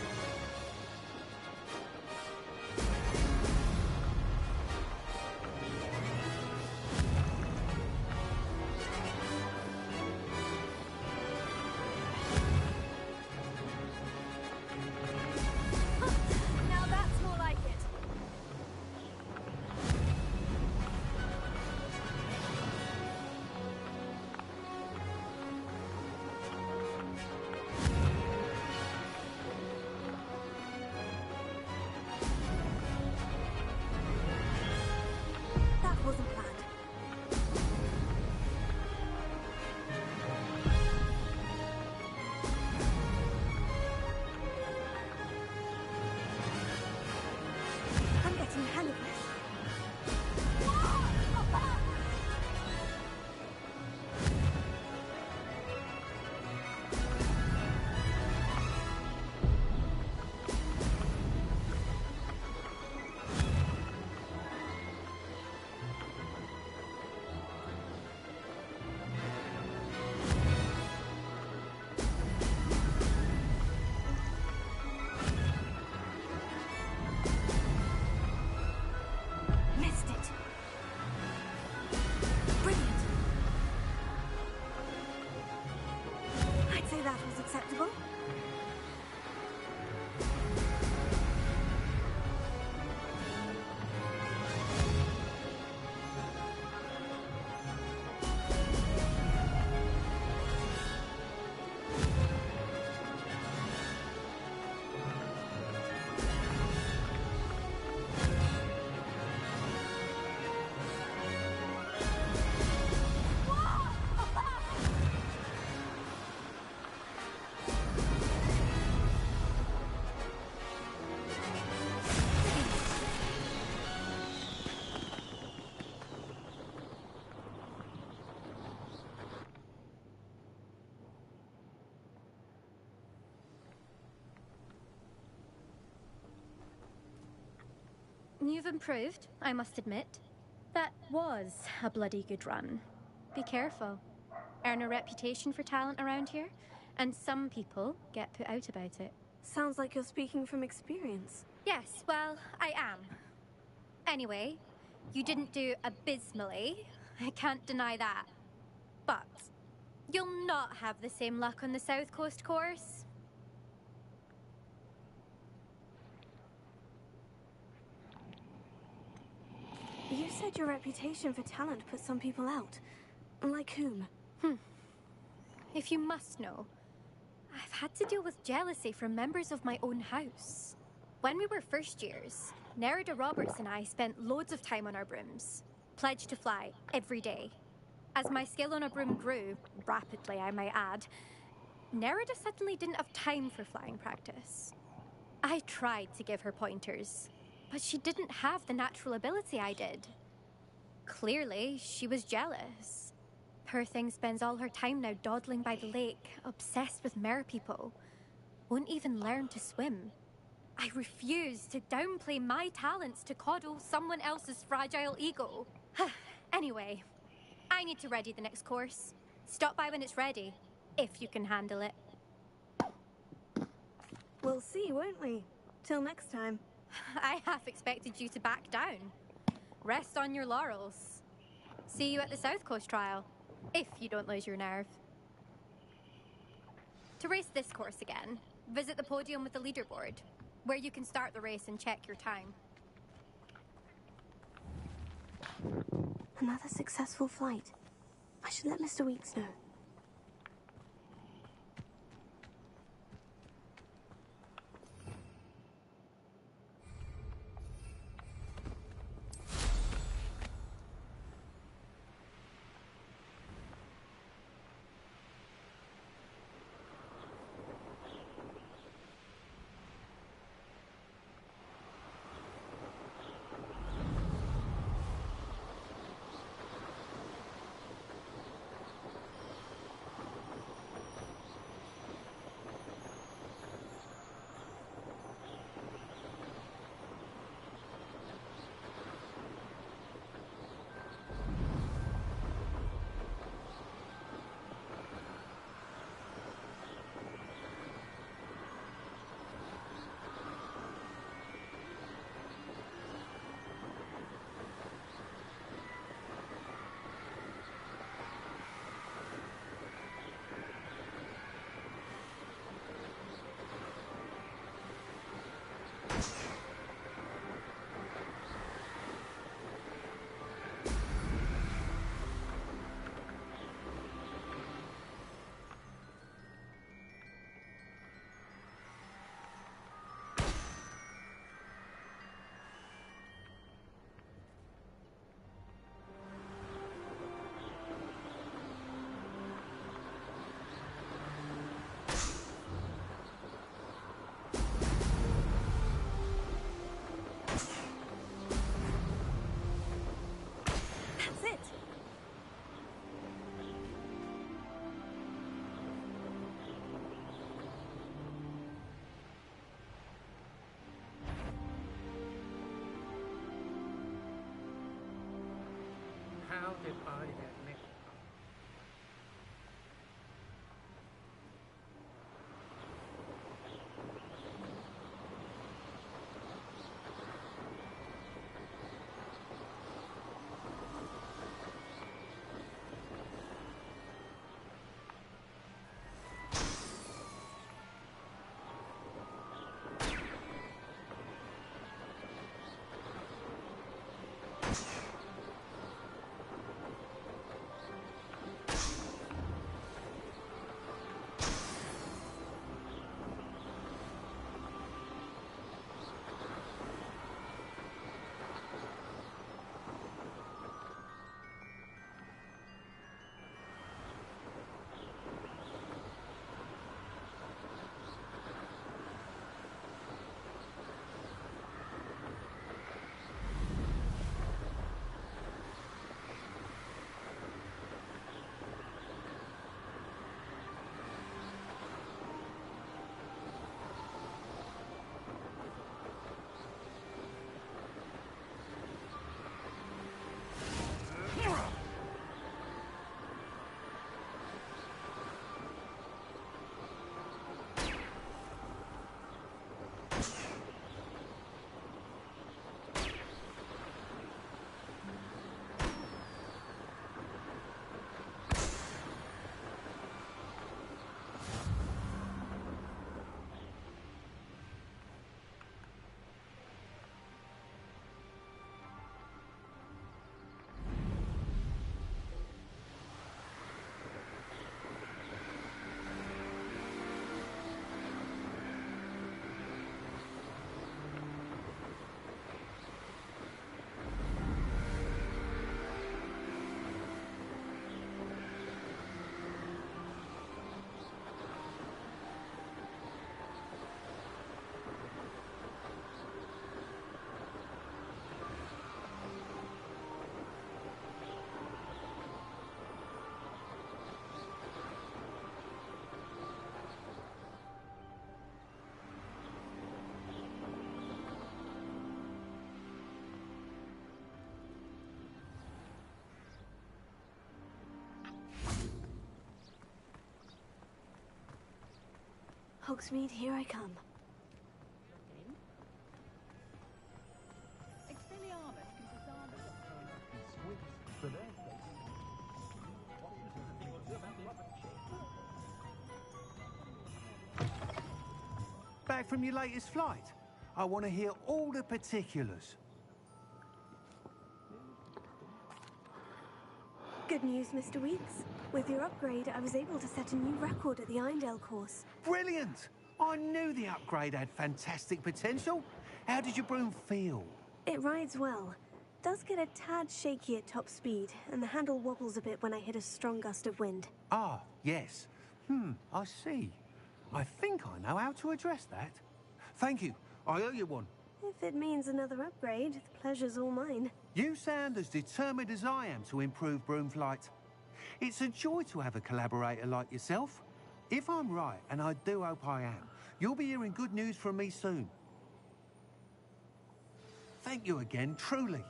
Acceptable? You've improved, I must admit. That was a bloody good run. Be careful. Earn a reputation for talent around here, and some people get put out about it. Sounds like you're speaking from experience. Yes, well, I am. Anyway, you didn't do abysmally. I can't deny that. But you'll not have the same luck on the South Coast course. You said your reputation for talent put some people out. Like whom? If you must know, I've had to deal with jealousy from members of my own house. When we were first years, Nerida Roberts and I spent loads of time on our brooms, pledged to fly every day. As my skill on a broom grew, rapidly I might add, Nerida suddenly didn't have time for flying practice. I tried to give her pointers, but she didn't have the natural ability I did. Clearly, she was jealous. Poor thing spends all her time now dawdling by the lake, obsessed with merpeople. Won't even learn to swim. I refuse to downplay my talents to coddle someone else's fragile ego. Anyway, I need to ready the next course. Stop by when it's ready, if you can handle it. We'll see, won't we? Till next time. I half expected you to back down. Rest on your laurels. See you at the South Coast trial, if you don't lose your nerve. To race this course again, visit the podium with the leaderboard, where you can start the race and check your time. Another successful flight. I should let Mr. Weeks know. How did I get nicked? Hogsmeade, here I come. Back from your latest flight? I want to hear all the particulars. Good news, Mr. Weeks. With your upgrade, I was able to set a new record at the Irondale course. Brilliant! I knew the upgrade had fantastic potential. How did your broom feel? It rides well. Does get a tad shaky at top speed, and the handle wobbles a bit when I hit a strong gust of wind. Ah, yes. I see. I think I know how to address that. Thank you. I owe you one. If it means another upgrade, the pleasure's all mine. You sound as determined as I am to improve broom flight. It's a joy to have a collaborator like yourself. If I'm right, and I do hope I am, you'll be hearing good news from me soon. Thank you again, truly.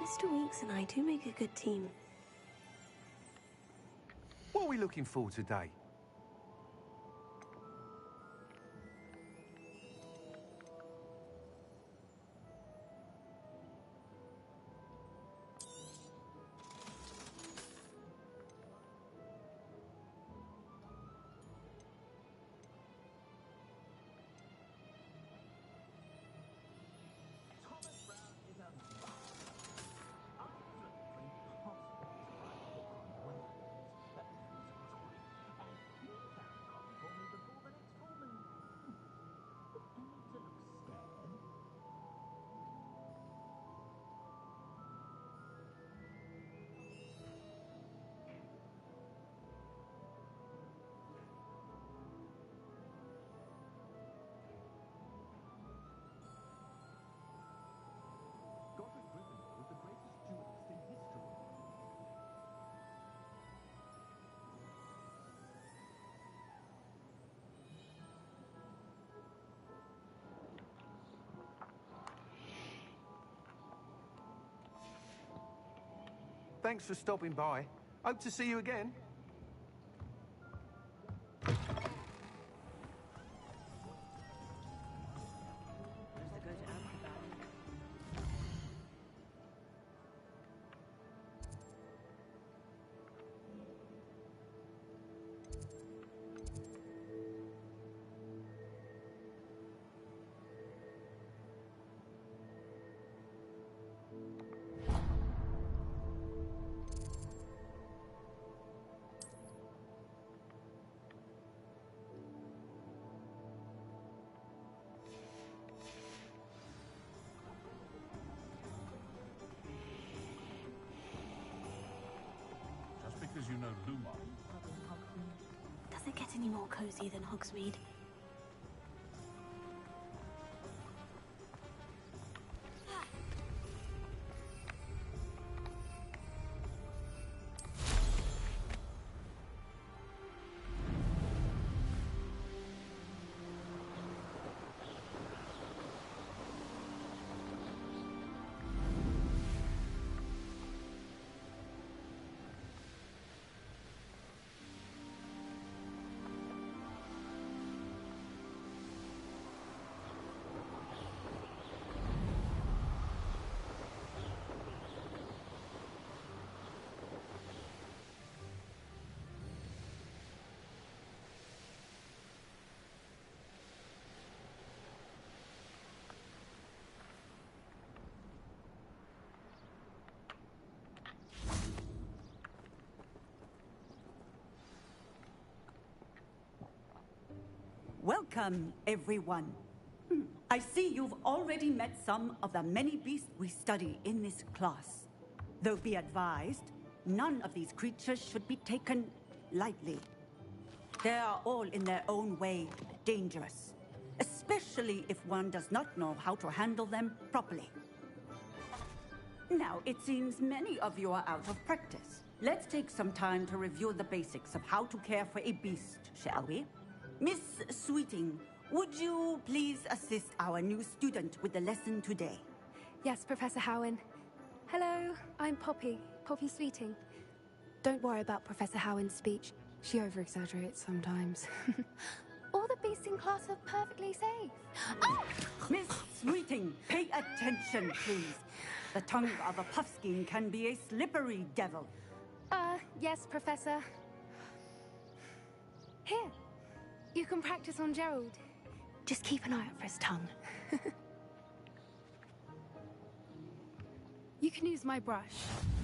Mr. Weeks and I do make a good team. What are we looking for today? Thanks for stopping by. Hope to see you again. any more cozy than Hogsmeade. Welcome, everyone. I see you've already met some of the many beasts we study in this class. Though be advised, none of these creatures should be taken lightly. They are all in their own way dangerous, especially if one does not know how to handle them properly. Now, it seems many of you are out of practice. Let's take some time to review the basics of how to care for a beast, shall we? Miss Sweeting, would you please assist our new student with the lesson today? Yes, Professor Howen. Hello, I'm Poppy Sweeting. Don't worry about Professor Howen's speech. She over-exaggerates sometimes. All the beasts in class are perfectly safe. Oh! Miss Sweeting, pay attention, please. The tongue of a puffskein can be a slippery devil. Yes, Professor. Here. You can practice on Gerald. Just keep an eye out for his tongue. You can use my brush.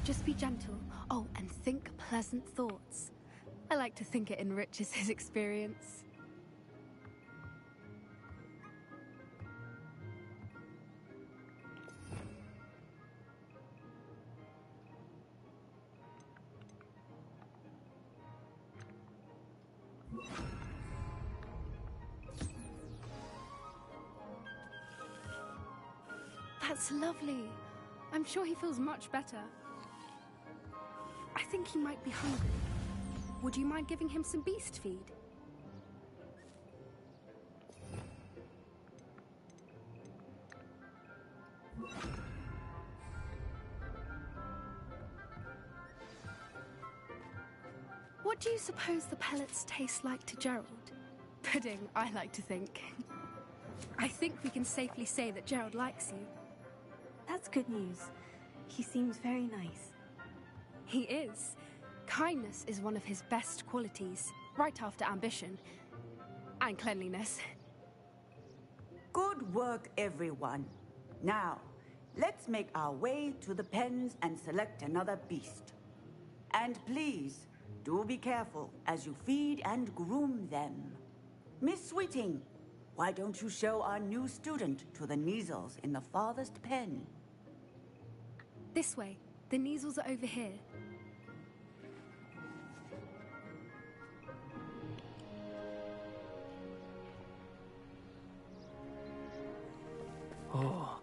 Just be gentle. Oh, and think pleasant thoughts. I like to think it enriches his experience. That's lovely. I'm sure he feels much better. I think he might be hungry. Would you mind giving him some beast feed? What do you suppose the pellets taste like to Gerald? Pudding, I like to think. I think we can safely say that Gerald likes you. That's good news. He seems very nice. He is. Kindness is one of his best qualities, right after ambition. And cleanliness. Good work, everyone. Now, let's make our way to the pens and select another beast. And please, do be careful as you feed and groom them. Miss Sweeting, why don't you show our new student to the Neasels in the farthest pen? This way. The Neasels are over here. Oh,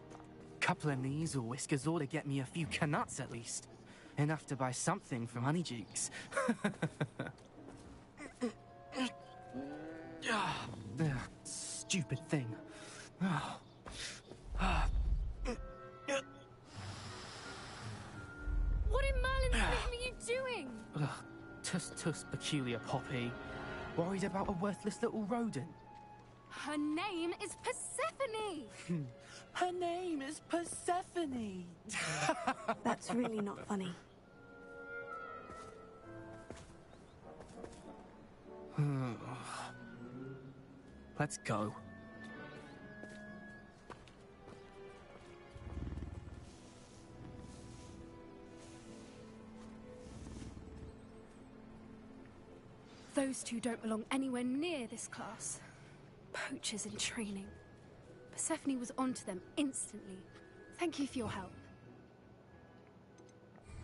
couple of Neasel whiskers ought to get me a few canuts at least. Enough to buy something from Honeydukes. Stupid thing. What in Merlin's name are you doing? Tuss, peculiar Poppy. Worried about a worthless little rodent. Her name is Persephone! Her name is Persephone! That's really not funny. Let's go. Those two don't belong anywhere near this class. Poachers in training. Persephone was onto them instantly. Thank you for your help.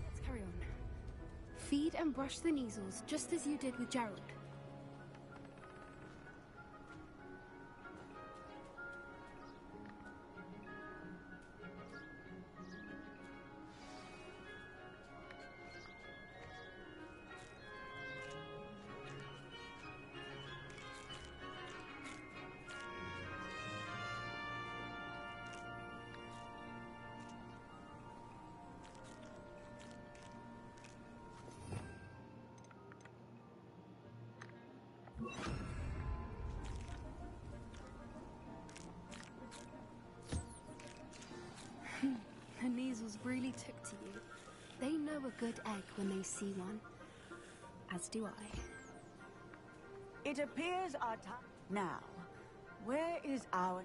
Let's carry on. Feed and brush the Neasels just as you did with Gerald. The measles really took to you. They know a good egg when they see one. As do I. It appears our time... Now, where is our...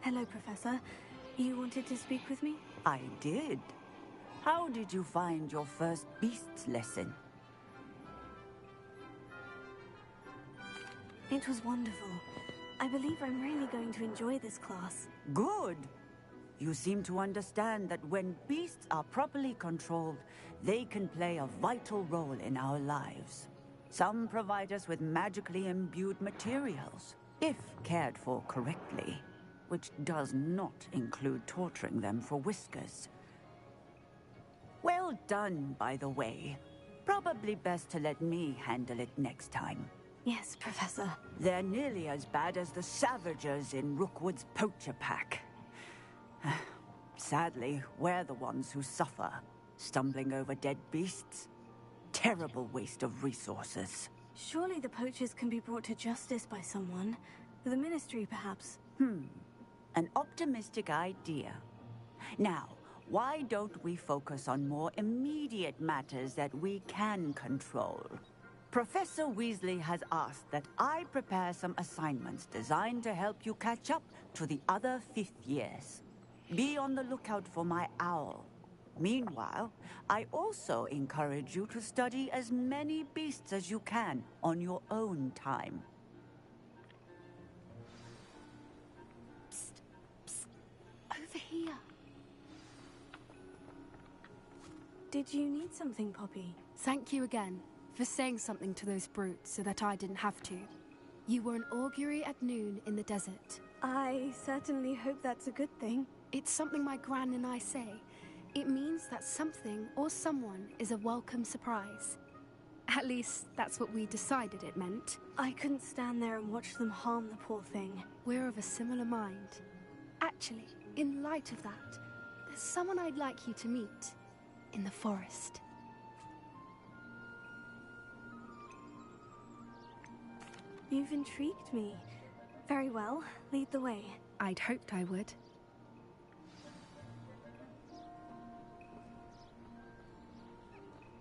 Hello, Professor. You wanted to speak with me? I did. How did you find your first beasts lesson? It was wonderful. I believe I'm really going to enjoy this class. Good. You seem to understand that when beasts are properly controlled, they can play a vital role in our lives. Some provide us with magically imbued materials, if cared for correctly, which does not include torturing them for whiskers. Well done, by the way. Probably best to let me handle it next time. Yes, Professor. They're nearly as bad as the Savagers in Rookwood's poacher pack. Sadly, we're the ones who suffer, stumbling over dead beasts. Terrible waste of resources. Surely the poachers can be brought to justice by someone. The Ministry, perhaps. An optimistic idea. Now, why don't we focus on more immediate matters that we can control? Professor Weasley has asked that I prepare some assignments designed to help you catch up to the other 5th years. Be on the lookout for my owl. Meanwhile, I also encourage you to study as many beasts as you can on your own time. Over here. Did you need something, Poppy? Thank you again for saying something to those brutes so that I didn't have to. You were an augury at noon in the desert. I certainly hope that's a good thing. It's something my gran and I say. It means that something or someone is a welcome surprise. At least, that's what we decided it meant. I couldn't stand there and watch them harm the poor thing. We're of a similar mind. Actually, in light of that, there's someone I'd like you to meet. In the forest. You've intrigued me. Very well. Lead the way. I'd hoped I would.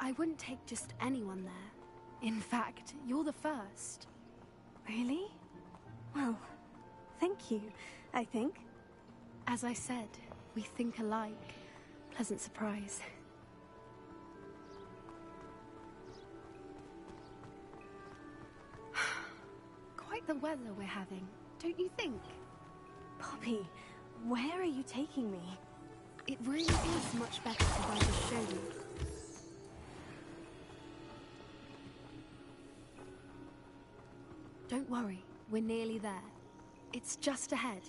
I wouldn't take just anyone there. In fact, you're the first. Really? Well, thank you, I think. As I said, we think alike. Pleasant surprise. Quite the weather we're having, don't you think? Poppy, where are you taking me? It really is much better if I just show you. Don't worry, we're nearly there. It's just ahead.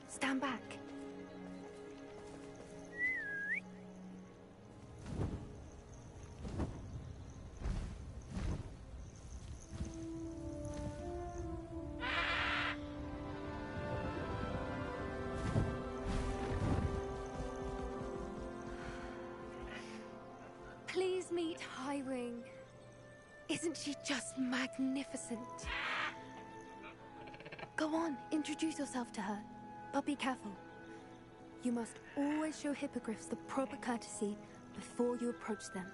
Stand back. Please meet Highwing. Isn't she just magnificent? Go on, introduce yourself to her. But be careful. You must always show hippogriffs the proper courtesy before you approach them.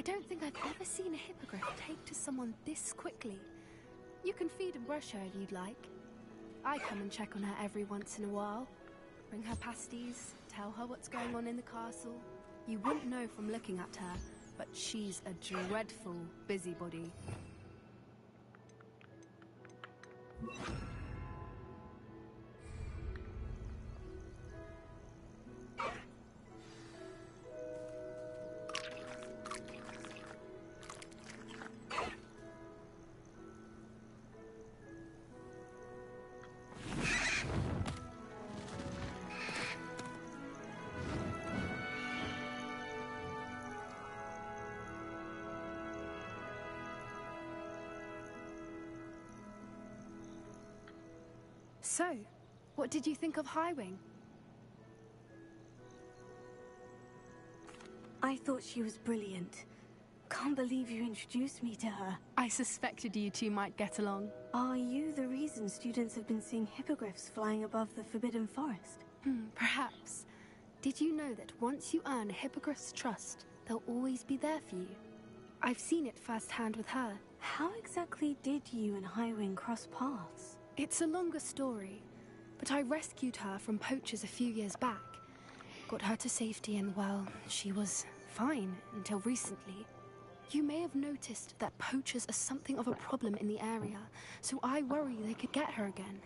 I don't think I've ever seen a hippogriff take to someone this quickly. You can feed and brush her if you'd like. I come and check on her every once in a while. Bring her pasties, tell her what's going on in the castle. You wouldn't know from looking at her, but she's a dreadful busybody. So, what did you think of Highwing? I thought she was brilliant. Can't believe you introduced me to her. I suspected you two might get along. Are you the reason students have been seeing hippogriffs flying above the Forbidden Forest? Perhaps. Did you know that once you earn a hippogriff's trust, they'll always be there for you? I've seen it firsthand with her. How exactly did you and Highwing cross paths? It's a longer story, but I rescued her from poachers a few years back. Got her to safety and, well, she was fine until recently. You may have noticed that poachers are something of a problem in the area, so I worry they could get her again.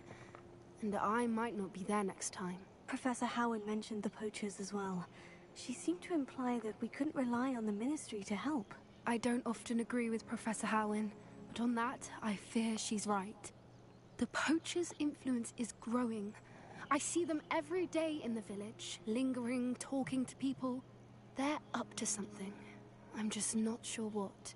And I might not be there next time. Professor Howard mentioned the poachers as well. She seemed to imply that we couldn't rely on the Ministry to help. I don't often agree with Professor Howard, but on that, I fear she's right. The poachers' influence is growing. I see them every day in the village, lingering, talking to people. They're up to something. I'm just not sure what.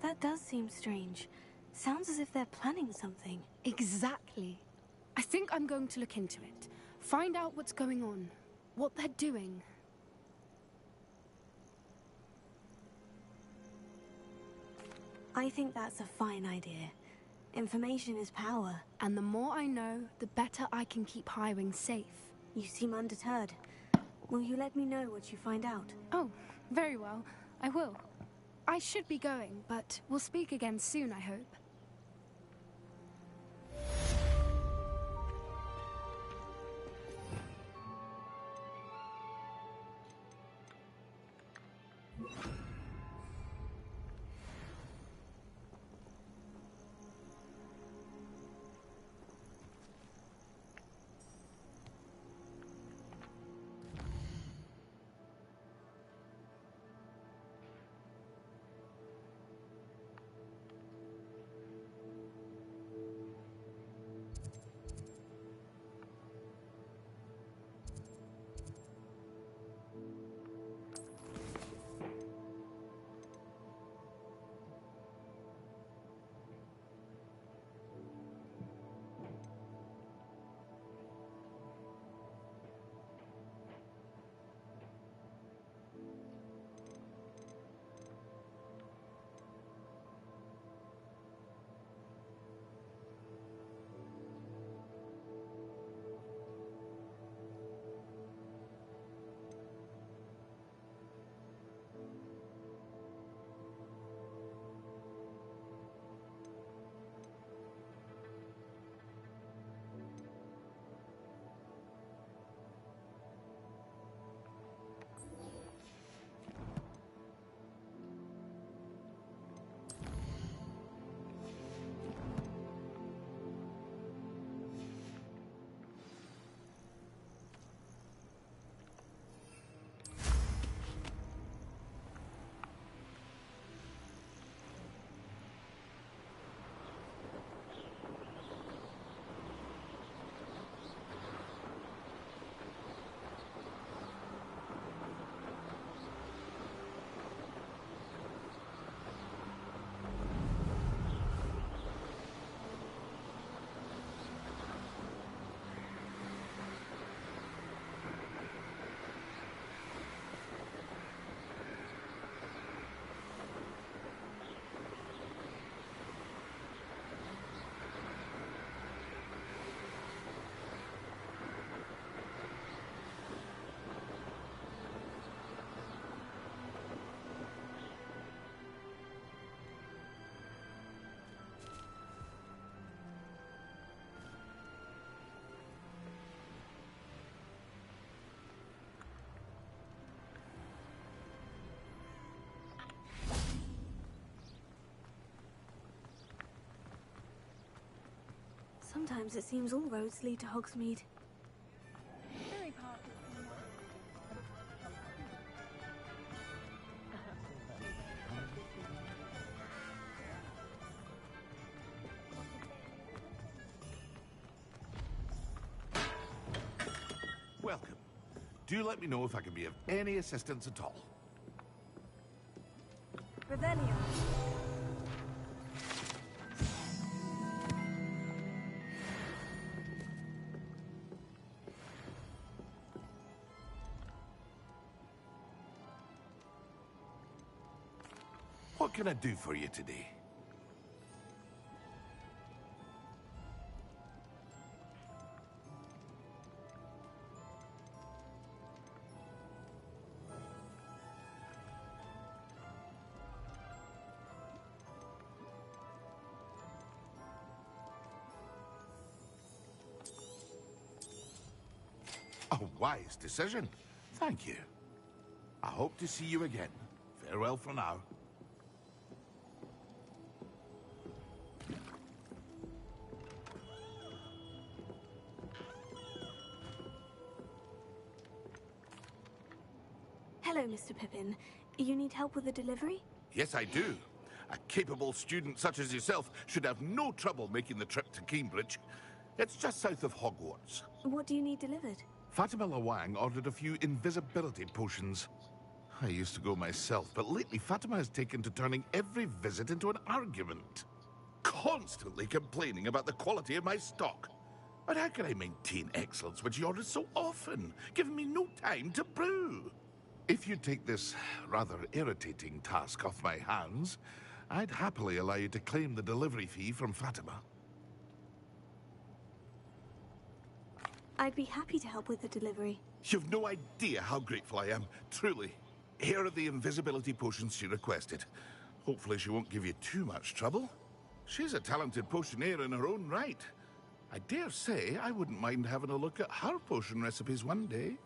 That does seem strange. Sounds as if they're planning something. Exactly. I think I'm going to look into it. Find out what's going on, what they're doing. I think that's a fine idea. Information is power. And the more I know, the better I can keep Highwing safe. You seem undeterred. Will you let me know what you find out? Oh, very well. I will. I should be going, but we'll speak again soon, I hope. Sometimes it seems all roads lead to Hogsmeade. Very part. Welcome. Do let me know if I can be of any assistance at all. Revelio. What can I do for you today? A wise decision. Thank you. I hope to see you again. Farewell for now. Hello, Mr. Pippin. You need help with a delivery? Yes, I do. A capable student such as yourself should have no trouble making the trip to Cambridge. It's just south of Hogwarts. What do you need delivered? Fatima Lawang ordered a few invisibility potions. I used to go myself, but lately Fatima has taken to turning every visit into an argument. Constantly complaining about the quality of my stock. But how can I maintain excellence when she orders so often, giving me no time to brew? If you take this rather irritating task off my hands, I'd happily allow you to claim the delivery fee from Fatima. I'd be happy to help with the delivery. You've no idea how grateful I am, truly. Here are the invisibility potions she requested. Hopefully she won't give you too much trouble. She's a talented potioneer in her own right. I dare say I wouldn't mind having a look at her potion recipes one day.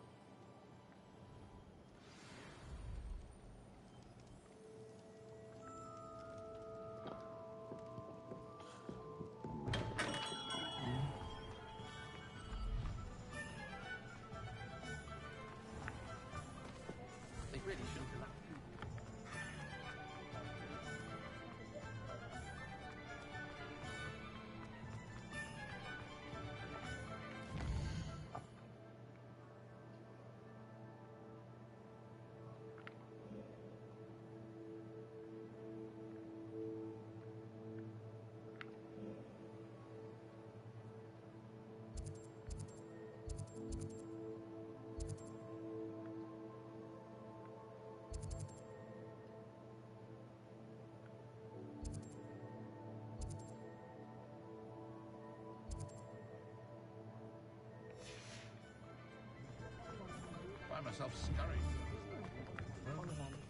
Find myself scurrying.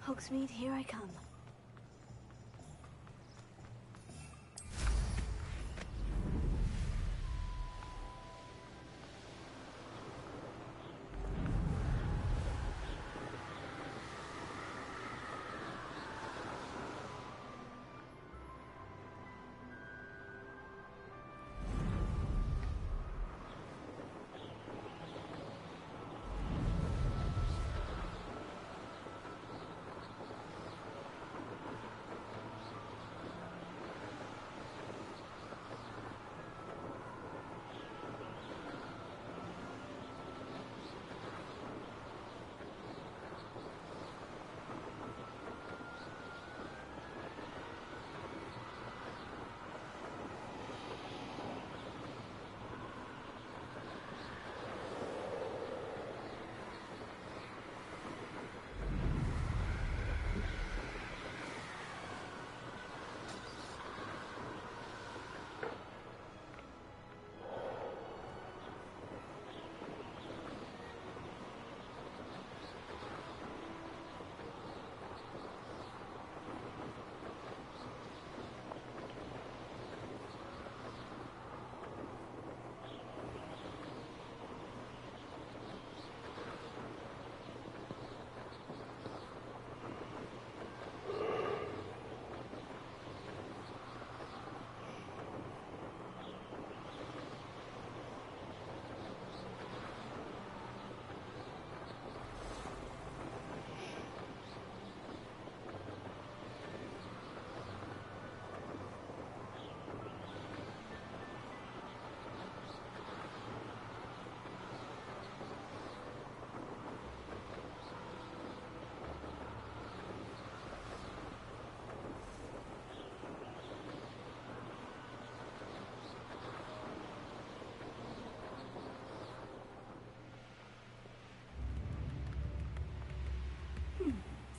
Hogsmeade, here I come.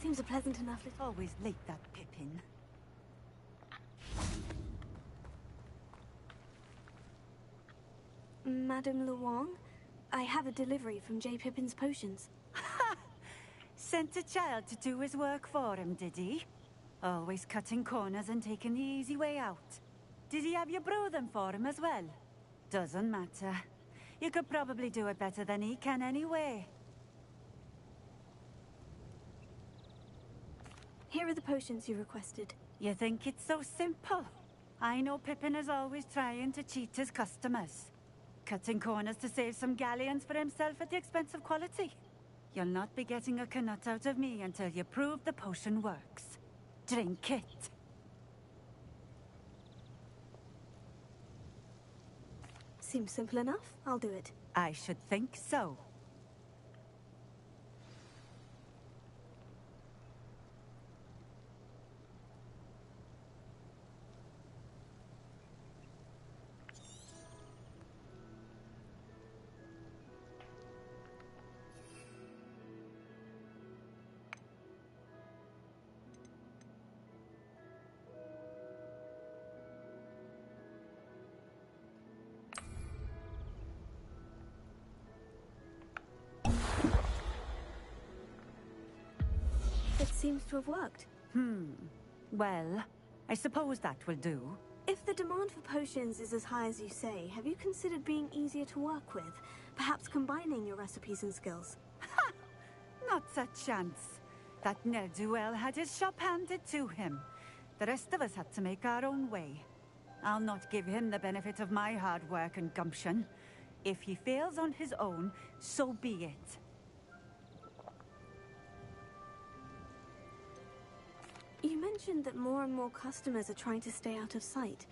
Seems a pleasant enough little... Always late, that Pippin. Madame Luong, I have a delivery from J. Pippin's Potions. Ha! Sent a child to do his work for him, did he? Always cutting corners and taking the easy way out. Did he have you brew them for him as well? Doesn't matter. You could probably do it better than he can anyway. Here are the potions you requested. You think it's so simple? I know Pippin is always trying to cheat his customers. Cutting corners to save some galleons for himself at the expense of quality. You'll not be getting a canut out of me until you prove the potion works. Drink it. Seems simple enough. I'll do it. I should think so. It seems to have worked. Well, I suppose that will do. If the demand for potions is as high as you say, have you considered being easier to work with? Perhaps combining your recipes and skills? Ha! Not a chance. That ne'er-do-well had his shop handed to him. The rest of us had to make our own way. I'll not give him the benefit of my hard work and gumption. If he fails on his own, so be it. You mentioned that more and more customers are trying to stay out of sight.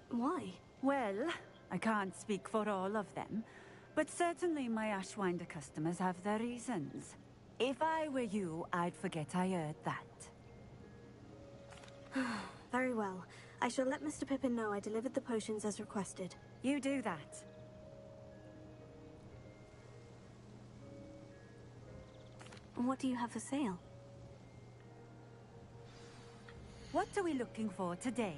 Why? Well, I can't speak for all of them, but certainly my Ashwinder customers have their reasons. If I were you, I'd forget I heard that. Very well. I shall let Mr. Pippin know I delivered the potions as requested. You do that. What do you have for sale? What are we looking for today?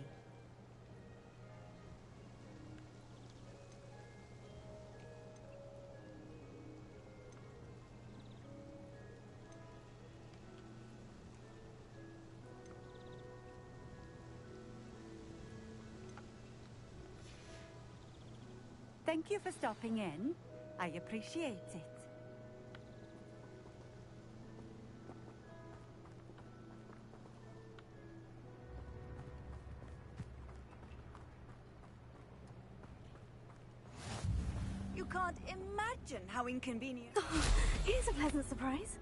Thank you for stopping in. I appreciate it. You can't imagine how inconvenient... Here's a pleasant surprise.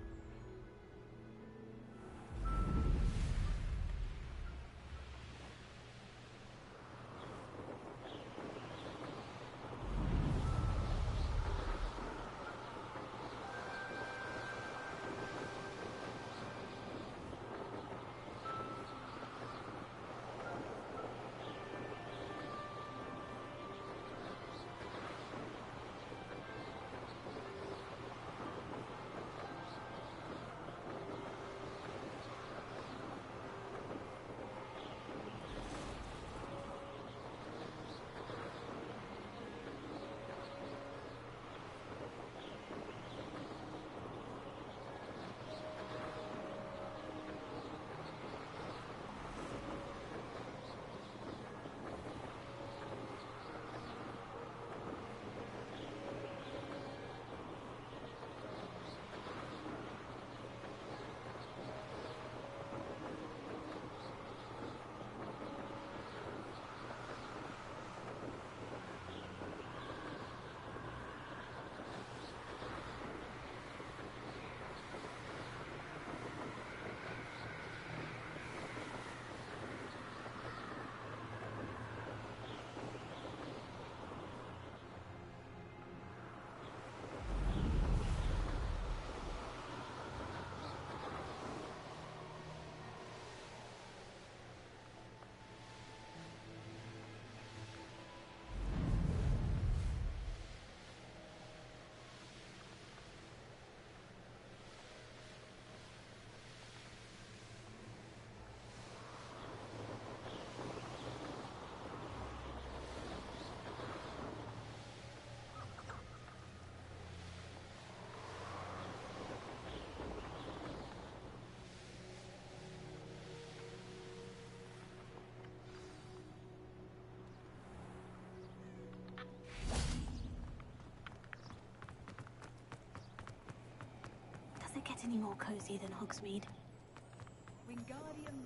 any more cozy than Hogsmeade. Wingardium.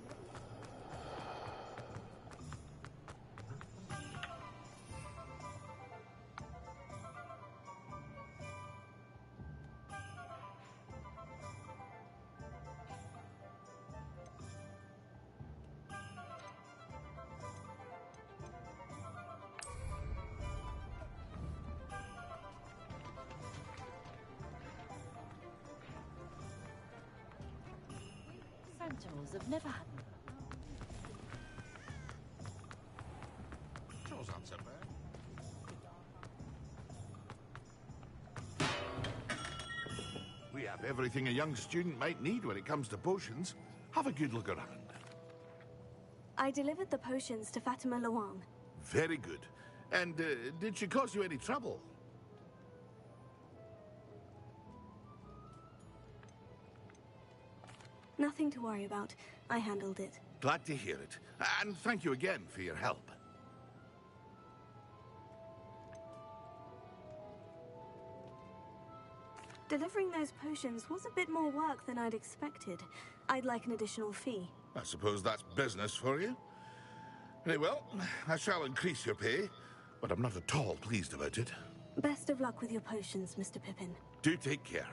Centaurs have never had. Jaws aren't so bad. We have everything a young student might need when it comes to potions. Have a good look around. I delivered the potions to Fatima Luang. Very good. And did she cause you any trouble? Nothing to worry about. I handled it. Glad to hear it. And thank you again for your help. Delivering those potions was a bit more work than I'd expected. I'd like an additional fee. I suppose that's business for you. Very well, I shall increase your pay, but I'm not at all pleased about it. Best of luck with your potions, Mr. Pippin. Do take care.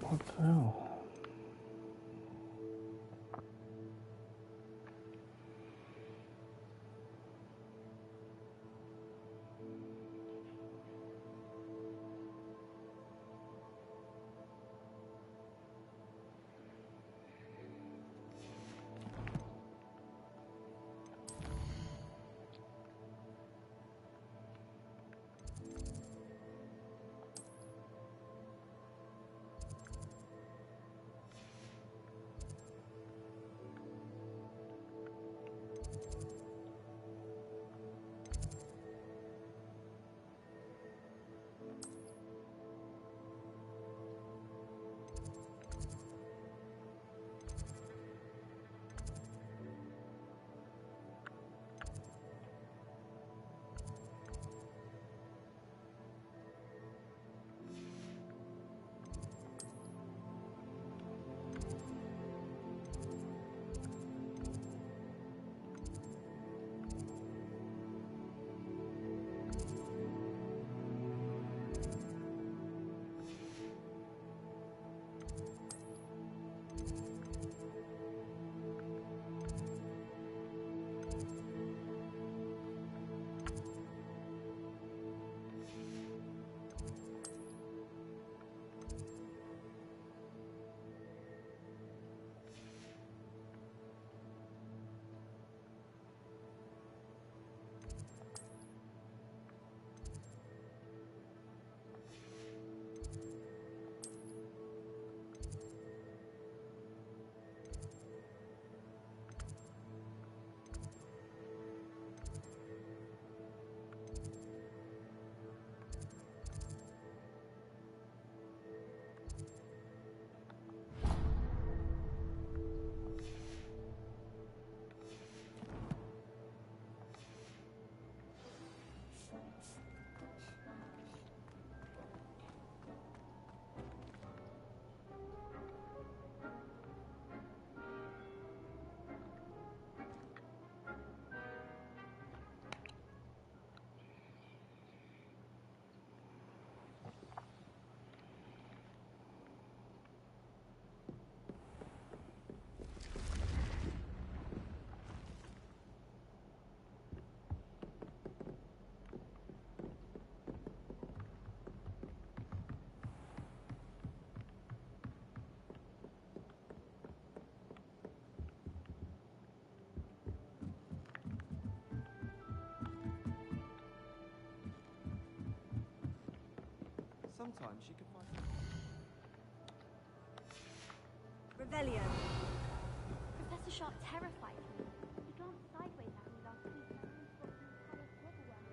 What the hell? Sometimes she can find... Revelio. Professor Sharp terrified me. He glanced sideways at me last week and I almost got the entire global worm.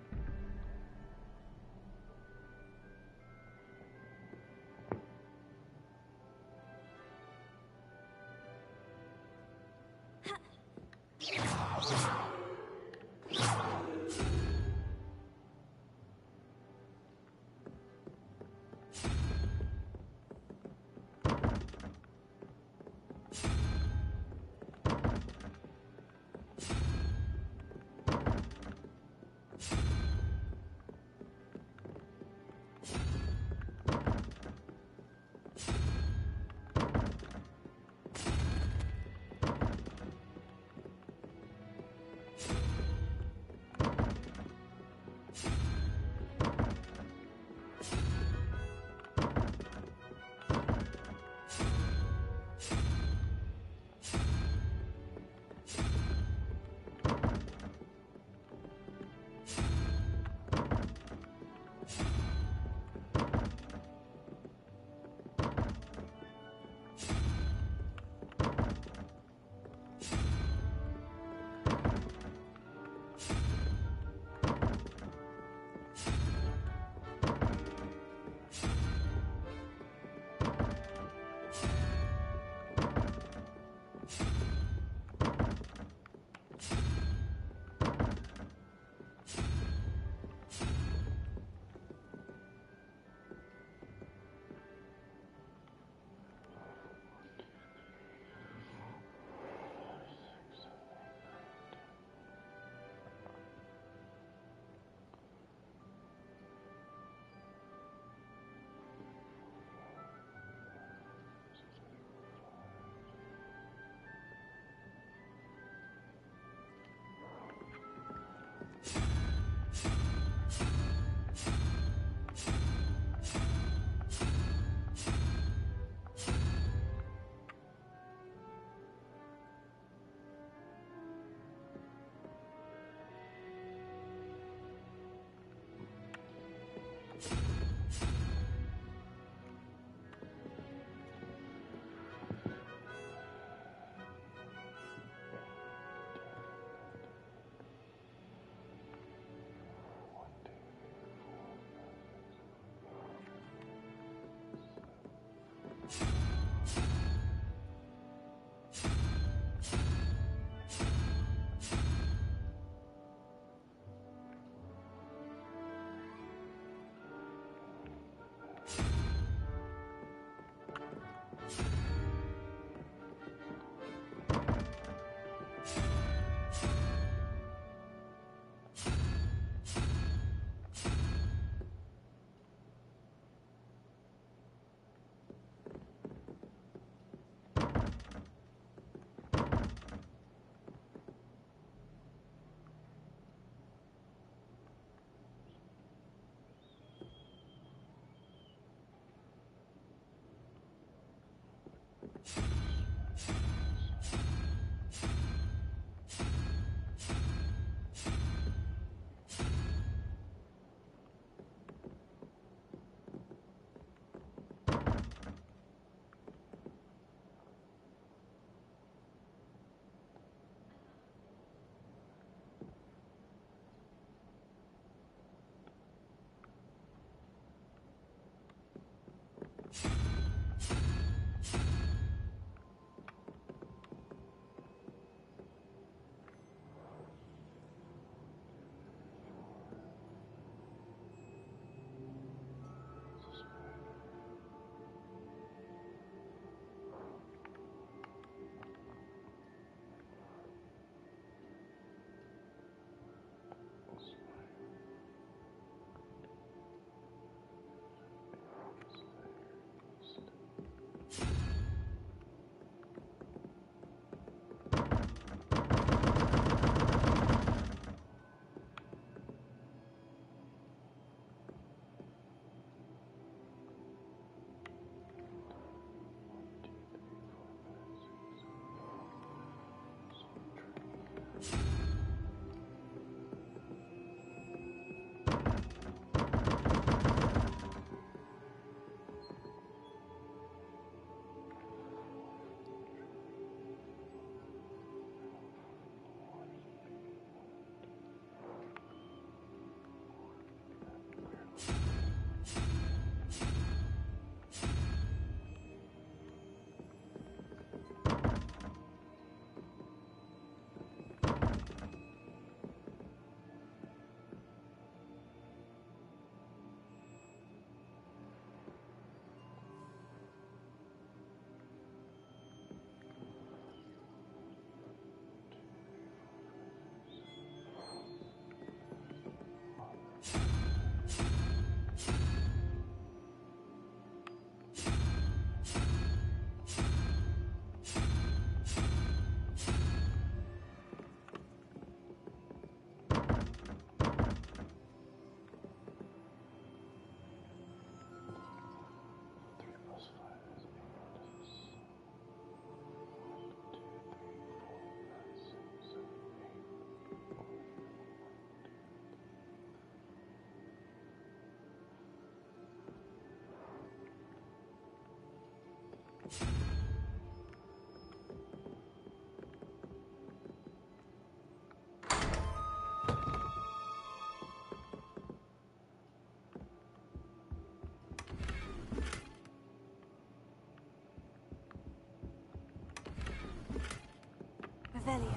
Revelio.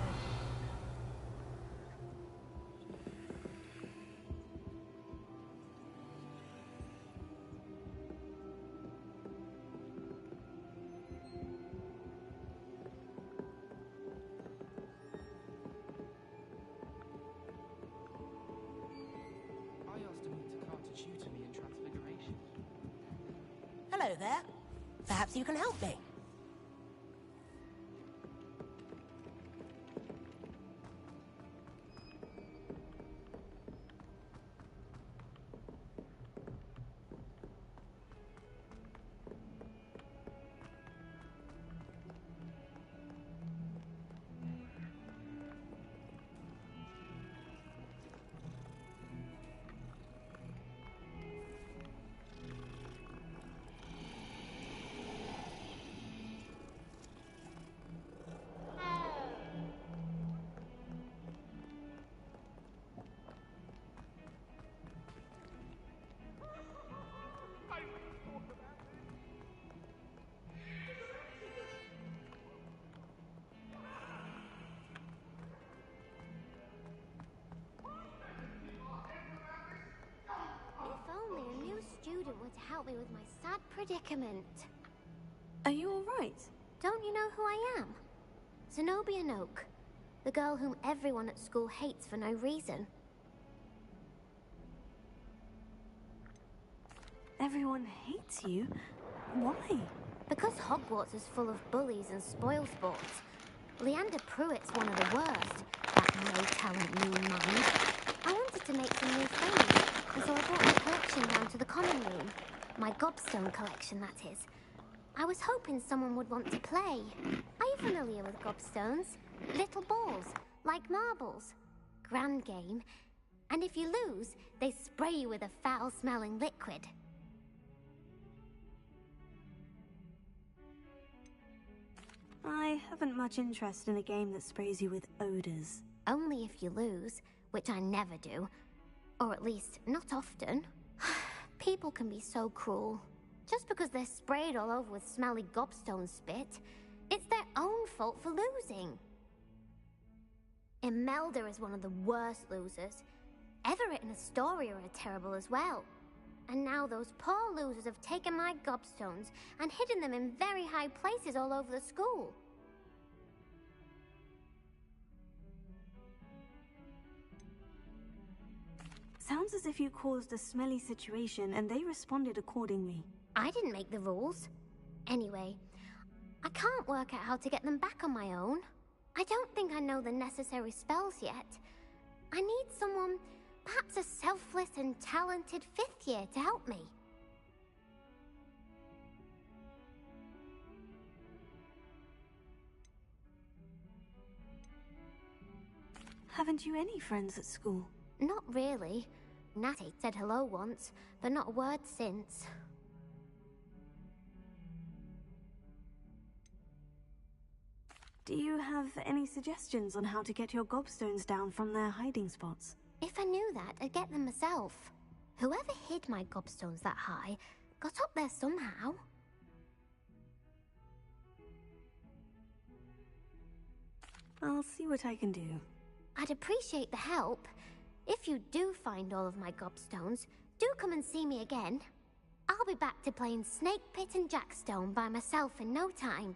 I asked him to come to tutor me in Transfiguration. Hello there. Perhaps you can help me. If only a new student were to help me with my sad predicament. Are you all right? Don't you know who I am? Zenobia Noak, the girl whom everyone at school hates for no reason. Everyone hates you? Why? Because Hogwarts is full of bullies and spoilsports. Leander Pruitt's one of the worst, that no-talent new mind. I wanted to make some new friends, and so I brought my collection down to the common room. My gobstone collection, that is. I was hoping someone would want to play. Are you familiar with gobstones? Little balls, like marbles. Grand game. And if you lose, they spray you with a foul-smelling liquid. I haven't much interest in a game that sprays you with odors. Only if you lose, which I never do. Or at least, not often. People can be so cruel. Just because they're sprayed all over with smelly gobstone spit, it's their own fault for losing. Imelda is one of the worst losers. Everett and Astoria are terrible as well. And now those poor losers have taken my gobstones and hidden them in very high places all over the school. Sounds as if you caused a smelly situation and they responded accordingly. I didn't make the rules. Anyway, I can't work out how to get them back on my own. I don't think I know the necessary spells yet. I need someone, perhaps a selfless and talented fifth year to help me. Haven't you any friends at school? Not really. Natty said hello once, but not a word since. Do you have any suggestions on how to get your gobstones down from their hiding spots? If I knew that, I'd get them myself. Whoever hid my gobstones that high got up there somehow. I'll see what I can do. I'd appreciate the help. If you do find all of my gobstones, do come and see me again. I'll be back to playing Snake Pit and Jackstone by myself in no time.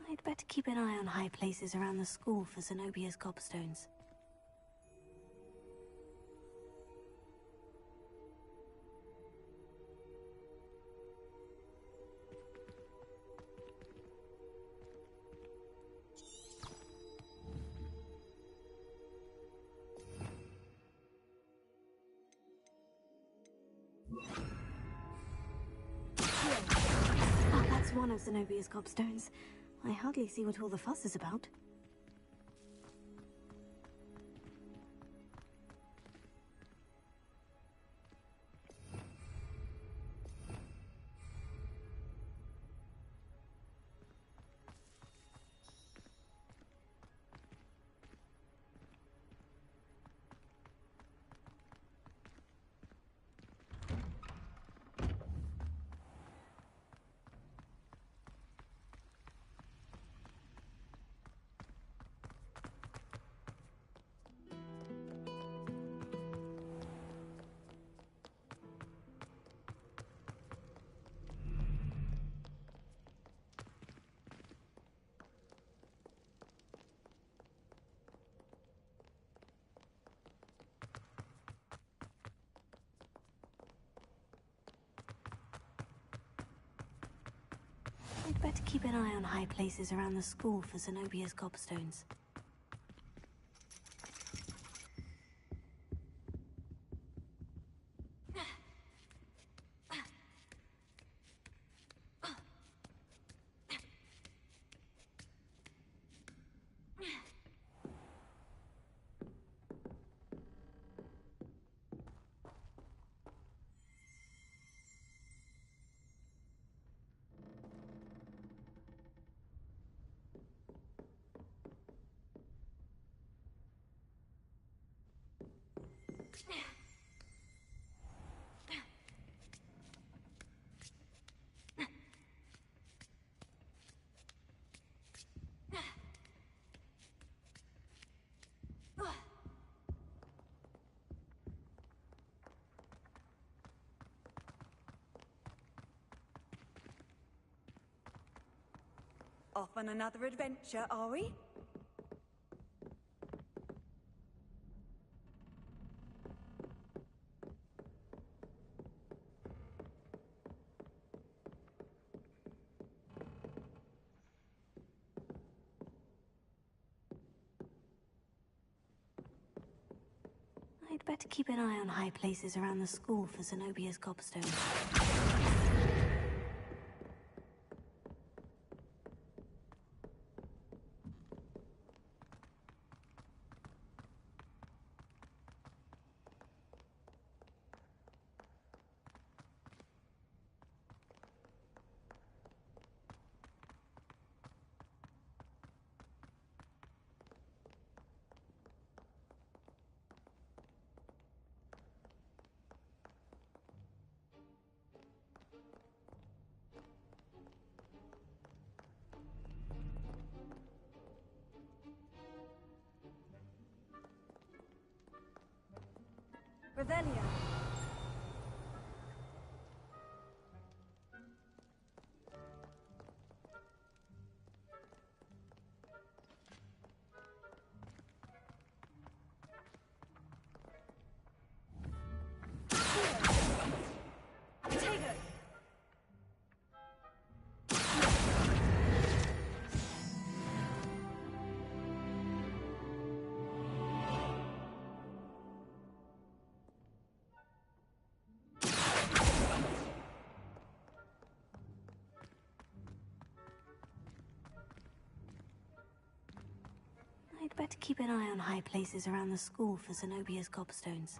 I'd better keep an eye on high places around the school for Zenobia's gobstones. one of Zenobia's gobstones. I hardly see what all the fuss is about. I'd better keep an eye on high places around the school for Zenobia's gobstones. Off on another adventure, are we? I'd better keep an eye on high places around the school for Zenobia's gobstones. Revelio. I'd better keep an eye on high places around the school for Zenobia's gobstones.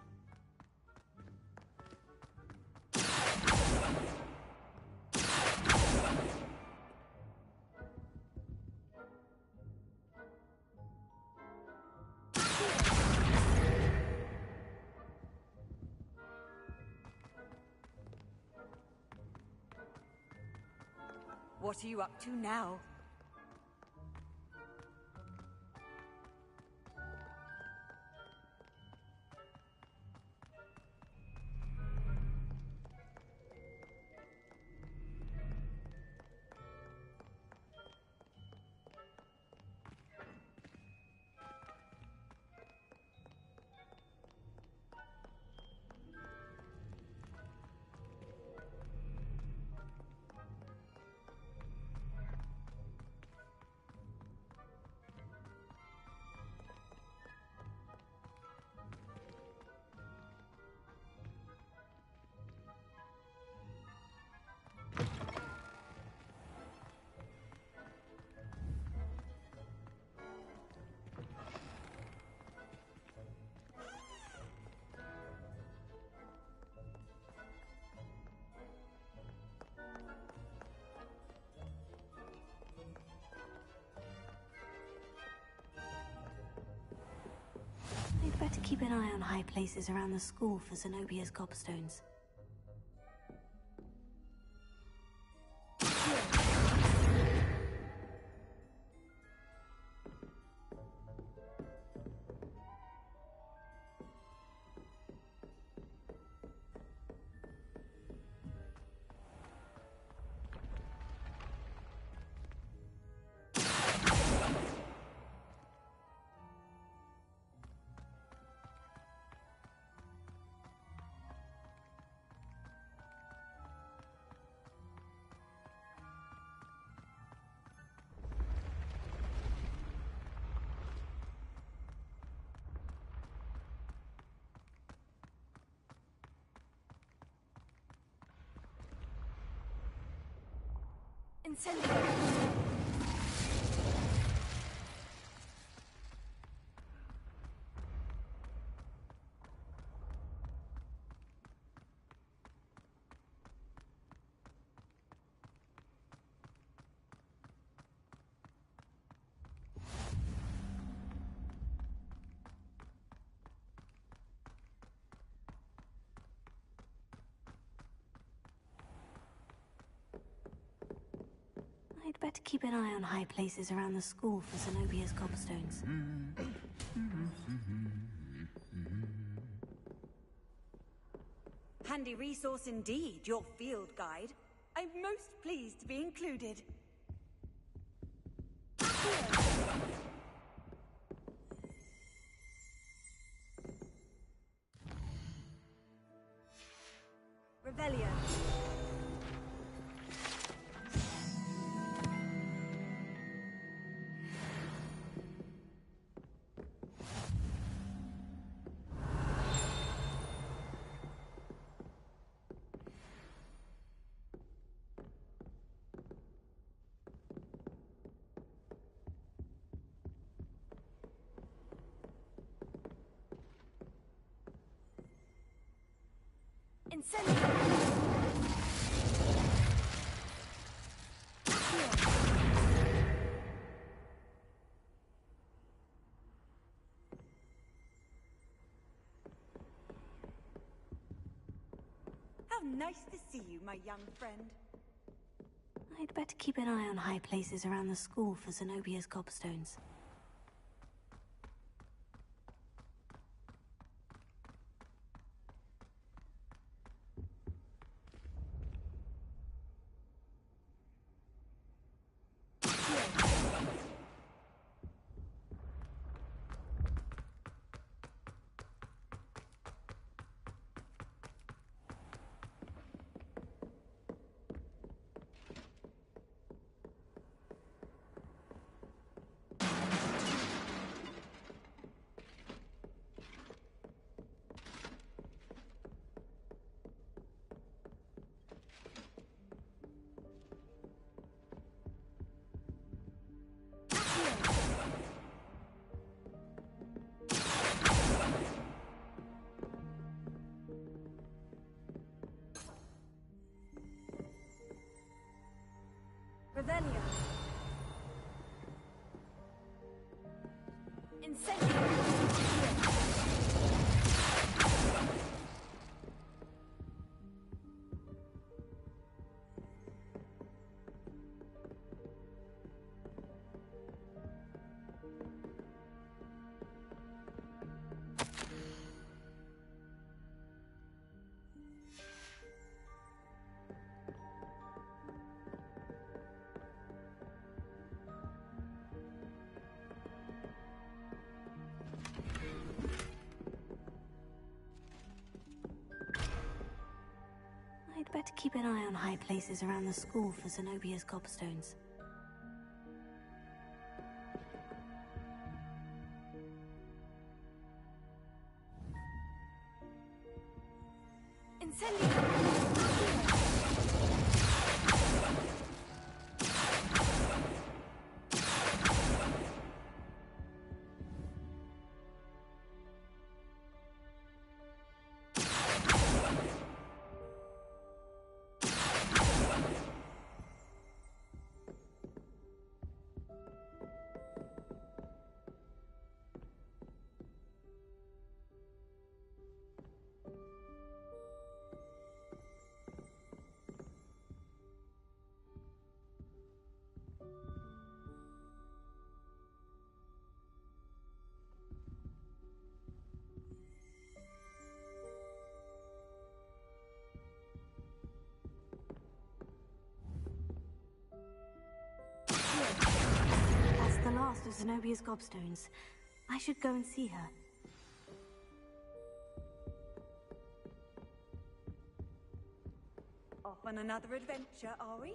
What are you up to now? I'd better keep an eye on high places around the school for Zenobia's gobstones. Incendiary! I'd better keep an eye on high places around the school for Zenobia's gobstones. Handy resource indeed, your field guide. I'm most pleased to be included. Revelio. Incendiary! How nice to see you, my young friend. I'd better keep an eye on high places around the school for Zenobia's gobstones. Revelio. Incendiary. I'd better keep an eye on high places around the school for Zenobia's gobstones. Incendiary! Zenobia's gobstones. I should go and see her. Off on another adventure, are we?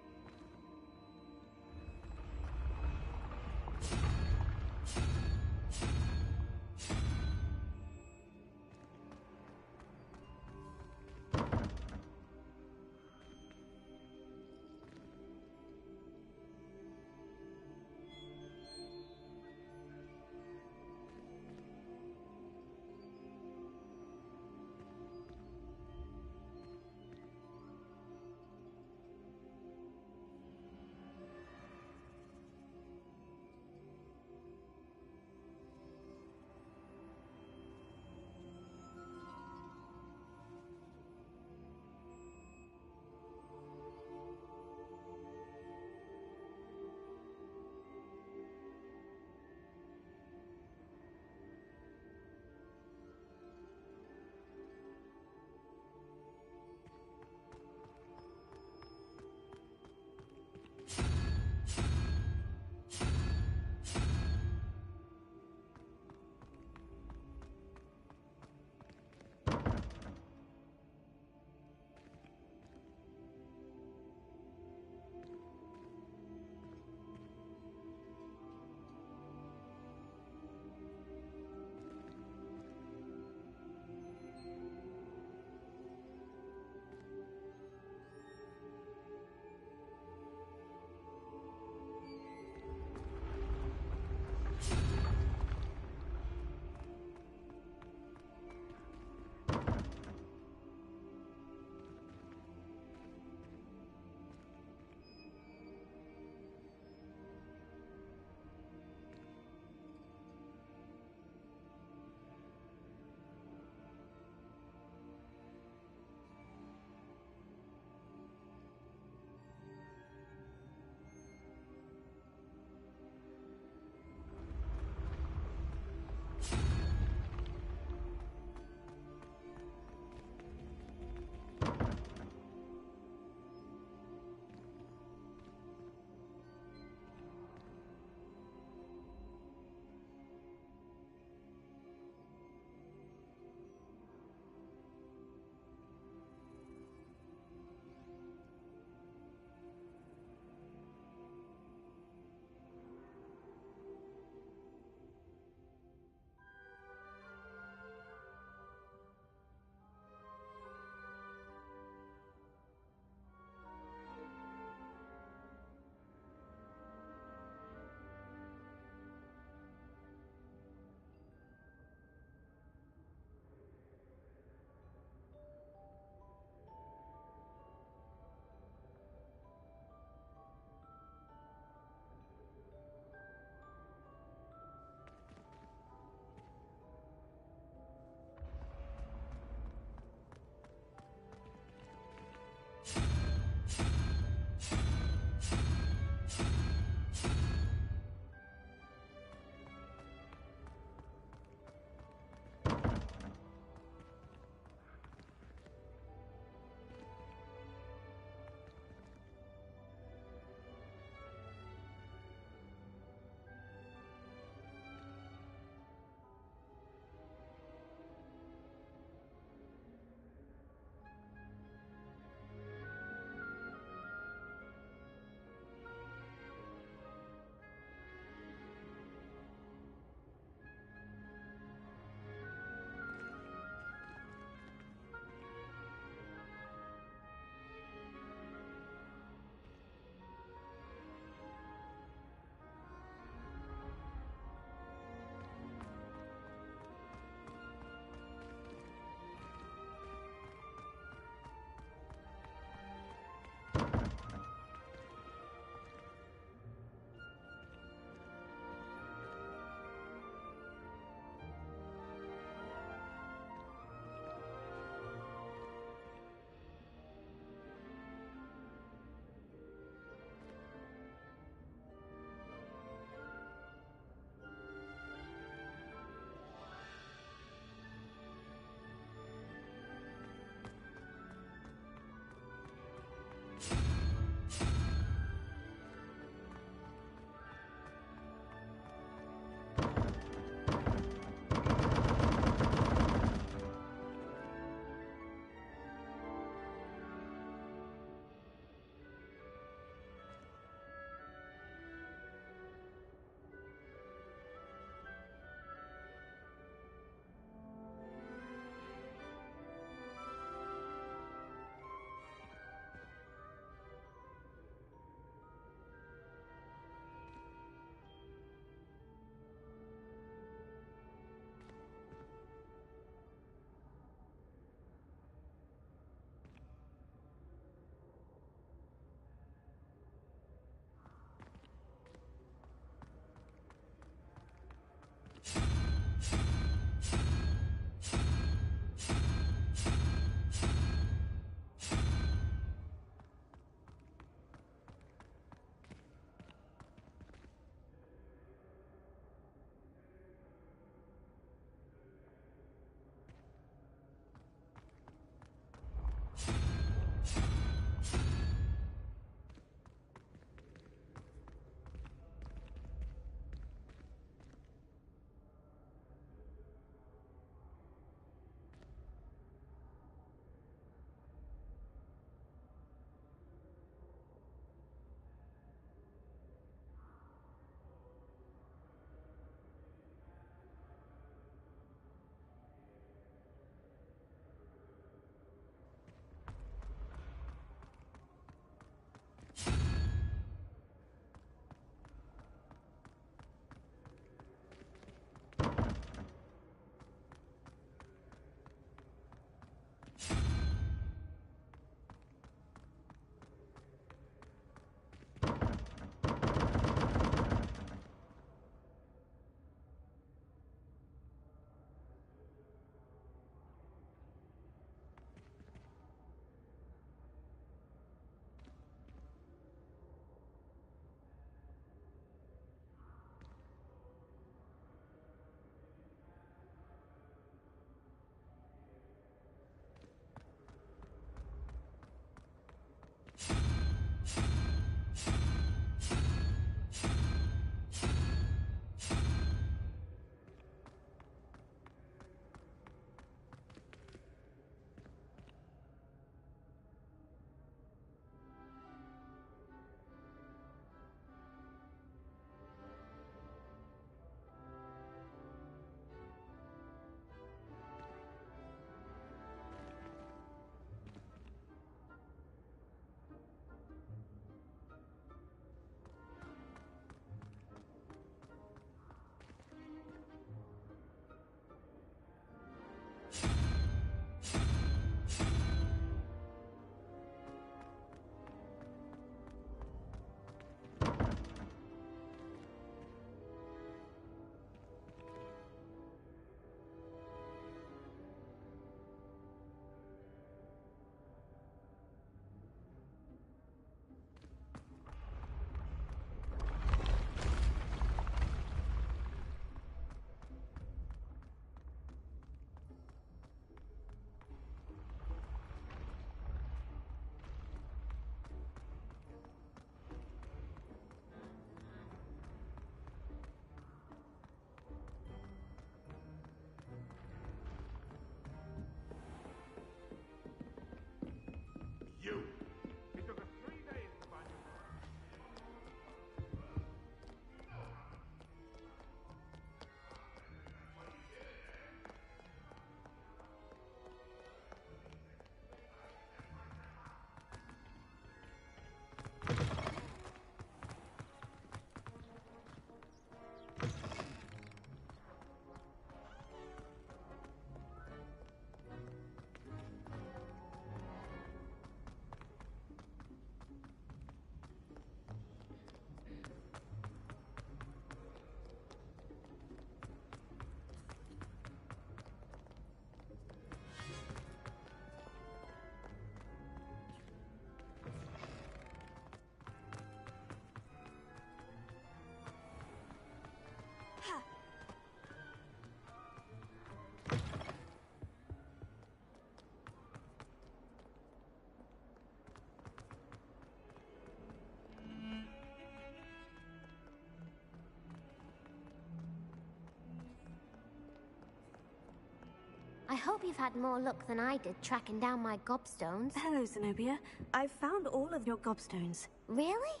hope you've had more luck than I did tracking down my gobstones. Hello, Zenobia. I've found all of your gobstones. Really?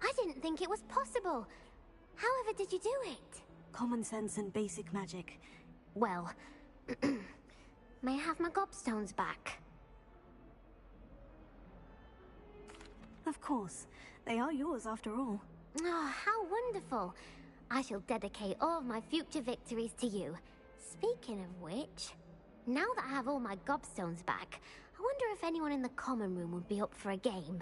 I didn't think it was possible. However did you do it? Common sense and basic magic. Well, may I have my gobstones back? Of course. They are yours after all. Oh, how wonderful. I shall dedicate all of my future victories to you. Speaking of which, now that I have all my gobstones back, I wonder if anyone in the common room would be up for a game.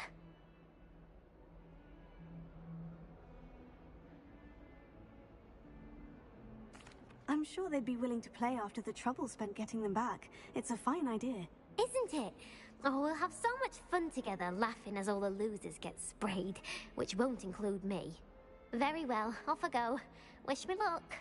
I'm sure they'd be willing to play after the trouble spent getting them back. It's a fine idea. Isn't it? Oh, we'll have so much fun together laughing as all the losers get sprayed, which won't include me. Very well, off I go. Wish me luck.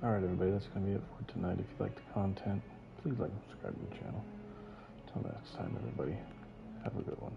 Alright everybody, that's going to be it for tonight. If you like the content, please like and subscribe to the channel. Until next time everybody, have a good one.